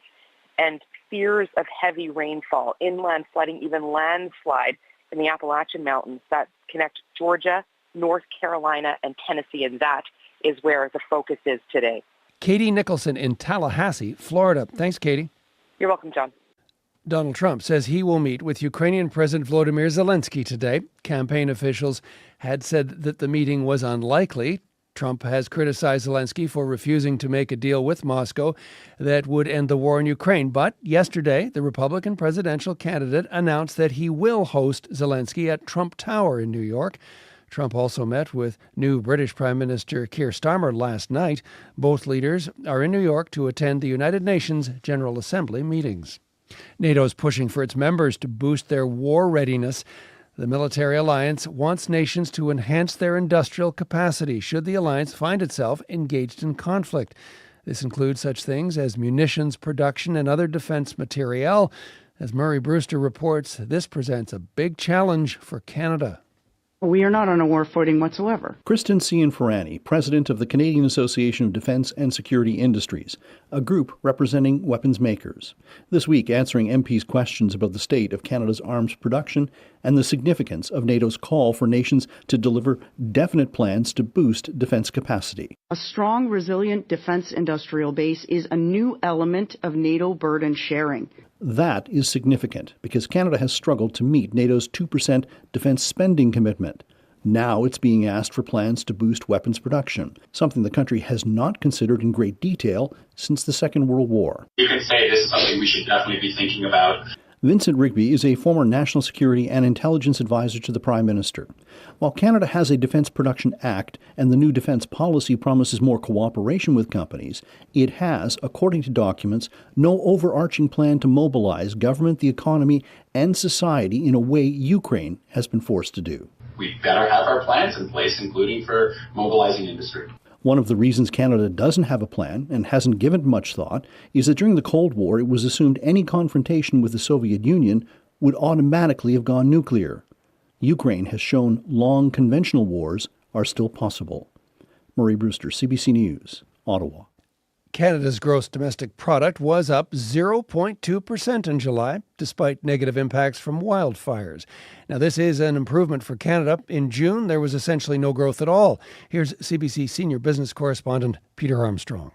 and fears of heavy rainfall, inland flooding, even landslide in the Appalachian Mountains that connect Georgia, North Carolina, and Tennessee, and that is where the focus is today. Katie Nicholson in Tallahassee, Florida. Thanks, Katie. You're welcome, John. Donald Trump says he will meet with Ukrainian President Volodymyr Zelensky today. Campaign officials had said that the meeting was unlikely. Trump has criticized Zelensky for refusing to make a deal with Moscow that would end the war in Ukraine. But yesterday, the Republican presidential candidate announced that he will host Zelensky at Trump Tower in New York. Trump also met with new British Prime Minister Keir Starmer last night. Both leaders are in New York to attend the United Nations General Assembly meetings. NATO is pushing for its members to boost their war readiness. The military alliance wants nations to enhance their industrial capacity should the alliance find itself engaged in conflict. This includes such things as munitions production and other defense materiel. As Murray Brewster reports, this presents a big challenge for Canada. We are not on a war footing whatsoever. Kristen Cianfrani, president of the Canadian Association of Defence and Security Industries, a group representing weapons makers. This week answering MPs' questions about the state of Canada's arms production and the significance of NATO's call for nations to deliver definite plans to boost defence capacity. A strong, resilient defence industrial base is a new element of NATO burden sharing. That is significant because Canada has struggled to meet NATO's 2% defence spending commitment. Now it's being asked for plans to boost weapons production, something the country has not considered in great detail since the Second World War. You can say this is something we should definitely be thinking about. Vincent Rigby is a former National Security and Intelligence Advisor to the Prime Minister. While Canada has a Defence Production Act and the new defence policy promises more cooperation with companies, it has, according to documents, no overarching plan to mobilize government, the economy, and society in a way Ukraine has been forced to do. We better have our plans in place, including for mobilizing industry. One of the reasons Canada doesn't have a plan and hasn't given much thought is that during the Cold War it was assumed any confrontation with the Soviet Union would automatically have gone nuclear. Ukraine has shown long conventional wars are still possible. Murray Brewster, CBC News, Ottawa. Canada's gross domestic product was up 0.2% in July, despite negative impacts from wildfires. Now, this is an improvement for Canada. In June, there was essentially no growth at all. Here's CBC senior business correspondent Peter Armstrong.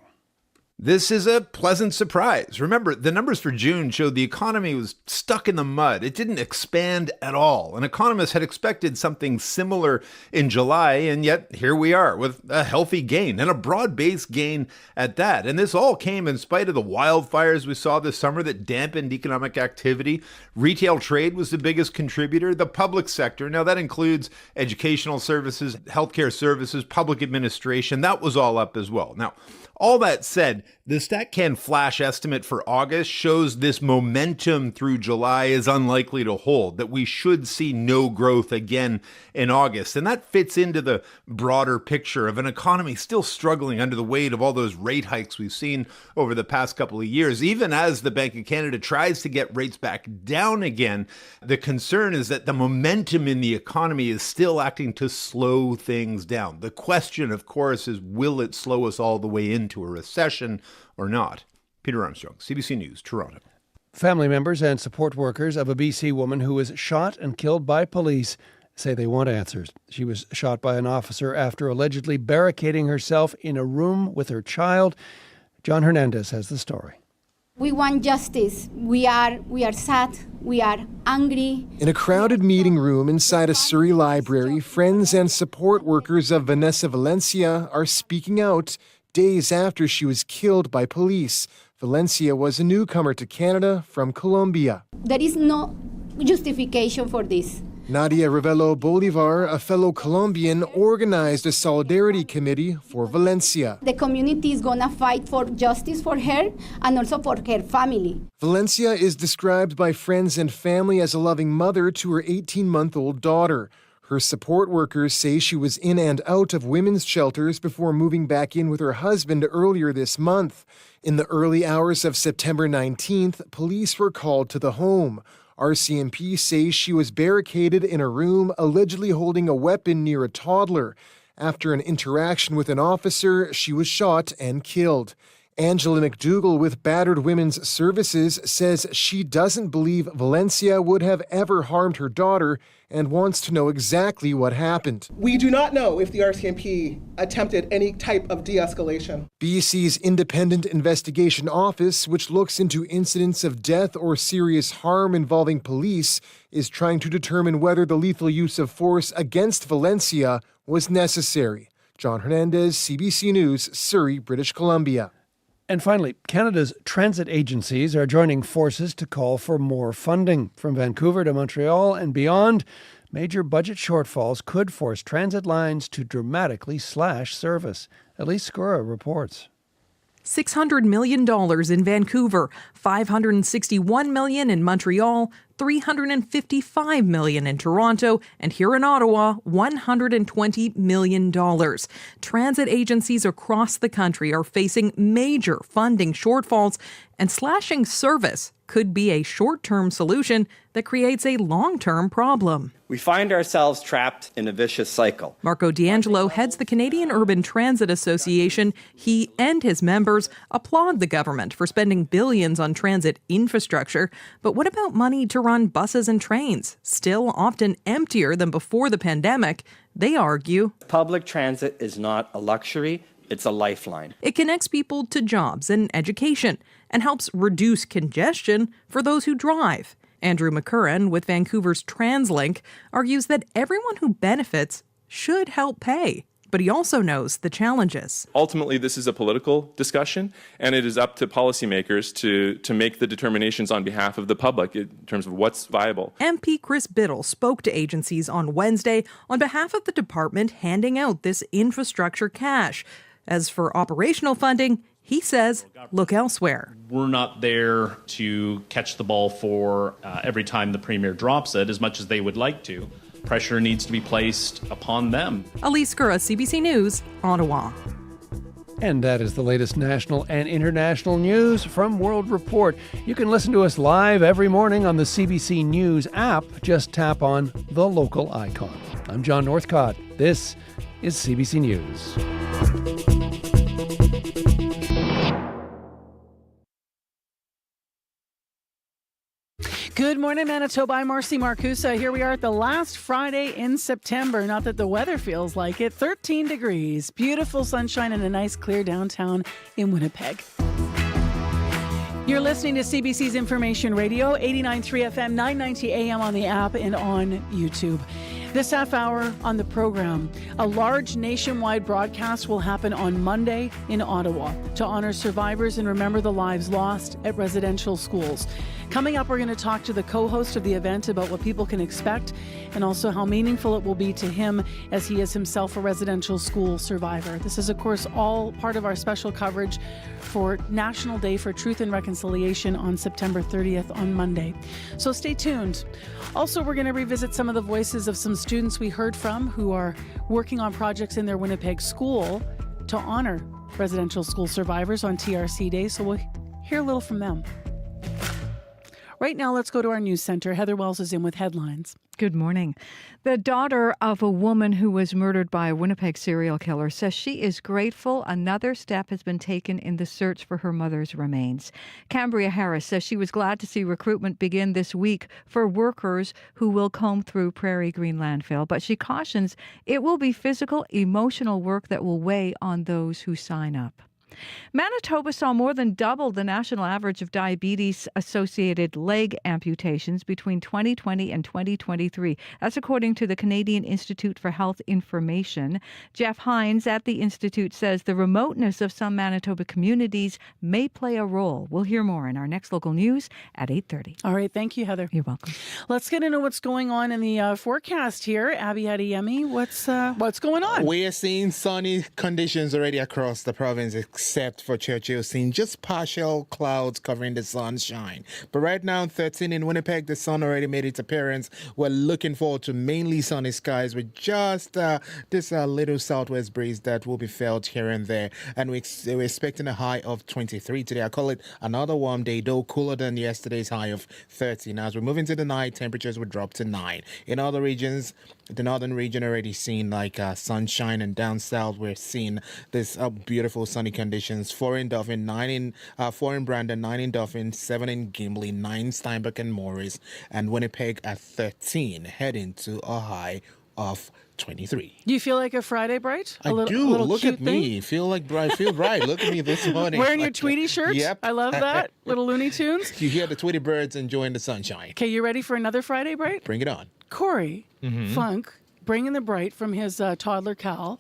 This is a pleasant surprise. Remember, the numbers for June showed the economy was stuck in the mud. It didn't expand at all. And economists had expected something similar in July, and yet here we are with a healthy gain and a broad-based gain at that. And this all came in spite of the wildfires we saw this summer that dampened economic activity. Retail trade was the biggest contributor. The public sector, now that includes educational services, healthcare services, public administration, that was all up as well. Now, all that said, the StatCan flash estimate for August shows this momentum through July is unlikely to hold, that we should see no growth again in August. And that fits into the broader picture of an economy still struggling under the weight of all those rate hikes we've seen over the past couple of years. Even as the Bank of Canada tries to get rates back down again, the concern is that the momentum in the economy is still acting to slow things down. The question, of course, is will it slow us all the way into a recession or not? Peter Armstrong, CBC News, Toronto. Family members and support workers of a BC woman who was shot and killed by police say they want answers. She was shot by an officer after allegedly barricading herself in a room with her child. John Hernandez has the story. We want justice. We are sad. We are angry. In a crowded meeting room inside a Surrey library, friends and support workers of Vanessa Valencia are speaking out days after she was killed by police. Valencia was a newcomer to Canada from Colombia. There is no justification for this. Nadia Revelo Bolivar, a fellow Colombian, organized a solidarity committee for Valencia. The community is going to fight for justice for her and also for her family. Valencia is described by friends and family as a loving mother to her 18-month-old daughter. Her support workers say she was in and out of women's shelters before moving back in with her husband earlier this month. In the early hours of September 19th, police were called to the home. RCMP says she was barricaded in a room, allegedly holding a weapon near a toddler. After an interaction with an officer, she was shot and killed. Angela McDougall with Battered Women's Services says she doesn't believe Valencia would have ever harmed her daughter and wants to know exactly what happened. We do not know if the RCMP attempted any type of de-escalation. BC's Independent Investigation Office, which looks into incidents of death or serious harm involving police, is trying to determine whether the lethal use of force against Valencia was necessary. John Hernandez, CBC News, Surrey, British Columbia. And finally, Canada's transit agencies are joining forces to call for more funding. From Vancouver to Montreal and beyond, major budget shortfalls could force transit lines to dramatically slash service. Elise Skura reports. $600 million in Vancouver, $561 million in Montreal, $355 million in Toronto, and here in Ottawa, $120 million. Transit agencies across the country are facing major funding shortfalls, and slashing service could be a short-term solution that creates a long-term problem. We find ourselves trapped in a vicious cycle. Marco D'Angelo heads the Canadian Urban Transit Association. He and his members applaud the government for spending billions on transit infrastructure. But what about money to run buses and trains? Still often emptier than before the pandemic, they argue. Public transit is not a luxury, it's a lifeline. It connects people to jobs and education and helps reduce congestion for those who drive. Andrew McCurran with Vancouver's TransLink argues that everyone who benefits should help pay. But he also knows the challenges. Ultimately, this is a political discussion, and it is up to policymakers to make the determinations on behalf of the public in terms of what's viable. MP Chris Biddle spoke to agencies on Wednesday on behalf of the department handing out this infrastructure cash. As for operational funding, he says, look elsewhere. We're not there to catch the ball for every time the Premier drops it, as much as they would like to. Pressure needs to be placed upon them. Elise Skura, CBC News, Ottawa. And that is the latest national and international news from World Report. You can listen to us live every morning on the CBC News app. Just tap on the local icon. I'm John Northcott. This is CBC News. Good morning, Manitoba. I'm Marcy Marcusa. Here we are at the last Friday in September. Not that the weather feels like it. 13 degrees, beautiful sunshine, and a nice clear downtown in Winnipeg. You're listening to CBC's Information Radio, 89.3 FM, 990 AM on the app and on YouTube. This half hour on the program, a large nationwide broadcast will happen on Monday in Ottawa to honor survivors and remember the lives lost at residential schools. Coming up, we're going to talk to the co-host of the event about what people can expect and also how meaningful it will be to him as he is himself a residential school survivor. This is, of course, all part of our special coverage for National Day for Truth and Reconciliation on September 30th on Monday. So stay tuned. Also, we're going to revisit some of the voices of some students we heard from who are working on projects in their Winnipeg school to honor residential school survivors on TRC Day. So we'll hear a little from them. Right now, let's go to our news center. Heather Wells is in with headlines. Good morning. The daughter of a woman who was murdered by a Winnipeg serial killer says she is grateful another step has been taken in the search for her mother's remains. Cambria Harris says she was glad to see recruitment begin this week for workers who will comb through Prairie Green Landfill, but she cautions it will be physical, emotional work that will weigh on those who sign up. Manitoba saw more than double the national average of diabetes-associated leg amputations between 2020 and 2023. That's according to the Canadian Institute for Health Information. Jeff Hines at the Institute says the remoteness of some Manitoba communities may play a role. We'll hear more in our next local news at 8:30. All right. Thank you, Heather. You're welcome. Let's get into what's going on in the forecast here. Abby Adeyemi, what's going on? We are seeing sunny conditions already across the province, except for Churchill, seeing just partial clouds covering the sunshine. But right now, 13 in Winnipeg, the sun already made its appearance. We're looking forward to mainly sunny skies with just this little southwest breeze that will be felt here and there. And we're expecting a high of 23 today. I call it another warm day, though cooler than yesterday's high of 30. Now, as we move into the night, temperatures will drop to 9. In other regions, the northern region already seen sunshine, and down south we're seeing this beautiful sunny conditions. 4 in Dauphin, 4 in Brandon, 9 in Dauphin, 7 in Gimli, 9 Steinbach and Morris, and Winnipeg at 13, heading to a high of 23. Do you feel like a Friday bright? I do. Look at me. Feel bright. Look at me this morning. Wearing your Tweety shirt? Yep. I love that. Little Looney Tunes. You hear the Tweety birds enjoying the sunshine. Okay, you ready for another Friday bright? Bring it on. Corey Funk, bringing the bright from his toddler Cal,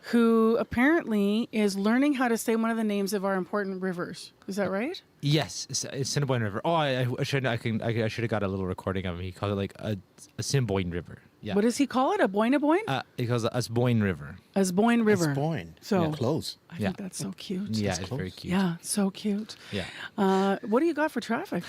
who apparently is learning how to say one of the names of our important rivers. Is that right? Yes, it's Assiniboine River. Oh, I should have got a little recording of him. He called it like a Assiniboine River. Yeah. What does he call it? A Boyne? He calls it Asboyne River. Asboyne River. Asboyne. So close. I think that's so cute. Yeah, it's very cute. Yeah, so cute. Yeah. What do you got for traffic?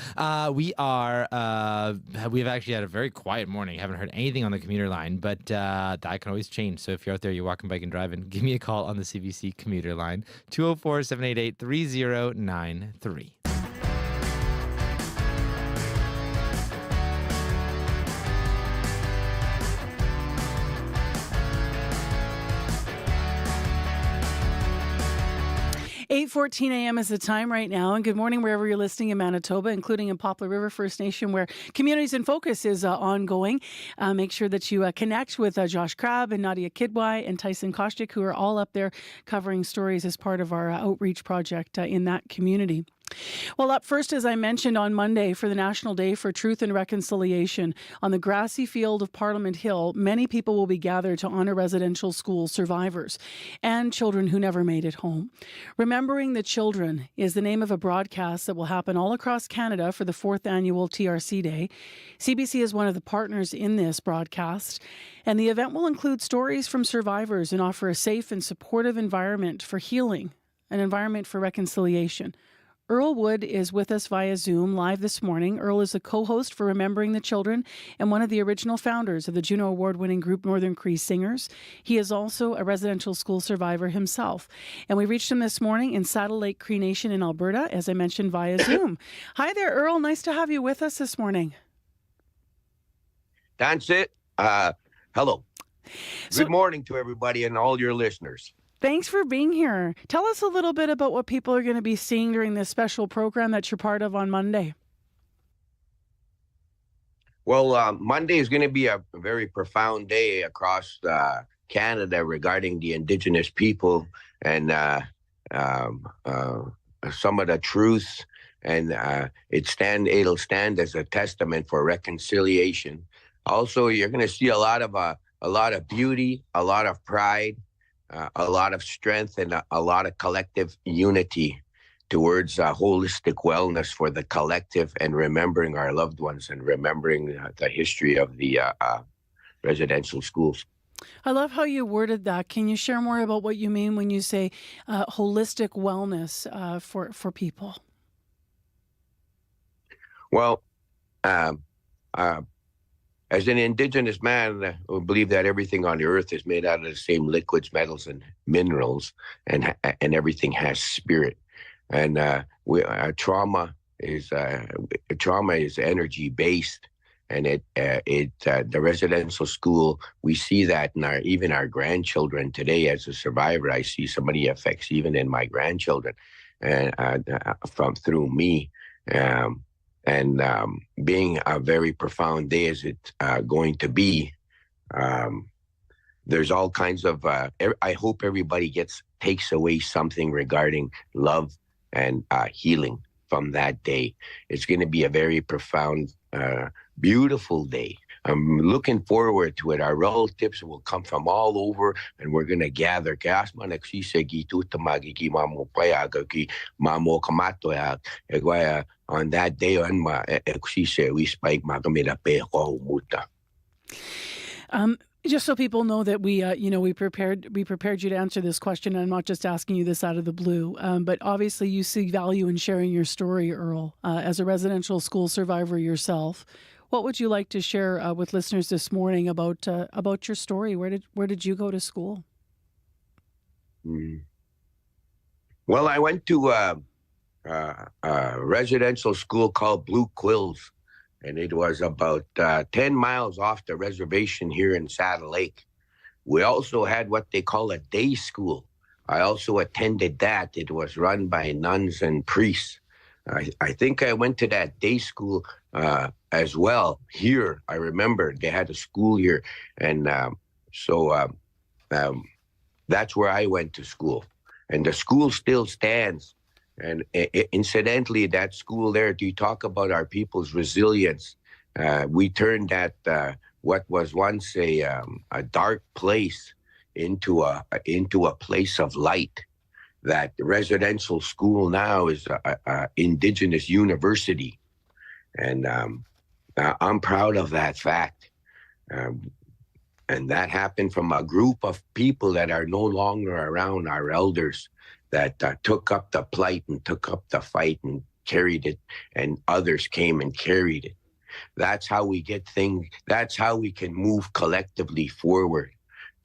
We've actually had a very quiet morning. Haven't heard anything on the commuter line, but that can always change. So if you're out there, you're walking, biking, driving, give me a call on the CBC commuter line, 204-788-3093. 8:14 a.m. is the time right now, and good morning wherever you're listening in Manitoba, including in Poplar River First Nation, where Communities in Focus is ongoing. Make sure that you connect with Josh Crabb and Nadia Kidwai and Tyson Kostick, who are all up there covering stories as part of our outreach project in that community. Well, up first, as I mentioned on Monday, for the National Day for Truth and Reconciliation, on the grassy field of Parliament Hill, many people will be gathered to honor residential school survivors and children who never made it home. Remembering the Children is the name of a broadcast that will happen all across Canada for the 4th annual TRC Day. CBC is one of the partners in this broadcast, and the event will include stories from survivors and offer a safe and supportive environment for healing, an environment for reconciliation. Earl Wood is with us via Zoom live this morning. Earl is the co-host for Remembering the Children and one of the original founders of the Juno Award-winning group Northern Cree Singers. He is also a residential school survivor himself. And we reached him this morning in Saddle Lake Cree Nation in Alberta, as I mentioned, via Zoom. Hi there, Earl. Nice to have you with us this morning. That's it. Hello. Good morning to everybody and all your listeners. Thanks for being here. Tell us a little bit about what people are going to be seeing during this special program that you're part of on Monday. Well, Monday is going to be a very profound day across Canada regarding the Indigenous people and some of the truths. And it'll stand as a testament for reconciliation. Also, you're going to see a lot of beauty, a lot of pride, a lot of strength, and a lot of collective unity towards holistic wellness for the collective, and remembering our loved ones and remembering the history of the residential schools. I love how you worded that. Can you share more about what you mean when you say holistic wellness for people? Well, as an Indigenous man, I believe that everything on the earth is made out of the same liquids, metals, and minerals, and everything has spirit. And trauma is energy based, And the residential school, we see that in even our grandchildren today. As a survivor, I see so many effects even in my grandchildren, and through me. Being a very profound day as it's going to be, there's all kinds of. I hope everybody takes away something regarding love and healing from that day. It's going to be a very profound, beautiful day. I'm looking forward to it. Our relatives will come from all over, and we're going to gather. On that day, just so people know that we prepared you to answer this question. I'm not just asking you this out of the blue, but obviously you see value in sharing your story, Earl, as a residential school survivor yourself. What would you like to share with listeners this morning about your story? Where did you go to school? Well, I went to a residential school called Blue Quills, and it was about 10 miles off the reservation here in Saddle Lake. We also had what they call a day school. I also attended that. It was run by nuns and priests. I think I went to that day school as well here. I remember they had a school here, and so that's where I went to school. And the school still stands. And incidentally, that school there, do you talk about our people's resilience? We turned that what was once a dark place into a place of light. That residential school now is a Indigenous university, and I'm proud of that fact. And that happened from a group of people that are no longer around, our elders, that took up the plight and took up the fight and carried it, and others came and carried it. That's how we get things. That's how we can move collectively forward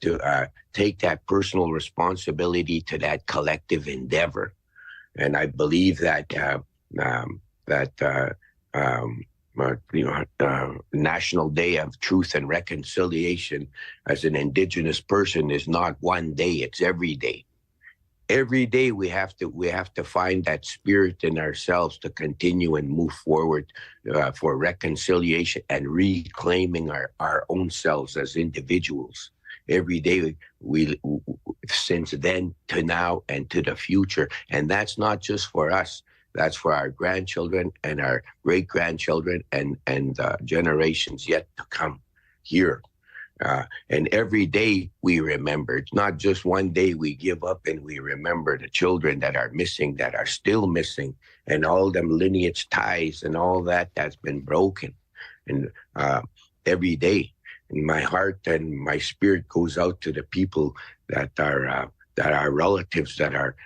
to take that personal responsibility to that collective endeavor. And I believe that National Day of Truth and Reconciliation as an Indigenous person is not one day; it's every day. Every day we have to find that spirit in ourselves to continue and move forward for reconciliation and reclaiming our own selves as individuals. Every day we since then to now and to the future. And that's not just for us. That's for our grandchildren and our great-grandchildren and generations yet to come here. And every day we remember. It's not just one day we give up and we remember the children that are missing, that are still missing, and all them lineage ties and all that's been broken. And every day, and my heart and my spirit goes out to the people that are relatives that are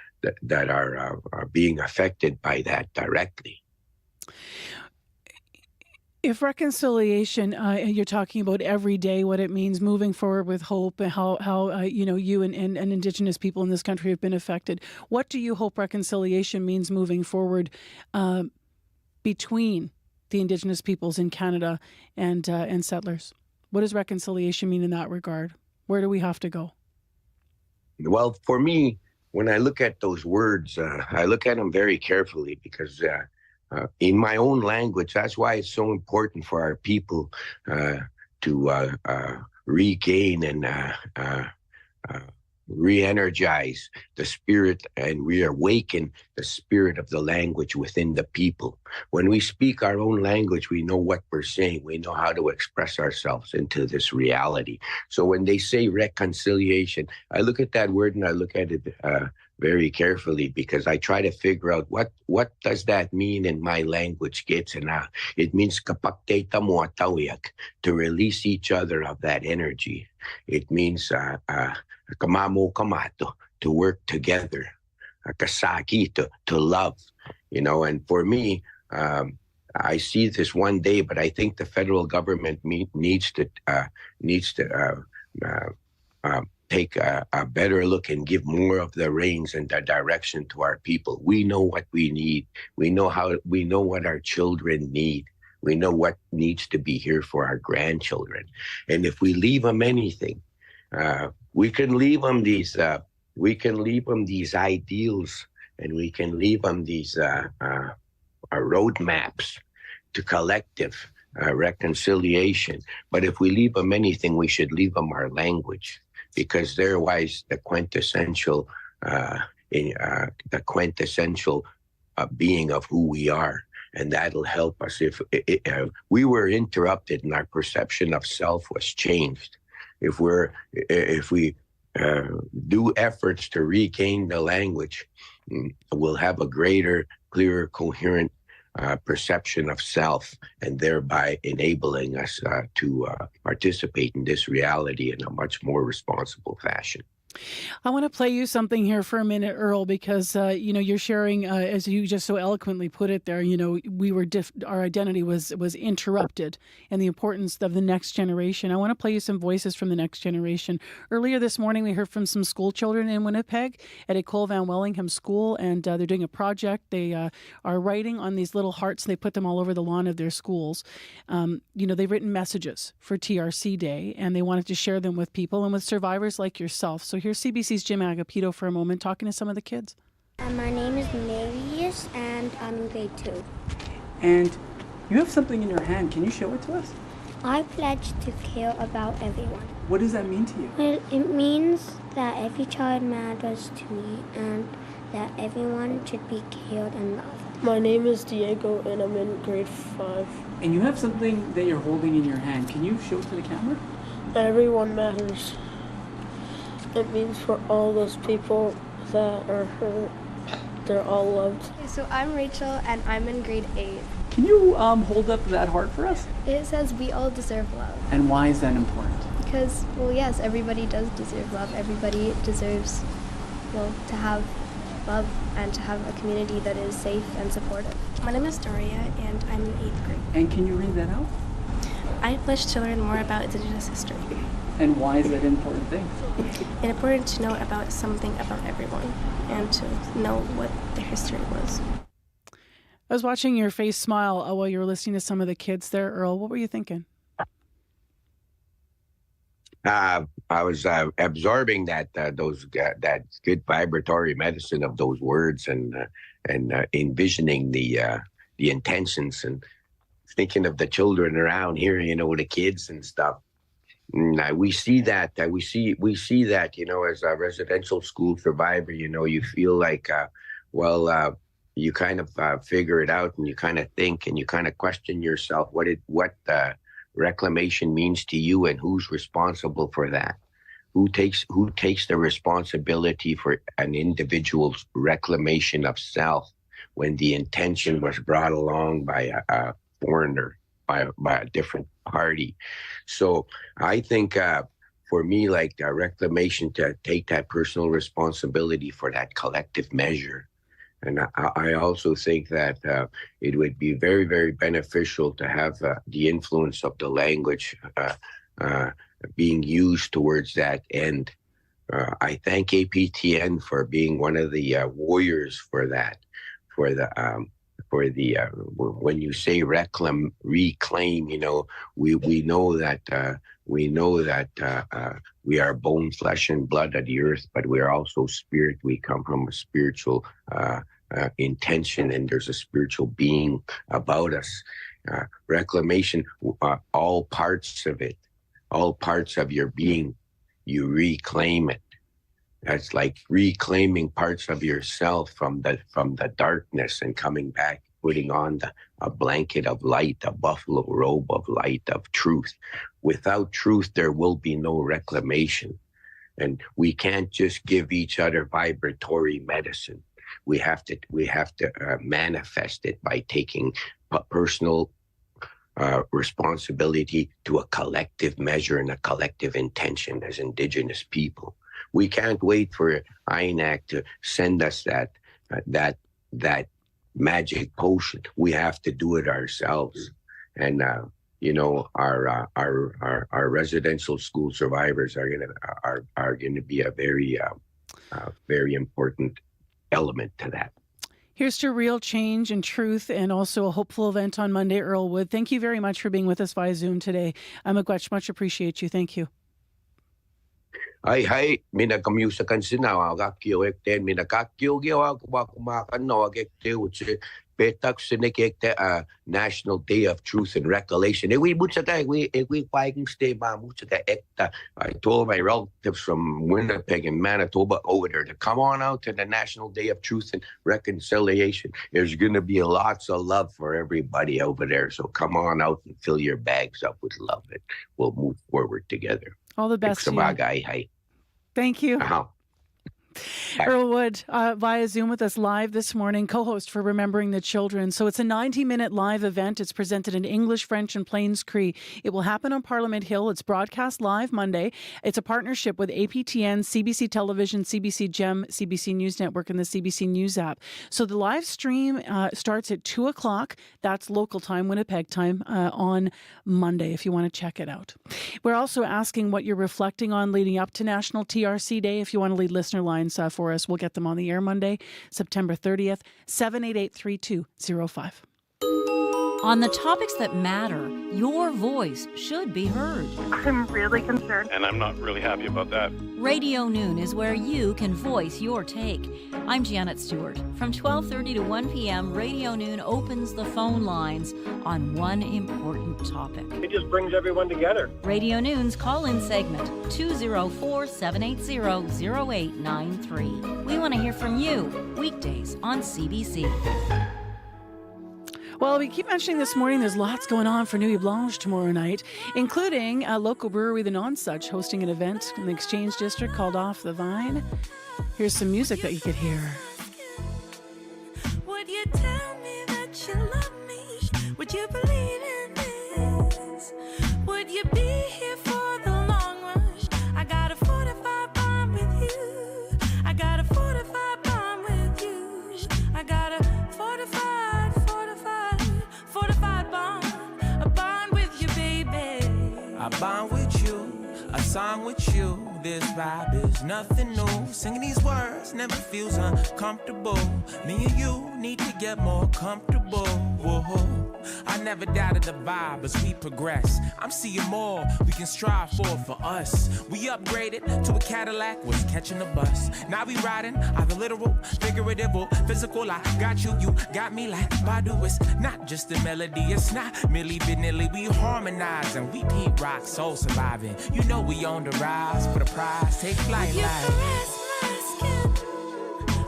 being affected by that directly. If reconciliation, you're talking about every day, what it means, moving forward with hope, and how you and Indigenous people in this country have been affected. What do you hope reconciliation means moving forward between the Indigenous peoples in Canada and settlers? What does reconciliation mean in that regard? Where do we have to go? Well, for me, when I look at those words, I look at them very carefully because in my own language, that's why it's so important for our people to regain and re-energize the spirit and reawaken the spirit of the language within the people. When we speak our own language, we know what we're saying. We know how to express ourselves into this reality. So when they say reconciliation, I look at that word and I look at it very carefully because I try to figure out what does that mean in my language. It means to release each other of that energy. It means to work together, to love, and for me, I see this one day, but I think the federal government needs to take a better look and give more of the reins and the direction to our people. We know what we need. We know what our children need. We know what needs to be here for our grandchildren. And if we leave them anything, we can leave them these ideals, and we can leave them these roadmaps to collective reconciliation. But if we leave them anything, we should leave them our language, because there lies the quintessential being of who we are. And that'll help us. If we were interrupted and our perception of self was changed, if we do efforts to regain the language, we'll have a greater, clearer, coherent perception of self, and thereby enabling us to participate in this reality in a much more responsible fashion. I want to play you something here for a minute, Earl, because you're sharing, as you just so eloquently put it there. Our identity was interrupted, and the importance of the next generation. I want to play you some voices from the next generation. Earlier this morning, we heard from some school children in Winnipeg at a Cole Van Wellingham school, and they're doing a project. They are writing on these little hearts. They put them all over the lawn of their schools. They've written messages for TRC Day, and they wanted to share them with people and with survivors like yourself. So here's CBC's Jim Agapito for a moment talking to some of the kids. My name is Marius, and I'm in grade 2. And you have something in your hand. Can you show it to us? I pledge to care about everyone. What does that mean to you? Well, it means that every child matters to me and that everyone should be cared and loved. My name is Diego, and I'm in grade 5. And you have something that you're holding in your hand. Can you show it to the camera? Everyone matters. It means for all those people that are hurt, they're all loved. Okay, so I'm Rachel, and I'm in grade 8. Can you hold up that heart for us? It says we all deserve love. And why is that important? Because, well, yes, everybody does deserve love. Everybody deserves, to have love and to have a community that is safe and supportive. My name is Doria, and I'm in 8th grade. And can you read that out? I pledge to learn more about Indigenous history. And why is that an important thing? It's important to know about something about everyone and to know what their history was. I was watching your face smile while you were listening to some of the kids there, Earl. What were you thinking? I was absorbing that good vibratory medicine of those words, and envisioning the intentions, and thinking of the children around here, the kids and stuff. We see that. We see that. As a residential school survivor, you feel like, you kind of figure it out, and you kind of think, and you kind of question yourself what reclamation means to you, and who's responsible for that. Who takes the responsibility for an individual's reclamation of self when the intention was brought along by a foreigner, by a different party. So I think for me, reclamation, to take that personal responsibility for that collective measure. And I also think that it would be very, very beneficial to have the influence of the language being used towards that end. I thank APTN for being one of the warriors for that, when you say reclaim, we know that we are bone, flesh, and blood of the earth, but we are also spirit. We come from a spiritual intention, and there's a spiritual being about us. Reclamation, all parts of it, all parts of your being, you reclaim it. That's like reclaiming parts of yourself from the darkness and coming back, putting on a blanket of light, a buffalo robe of light, of truth. Without truth, there will be no reclamation. And we can't just give each other vibratory medicine. We have to manifest it by taking personal responsibility to a collective measure and a collective intention as Indigenous people. We can't wait for INAC to send us that magic potion. We have to do it ourselves. And our residential school survivors are gonna be a very very important element to that. Here's to real change and truth, and also a hopeful event on Monday. Earl Wood, thank you very much for being with us via Zoom today. Much appreciate you. Thank you. Hi, minagkamyu sa kansina, kakyo ekten, minakakyo gyawa kumakano agekte, which petak sinikekte National Day of Truth and Recollection. We mutsaka, we fighting stay ba mutsaka ekta. I told my relatives from Winnipeg and Manitoba over there to come on out to the National Day of Truth and Reconciliation. There's going to be lots of love for everybody over there. So come on out and fill your bags up with love, and we'll move forward together. All the best to you. Thank you. Earl Wood via Zoom with us live this morning, co-host for Remembering the Children. So it's a 90-minute live event. It's presented in English, French, and Plains Cree. It will happen on Parliament Hill. It's broadcast live Monday. It's a partnership with APTN, CBC Television, CBC Gem, CBC News Network, and the CBC News app. So the live stream starts at 2 o'clock. That's local time, Winnipeg time, on Monday, if you want to check it out. We're also asking what you're reflecting on leading up to National TRC Day. If you want to lead listener lines for us, we'll get them on the air Monday, September 30th, 788-3205. On the topics that matter, your voice should be heard. I'm really concerned. And I'm not really happy about that. Radio Noon is where you can voice your take. I'm Janet Stewart. From 12:30 to 1 p.m., Radio Noon opens the phone lines on one important topic. It just brings everyone together. Radio Noon's call-in segment, 204-780-0893. We want to hear from you, weekdays on CBC. Well, we keep mentioning this morning there's lots going on for Nuit Blanche tomorrow night, including a local brewery, the Non-Such, hosting an event in the Exchange District called Off the Vine. Here's some music that you could hear. Would you tell me that you love me? Would you believe in this? Would you be here for the long rush? I got a 45 bond with you. I got a 45 bond with you. I got a 45 bond, a bond with you, baby. I bond with you, a song with you. This vibe is nothing new. Singing these words never feels uncomfortable. Me and you need to get more comfortable. Whoa. I never doubted the vibe as we progress. I'm seeing more we can strive for us. We upgraded to a Cadillac, was catching a bus. Now we riding either literal, figurative, or physical. I got you, you got me like Badu. It's not just a melody, it's not merely vanilla. We harmonize and we beat rock, soul surviving. You know we on the rise for the prize. Take flight Would you like. caress my skin?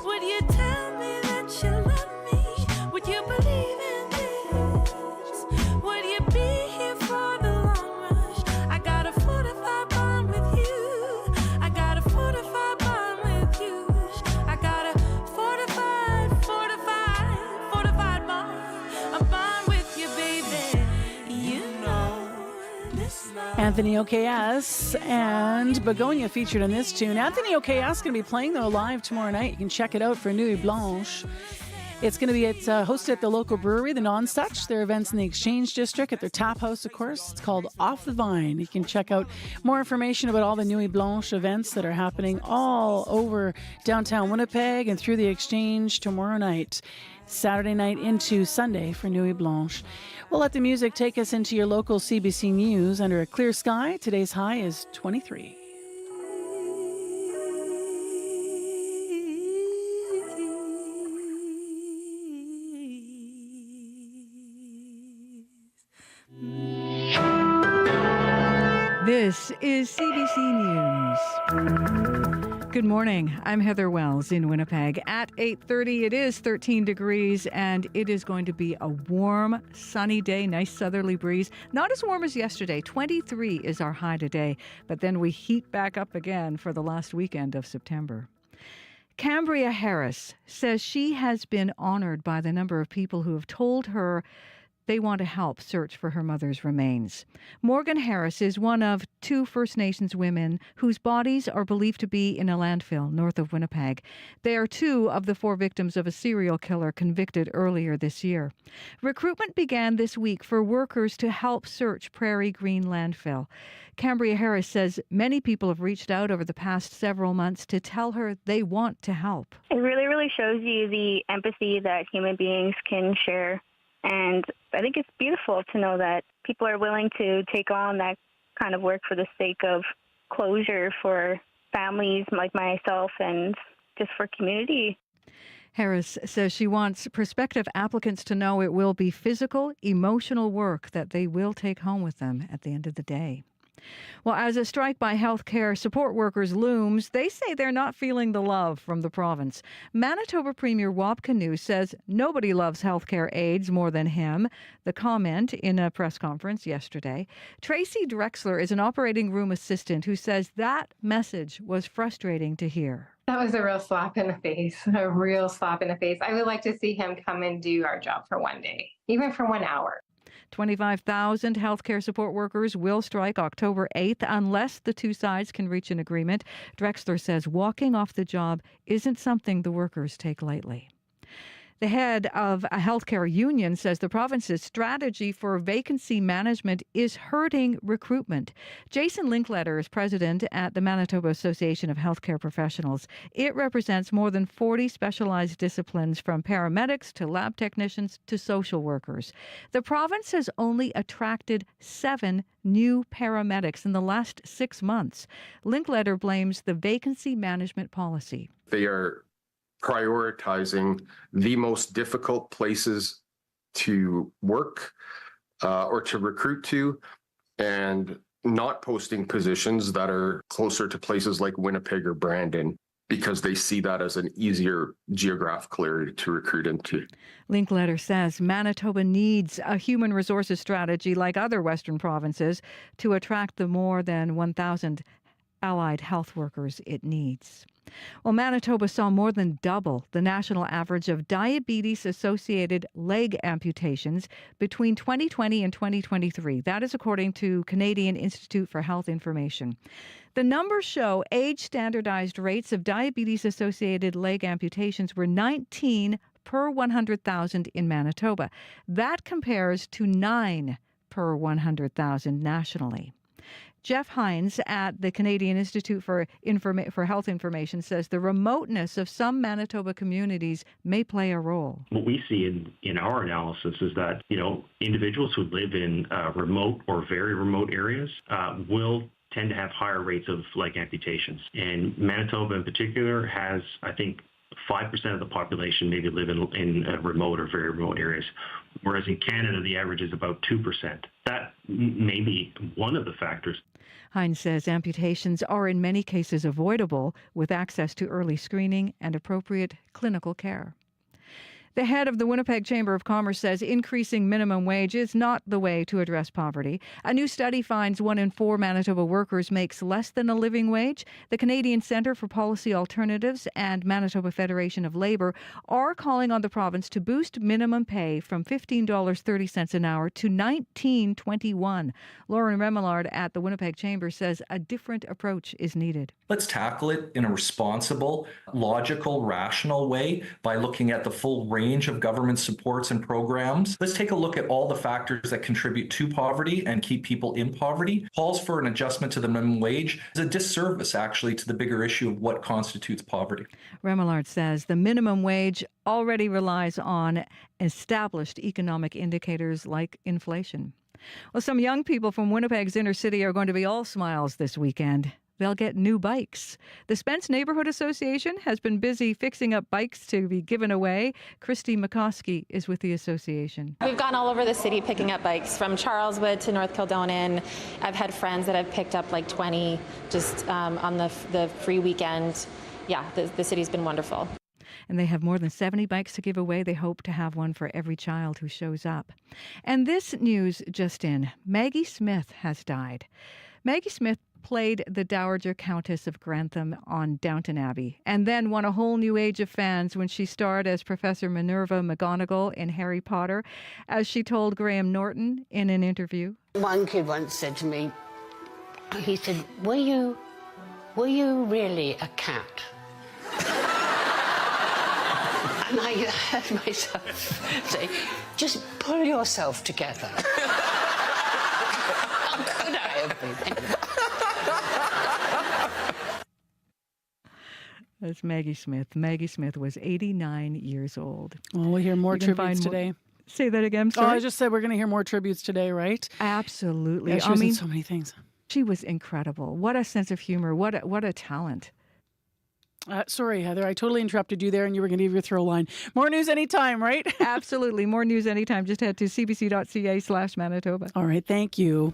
Would you tell me that you love me? Would you believe in this? Would you be here for the long rush? I got a 45 bond with you. I got a 45 bond with you. I got a 45 bond. A bond with you, baby. You know this love. Anthony Okias and Begonia featured on this tune. Anthony Okias going to be playing though live tomorrow night. You can check it out for Nuit Blanche. It's going to be hosted at the local brewery, the Non-Such. Their events in the Exchange District at their tap house, of course. It's called Off the Vine. You can check out more information about all the Nuit Blanche events that are happening all over downtown Winnipeg and through the Exchange tomorrow night, Saturday night into Sunday for Nuit Blanche. We'll let the music take us into your local CBC News. Under a clear sky, today's high is 23. This is CBC News. Good morning. I'm Heather Wells in Winnipeg. At 8:30, it is 13 degrees, and it is going to be a warm, sunny day, nice southerly breeze. Not as warm as yesterday. 23 is our high today, but then we heat back up again for the last weekend of September. Cambria Harris says she has been honored by the number of people who have told her They want to help search for her mother's remains. Morgan Harris is one of 2 First Nations women whose bodies are believed to be in a landfill north of Winnipeg. They are 2 of the 4 victims of a serial killer convicted earlier this year. Recruitment began this week for workers to help search Prairie Green landfill. Cambria Harris says many people have reached out over the past several months to tell her they want to help. It really, really shows you the empathy that human beings can share. And I think it's beautiful to know that people are willing to take on that kind of work for the sake of closure for families like myself and just for community. Harris says she wants prospective applicants to know it will be physical, emotional work that they will take home with them at the end of the day. Well, as a strike by healthcare support workers looms, they say they're not feeling the love from the province. Manitoba Premier Wab Kinew says nobody loves healthcare aides more than him. The comment in a press conference yesterday. Tracy Drexler is an operating room assistant who says that message was frustrating to hear. That was a real slap in the face, a real slap in the face. I would like to see him come and do our job for one day, even for 1 hour. 25,000 healthcare support workers will strike October 8th unless the 2 sides can reach an agreement. Drexler says walking off the job isn't something the workers take lightly. The head of a healthcare union says the province's strategy for vacancy management is hurting recruitment. Jason Linkletter is president at the Manitoba Association of Healthcare Professionals. It represents more than 40 specialized disciplines from paramedics to lab technicians to social workers. The province has only attracted 7 new paramedics in the last 6 months. Linkletter blames the vacancy management policy. They are prioritizing the most difficult places to work or to recruit to, and not posting positions that are closer to places like Winnipeg or Brandon because they see that as an easier geographical area to recruit into. Linkletter says Manitoba needs a human resources strategy like other Western provinces to attract the more than 1,000 allied health workers it needs. Well, Manitoba saw more than double the national average of diabetes-associated leg amputations between 2020 and 2023. That is according to Canadian Institute for Health Information. The numbers show age-standardized rates of diabetes-associated leg amputations were 19 per 100,000 in Manitoba. That compares to 9 per 100,000 nationally. Jeff Hines at the Canadian Institute for Health Information says the remoteness of some Manitoba communities may play a role. What we see in our analysis is that, individuals who live in remote or very remote areas will tend to have higher rates of leg amputations. And Manitoba in particular has, I think, 5% of the population maybe live in remote or very remote areas, whereas in Canada the average is about 2%. That may be one of the factors. Hines says amputations are in many cases avoidable with access to early screening and appropriate clinical care. The head of the Winnipeg Chamber of Commerce says increasing minimum wage is not the way to address poverty. A new study finds 1 in 4 Manitoba workers makes less than a living wage. The Canadian Centre for Policy Alternatives and Manitoba Federation of Labour are calling on the province to boost minimum pay from $15.30 an hour to $19.21. Lauren Remillard at the Winnipeg Chamber says a different approach is needed. Let's tackle it in a responsible, logical, rational way by looking at the full range of government supports and programs. Let's take a look at all the factors that contribute to poverty and keep people in poverty. Calls for an adjustment to the minimum wage is a disservice, actually, to the bigger issue of what constitutes poverty. Remillard says the minimum wage already relies on established economic indicators like inflation. Well, some young people from Winnipeg's inner city are going to be all smiles this weekend. They'll get new bikes. The Spence Neighborhood Association has been busy fixing up bikes to be given away. Christy McCoskey is with the association. We've gone all over the city picking up bikes, from Charleswood to North Kildonan. I've had friends that have picked up like 20 just on the free weekend. Yeah, the city's been wonderful. And they have more than 70 bikes to give away. They hope to have one for every child who shows up. And this news just in, Maggie Smith has died. Maggie Smith played the Dowager Countess of Grantham on Downton Abbey, and then won a whole new age of fans when she starred as Professor Minerva McGonagall in Harry Potter, as she told Graham Norton in an interview. One kid once said to me, he said, were you really a cat? And I heard myself say, just pull yourself together. How could I have been? That's Maggie Smith. Maggie Smith was 89 years old. Well, we'll hear more tributes today. Say that again, sorry. Oh, I just said we're going to hear more tributes today, right? Absolutely. Yeah, she was in so many things. She was incredible. What a sense of humor. What a talent. Sorry, Heather, I totally interrupted you there and you were going to give your throw line. More news anytime, right? Absolutely. More news anytime. Just head to cbc.ca/Manitoba. All right. Thank you.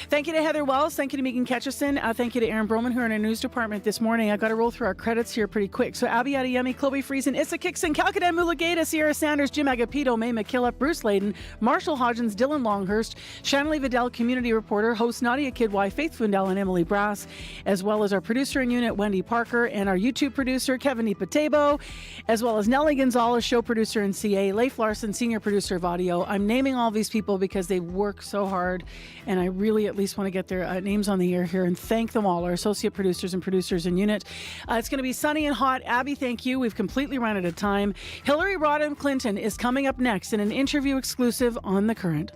Thank you to Heather Wells. Thank you to Megan Ketchison. Thank you to Aaron Broman, who are in our news department this morning. I got to roll through our credits here pretty quick. So Abby Adeyemi, Chloe Friesen, Issa Kickson, Calcadan Mulugeta, Sierra Sanders, Jim Agapito, May McKillop, Bruce Layden, Marshall Hodgins, Dylan Longhurst, Shanley Vidal, community reporter, host Nadia Kidwai, Faith Fundell, and Emily Brass, as well as our producer in unit, Wendy Parker, and our YouTube producer, Kevin Ipatebo, as well as Nellie Gonzalez, show producer in CA, Leif Larson, senior producer of audio. I'm naming all these people because they work so hard, and I really at least want to get their names on the air here and thank them all, our associate producers and producers in unit. It's going to be sunny and hot. Abby, thank you. We've completely run out of time. Hillary Rodham Clinton is coming up next in an interview exclusive on The Current.